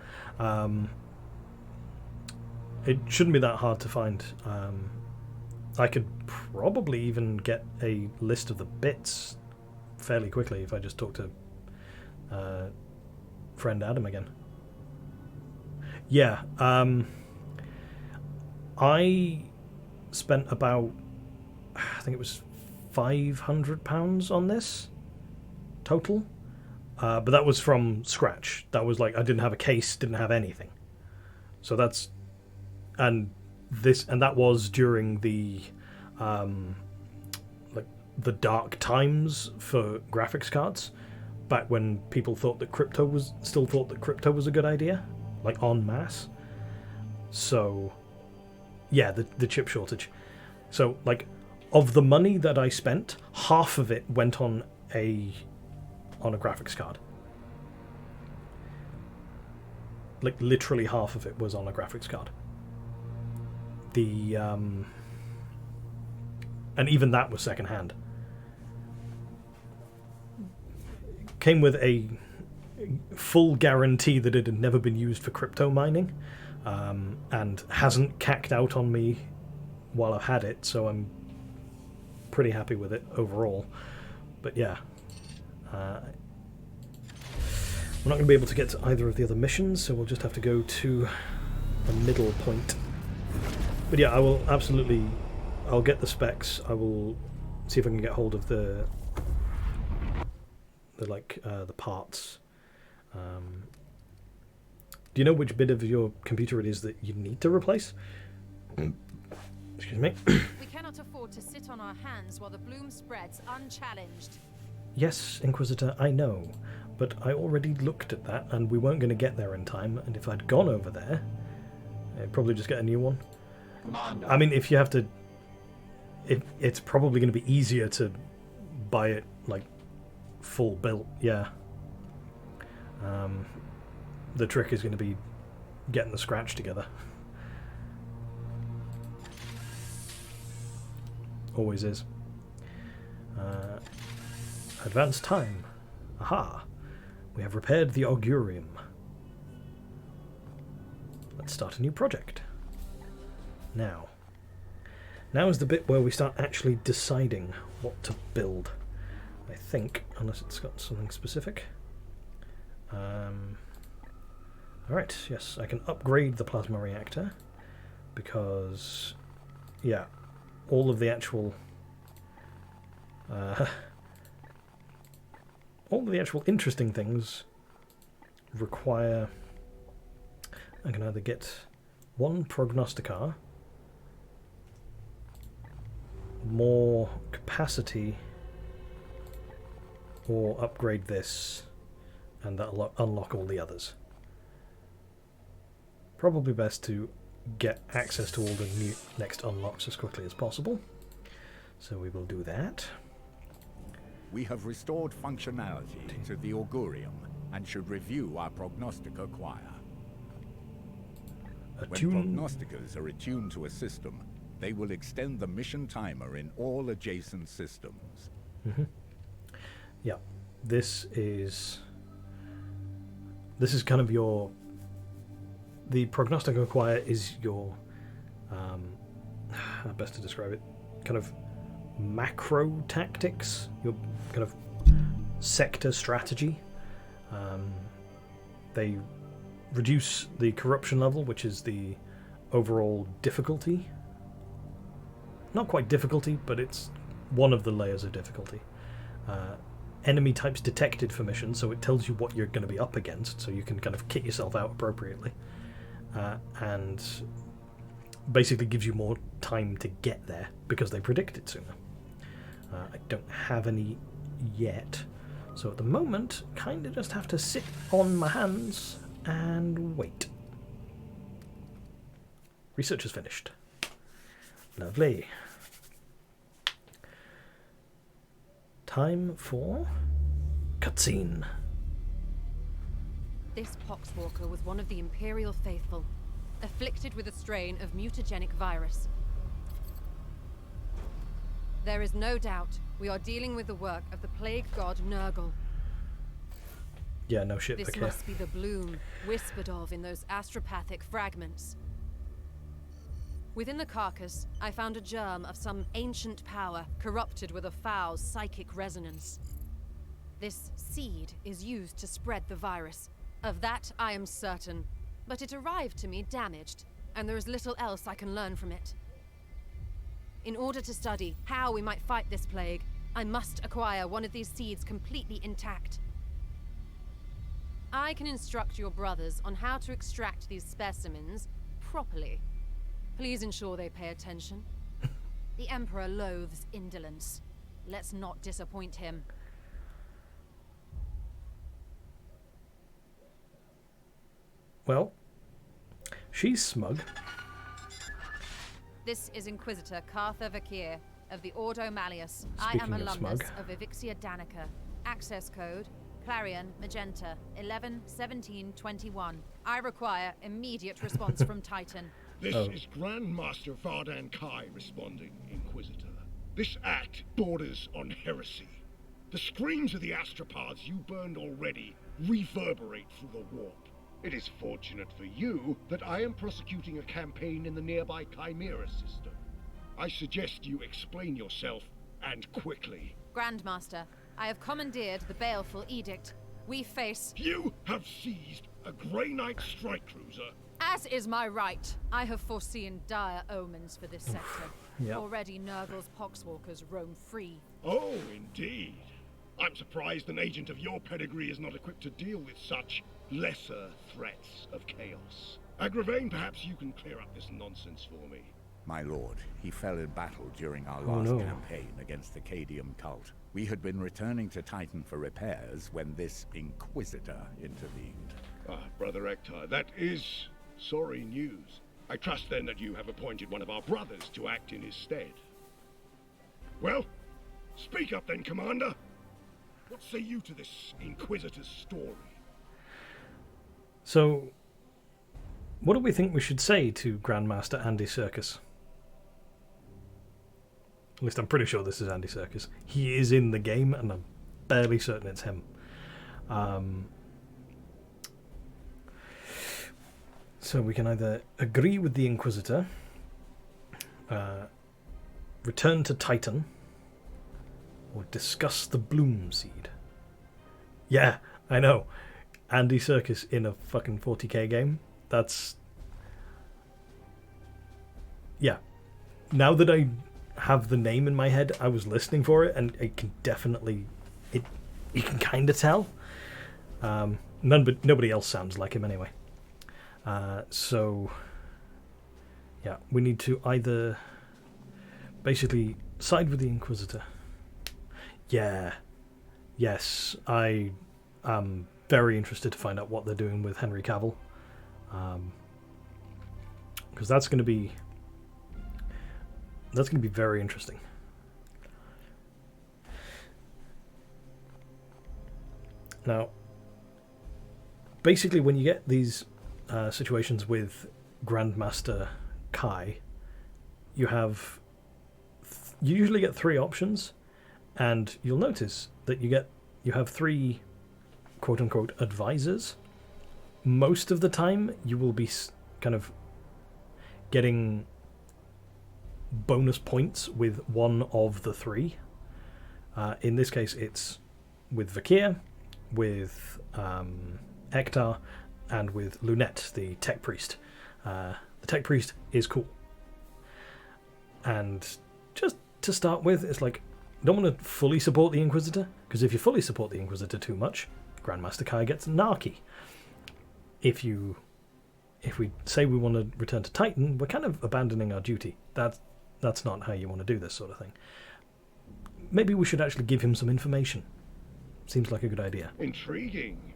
It shouldn't be that hard to find. I could probably even get a list of the bits fairly quickly if I just talk to friend Adam again. Yeah, I spent about, I think it was £500 on this total, but that was from scratch. That was like, I didn't have a case, didn't have anything. So that's, and that was during the like the dark times for graphics cards, back when people still thought that crypto was a good idea, like en masse. So yeah, the chip shortage. So like, of the money that I spent, half of it went on a graphics card. Like literally half of it was on a graphics card. The and even that was secondhand. Came with a full guarantee that it had never been used for crypto mining, and hasn't cacked out on me while I've had it, so I'm pretty happy with it overall. But yeah, we're not going to be able to get to either of the other missions, so we'll just have to go to a middle point. But yeah, I will absolutely, I'll get the specs. I will see if I can get hold of the parts. Do you know which bit of your computer it is that you need to replace? Excuse me. We cannot afford to sit on our hands while the bloom spreads unchallenged. Yes, Inquisitor, I know. But I already looked at that, and we weren't going to get there in time, and if I'd gone over there, I'd probably just get a new one. Commander. I mean, if you have to... It's probably going to be easier to buy it, like, full built, yeah. The trick is going to be getting the scratch together. Always is. Advanced time. Aha! We have repaired the Augurium. Let's start a new project. Now is the bit where we start actually deciding what to build. I think, unless it's got something specific. Alright, yes, I can upgrade the plasma reactor, because, yeah, all of the actual interesting things require... I can either get one prognosticar, more capacity, or upgrade this, and that'll unlock all the others. Probably best to get access to all the new next unlocks as quickly as possible. So we will do that. We have restored functionality to the Augurium and should review our prognostica choir. When prognosticas are attuned to a system, they will extend the mission timer in all adjacent systems. Mm-hmm. Yeah, this is kind of your... The prognostica choir is your... how best to describe it? Kind of macro tactics, your kind of sector strategy. They reduce the corruption level, which is the overall difficulty. Not quite difficulty, but it's one of the layers of difficulty. Enemy types detected for missions, so it tells you what you're going to be up against, so you can kind of kit yourself out appropriately. And basically gives you more time to get there, because they predict it sooner. I don't have any yet, so at the moment, kind of just have to sit on my hands and wait. Research is finished. Lovely. Time for cutscene. This Poxwalker was one of the Imperial faithful, afflicted with a strain of mutagenic virus. There is no doubt we are dealing with the work of the plague god Nurgle. Yeah, no shit, This okay. must be the bloom whispered of in those astropathic fragments. Within the carcass, I found a germ of some ancient power corrupted with a foul psychic resonance. This seed is used to spread the virus. Of that I am certain, but it arrived to me damaged, and there is little else I can learn from it. In order to study how we might fight this plague, I must acquire one of these seeds completely intact. I can instruct your brothers on how to extract these specimens properly. Please ensure they pay attention. The Emperor loathes indolence. Let's not disappoint him. Well, she's smug. This is Inquisitor Cartha Vakir of the Ordo Malleus. I Speaking am of alumnus smug. of Evixia Danica. Access code Clarion Magenta 111721. I require immediate response from Titan. This is Grandmaster Vardan Kai responding, Inquisitor. This act borders on heresy. The screams of the astropods you burned already reverberate through the warp. It is fortunate for you that I am prosecuting a campaign in the nearby Chimera system. I suggest you explain yourself, and quickly. Grandmaster, I have commandeered the baleful edict. We face... You have seized a Grey Knight strike cruiser. As is my right, I have foreseen dire omens for this sector. Yep. Already Nurgle's poxwalkers roam free. Oh, indeed. I'm surprised an agent of your pedigree is not equipped to deal with such lesser threats of chaos. Agravain, perhaps you can clear up this nonsense for me. My lord, he fell in battle during our last no. campaign against the Cadium cult. We had been returning to Titan for repairs when this Inquisitor intervened. Ah, Brother Ektar, that is sorry news. I trust then that you have appointed one of our brothers to act in his stead. Well, speak up then, Commander. What say you to this Inquisitor's story? So, what do we think we should say to Grandmaster Andy Serkis? At least I'm pretty sure this is Andy Serkis. He is in the game, and I'm barely certain it's him. So we can either agree with the Inquisitor, return to Titan, or discuss the Bloom Seed. Yeah, I know. Andy Serkis in a fucking 40k game. That's... Yeah. Now that I have the name in my head, I was listening for it, and it can definitely... You can kind of tell. Nobody else sounds like him anyway. So... Yeah, we need to either... basically side with the Inquisitor. Yeah. Yes, I am very interested to find out what they're doing with Henry Cavill. Because that's going to be very interesting. Now, basically when you get these situations with Grandmaster Kai, you usually get three options, and you'll notice that you have three quote-unquote advisors. Most of the time you will be kind of getting bonus points with one of the three. In this case it's with Vakir, with Ektar, and with Lunette, the tech priest. The tech priest is cool. And just to start with, it's like, don't want to fully support the Inquisitor, because if you fully support the Inquisitor too much, Grandmaster Kai gets narky. If we say we want to return to Titan, we're kind of abandoning our duty. That's not how you want to do this sort of thing. Maybe we should actually give him some information. Seems like a good idea. Intriguing.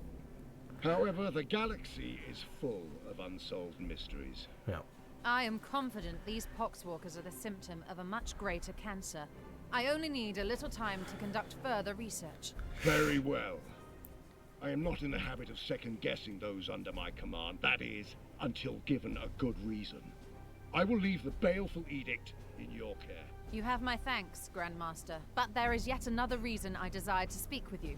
However, the galaxy is full of unsolved mysteries. Yeah. I am confident these poxwalkers are the symptom of a much greater cancer. I only need a little time to conduct further research. Very well. I am not in the habit of second-guessing those under my command, that is, until given a good reason. I will leave the baleful edict in your care. You have my thanks, Grandmaster, but there is yet another reason I desire to speak with you.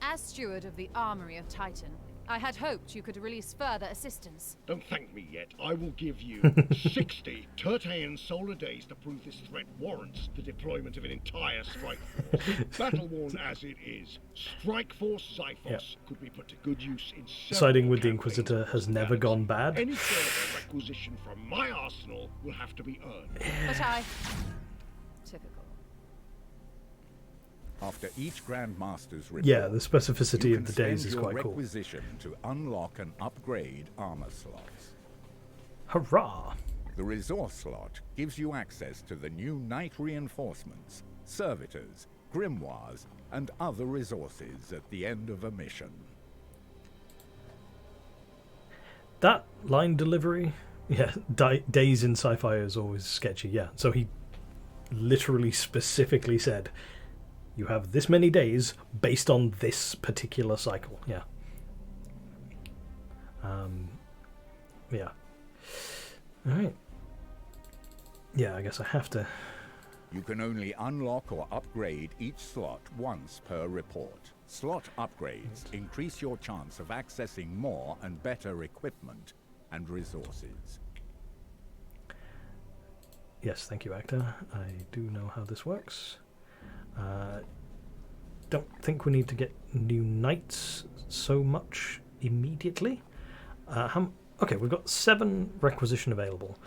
As steward of the Armory of Titan, I had hoped you could release further assistance. Don't thank me yet. I will give you 60 Tertean solar days to prove this threat warrants the deployment of an entire strike force. Battle-worn as it is, Strike Force Zyphos could be put to good use in several Siding with the campaigns Inquisitor has never gone bad. Any further requisition from my arsenal will have to be earned. But I... Typical. After each Grandmaster's report, Yeah, the specificity you of the can days spend is your quite cool. requisition to unlock and upgrade armor slots. Hurrah! The resource slot gives you access to the new Knight reinforcements, servitors, grimoires, and other resources at the end of a mission. That line delivery, yeah, days in sci-fi is always sketchy, yeah. So he literally specifically said, you have this many days based on this particular cycle, yeah. Yeah. Alright. Yeah, I guess I have to... You can only unlock or upgrade each slot once per report. Slot upgrades increase your chance of accessing more and better equipment and resources. Yes, thank you, actor. I do know how this works. Don't think we need to get new knights so much immediately. Okay, we've got 7 requisition available.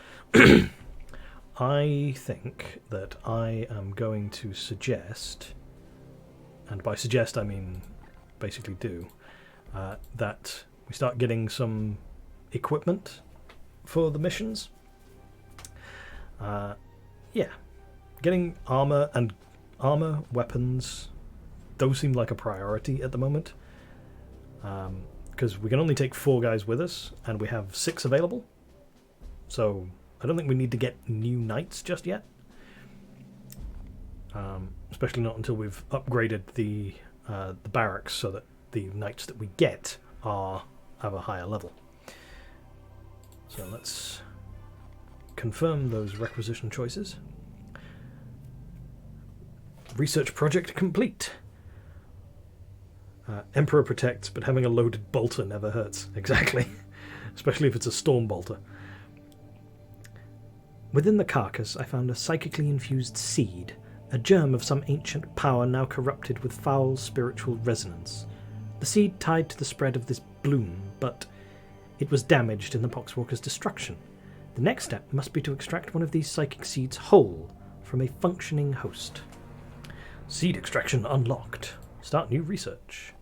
I think that I am going to suggest, and by suggest I mean basically do, that we start getting some equipment for the missions. Yeah, getting armor, weapons, those seem like a priority at the moment. Because we can only take 4 guys with us, and we have 6 available. So I don't think we need to get new knights just yet. Especially not until we've upgraded the barracks so that the knights that we get are of a higher level. So let's confirm those requisition choices. Research project complete. Emperor protects, but having a loaded bolter never hurts. Exactly. Especially if it's a storm bolter. Within the carcass, I found a psychically infused seed, a germ of some ancient power now corrupted with foul spiritual resonance. The seed tied to the spread of this bloom, but it was damaged in the Poxwalker's destruction. The next step must be to extract one of these psychic seeds whole from a functioning host. Seed extraction unlocked. Start new research.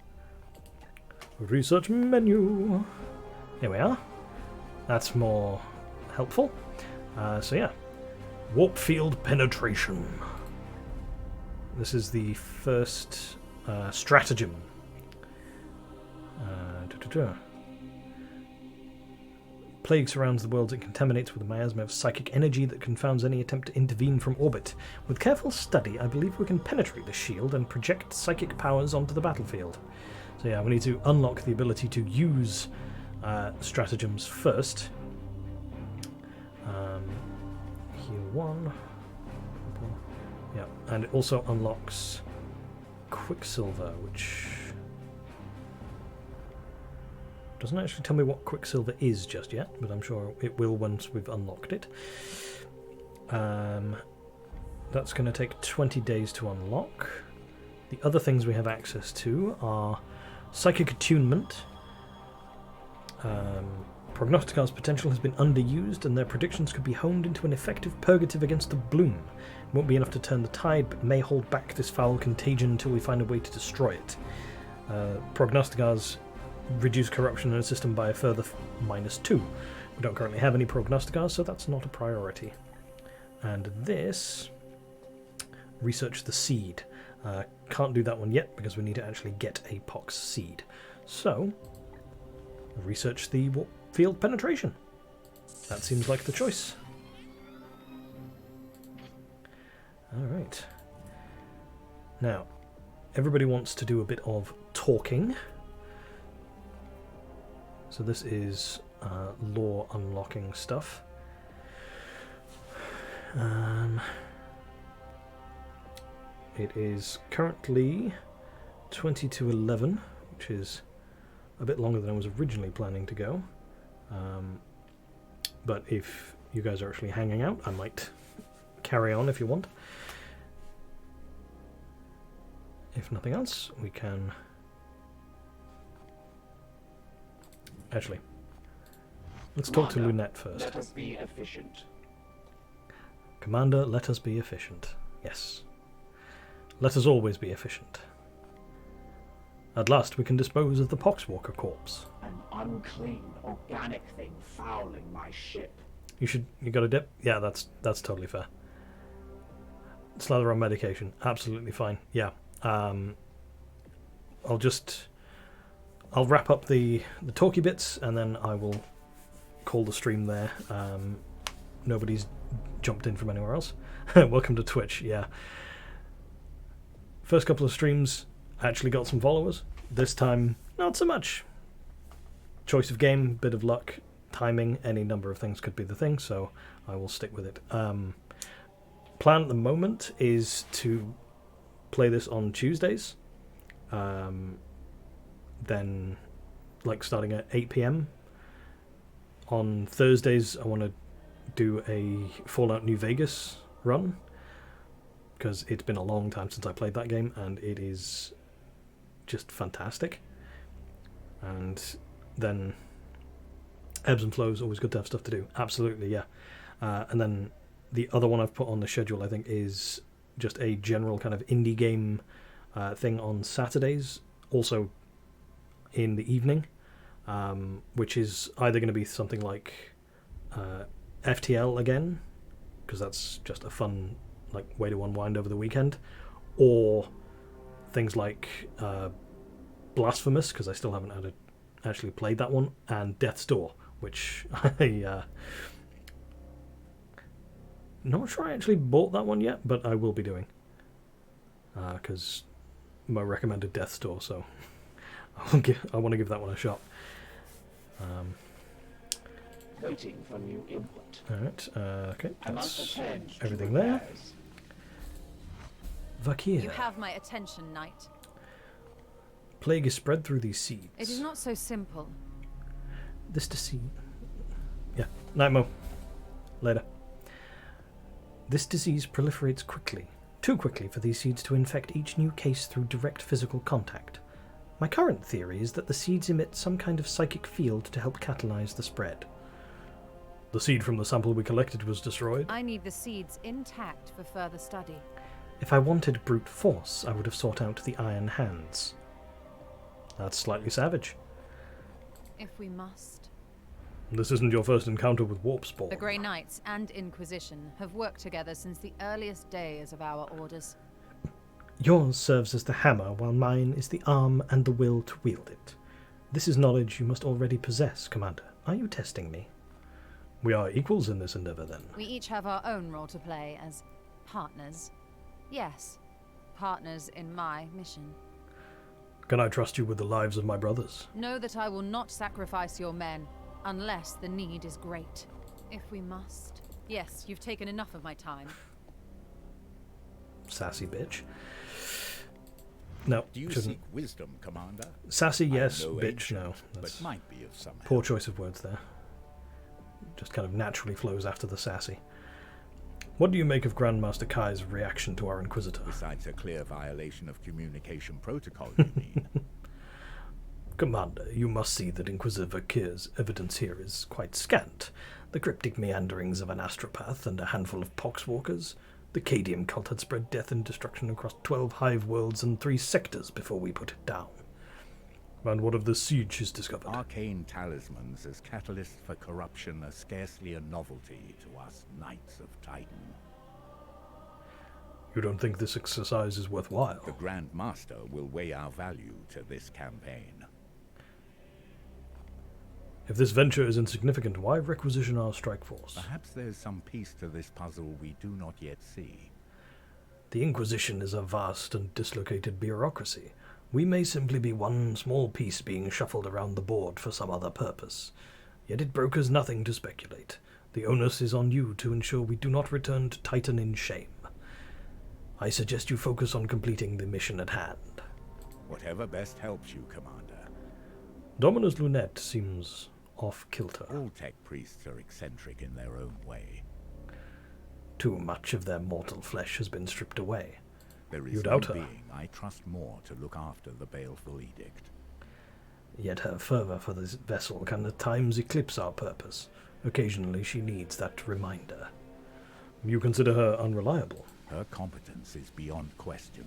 Research menu. Here we are. That's more helpful. So yeah. Warp field penetration. This is the first stratagem. Plague surrounds the world. It contaminates with a miasma of psychic energy that confounds any attempt to intervene from orbit. With careful study, I believe we can penetrate the shield and project psychic powers onto the battlefield. So yeah, we need to unlock the ability to use stratagems first. Heal 1. Yeah, and it also unlocks Quicksilver, which doesn't actually tell me what Quicksilver is just yet, but I'm sure it will once we've unlocked it. That's going to take 20 days to unlock. The other things we have access to are Psychic Attunement. Prognosticar's potential has been underused, and their predictions could be honed into an effective purgative against the bloom. It won't be enough to turn the tide, but may hold back this foul contagion until we find a way to destroy it. Prognosticars reduce corruption in a system by a further -2. We don't currently have any prognosticars, so that's not a priority. And this, research the seed. Can't do that one yet because we need to actually get a pox seed. So, research the warp field penetration. That seems like the choice. Alright. Now, everybody wants to do a bit of talking. So this is lore unlocking stuff. It is currently 20 to 11, which is a bit longer than I was originally planning to go. But if you guys are actually hanging out, I might carry on if you want. If nothing else, we can... Actually, let's talk to Lunette first. Let us be efficient. Commander, let us be efficient. Yes. Let us always be efficient. At last we can dispose of the Poxwalker corpse. An unclean, organic thing fouling my ship. You got a dip? Yeah, that's totally fair. Slather on medication. Absolutely fine. Yeah. I'll wrap up the talky bits and then I will call the stream there. Nobody's jumped in from anywhere else. Welcome to Twitch, yeah. First couple of streams actually got some followers. This time, not so much. Choice of game, bit of luck, timing, any number of things could be the thing, so I will stick with it. Plan at the moment is to play this on Tuesdays. Then, like, starting at 8 PM. On Thursdays, I want to do a Fallout New Vegas run, because it's been a long time since I played that game, and it is just fantastic. And then ebbs and flows, always good to have stuff to do. Absolutely, yeah. And then the other one I've put on the schedule, I think, is just a general kind of indie game thing on Saturdays, also in the evening, which is either going to be something like FTL again, because that's just a fun way to unwind over the weekend, or things like Blasphemous, because I still haven't actually played that one, and Death's Door, which I not sure I actually bought that one yet, but I will be doing, because Mo recommended Death's Door, so I want to give that one a shot. Waiting for new input. Alright, okay, that's everything to there. Vakir. You have my attention, Knight. Plague is spread through these seeds. It is not so simple. This disease... Yeah, night Mo. Later. This disease proliferates quickly. Too quickly for these seeds to infect each new case through direct physical contact. My current theory is that the seeds emit some kind of psychic field to help catalyze the spread. The seed from the sample we collected was destroyed. I need the seeds intact for further study. If I wanted brute force, I would have sought out the Iron Hands. That's slightly savage. If we must. This isn't your first encounter with Warp Spawn. The Grey Knights and Inquisition have worked together since the earliest days of our orders. Yours serves as the hammer, while mine is the arm and the will to wield it. This is knowledge you must already possess, Commander. Are you testing me? We are equals in this endeavor, then. We each have our own role to play as partners. Yes, partners in my mission. Can I trust you with the lives of my brothers? Know that I will not sacrifice your men, unless the need is great. If we must. Yes, you've taken enough of my time. Sassy bitch. No, Do you shouldn't. seek wisdom, Commander? Sassy, yes. No Bitch, ancient, no. That's but might be of some poor help. choice of words there. Just kind of naturally flows after the sassy. What do you make of Grandmaster Kai's reaction to our Inquisitor? Besides a clear violation of communication protocol, you mean? Commander, you must see that Inquisitor Vakir's evidence here is quite scant. The cryptic meanderings of an astropath and a handful of poxwalkers. The Cadium cult had spread death and destruction across 12 hive worlds and 3 sectors before we put it down. And what of the siege is discovered? Arcane talismans as catalysts for corruption are scarcely a novelty to us Knights of Titan. You don't think this exercise is worthwhile? The Grand Master will weigh our value to this campaign. If this venture is insignificant, why requisition our strike force? Perhaps there's some piece to this puzzle we do not yet see. The Inquisition is a vast and dislocated bureaucracy. We may simply be one small piece being shuffled around the board for some other purpose. Yet it brokers nothing to speculate. The onus is on you to ensure we do not return to Titan in shame. I suggest you focus on completing the mission at hand. Whatever best helps you, Commander. Dominus Lunette seems off-kilter. All tech priests are eccentric in their own way. Too much of their mortal flesh has been stripped away. There You is doubt no her. being I trust more to look after the baleful edict. Yet her fervour for this vessel can at times eclipse our purpose. Occasionally she needs that reminder. You consider her unreliable? Her competence is beyond question.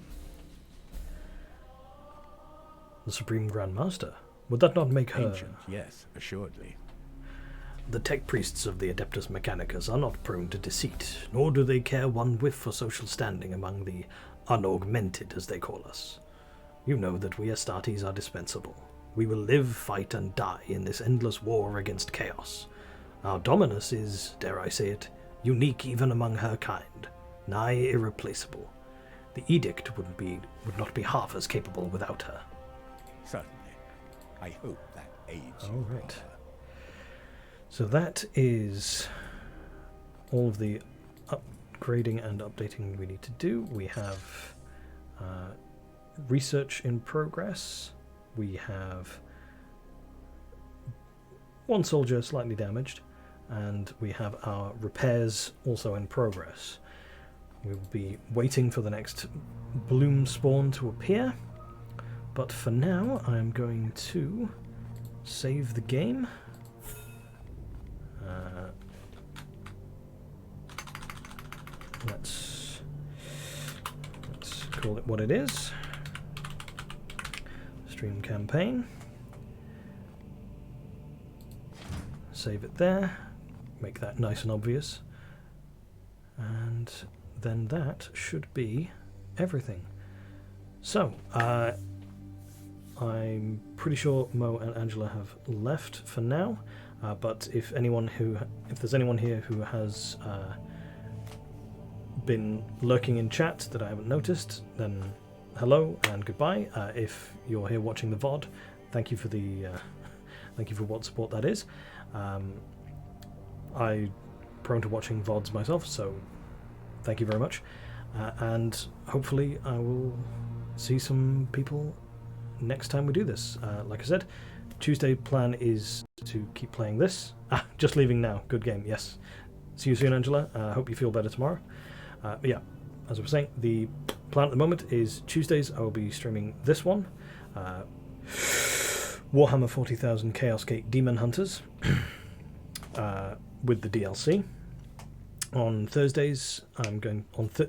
The Supreme Grand Master? Would that not make her... Ancient, yes, assuredly. The tech priests of the Adeptus Mechanicus are not prone to deceit, nor do they care one whiff for social standing among the unaugmented, as they call us. You know that we Astartes are dispensable. We will live, fight, and die in this endless war against chaos. Our Dominus is, dare I say it, unique even among her kind, nigh irreplaceable. The edict would not be half as capable without her. Certainly. I hope that aids you. All right. So that is all of the upgrading and updating we need to do. We have research in progress. We have one soldier slightly damaged, and we have our repairs also in progress. We will be waiting for the next bloom spawn to appear, but for now I'm going to save the game. Let's call it what it is. Stream campaign. Save it there. Make that nice and obvious. And then that should be everything. So, I'm pretty sure Mo and Angela have left for now. But if there's anyone here who has been lurking in chat that I haven't noticed, then hello and goodbye. If you're here watching the VOD, thank you for what support that is. I'm prone to watching VODs myself, so thank you very much. And hopefully I will see some people next time we do this. Like I said, Tuesday plan is to keep playing this. Just leaving now. Good game, yes. See you soon, Angela. Hope you feel better tomorrow. But yeah, as I was saying, the plan at the moment is Tuesdays I will be streaming this one. Warhammer 40,000 Chaos Gate Daemonhunters with the DLC. On Thursdays,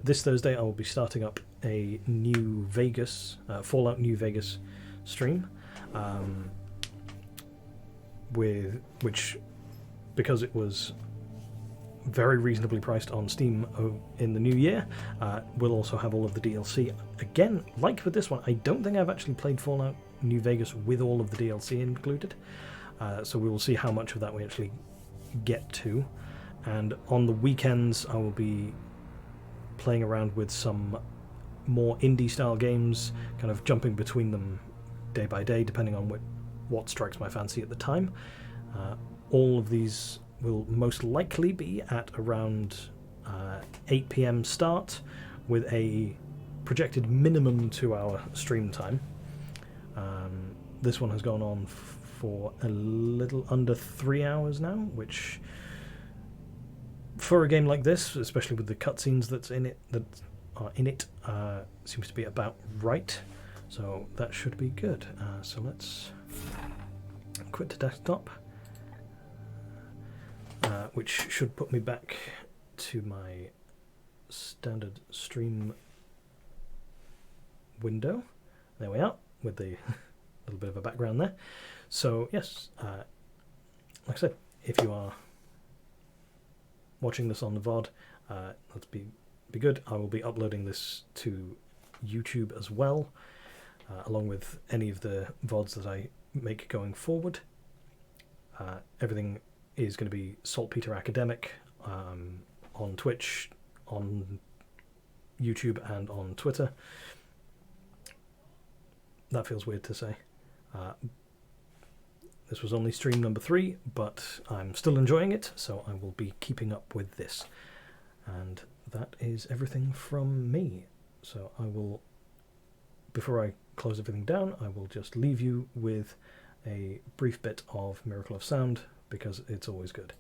this Thursday I will be starting up a New Vegas, Fallout New Vegas stream. Which, because it was very reasonably priced on Steam in the new year, we'll also have all of the DLC. Again, like with this one, I don't think I've actually played Fallout New Vegas with all of the DLC included, so we will see how much of that we actually get to. And on the weekends I will be playing around with some more indie style games, kind of jumping between them day by day depending on what strikes my fancy at the time. All of these will most likely be at around 8 PM start, with a projected minimum 2-hour stream time. This one has gone on for a little under 3 hours now, which for a game like this, especially with the cutscenes that are in it, seems to be about right. So that should be good. So let's quit to desktop, which should put me back to my standard stream window. There we are, with the little bit of a background there. So yes, like I said, if you are watching this on the VOD, let's be good. I will be uploading this to YouTube as well, along with any of the VODs that I make going forward. Everything is going to be Saltpeter Academic on Twitch, on YouTube, and on Twitter. that feels weird to say. This was only stream number 3, but I'm still enjoying it, so I will be keeping up with this. And that is everything from me. So I will, before I close everything down, I will just leave you with a brief bit of Miracle of Sound, because it's always good.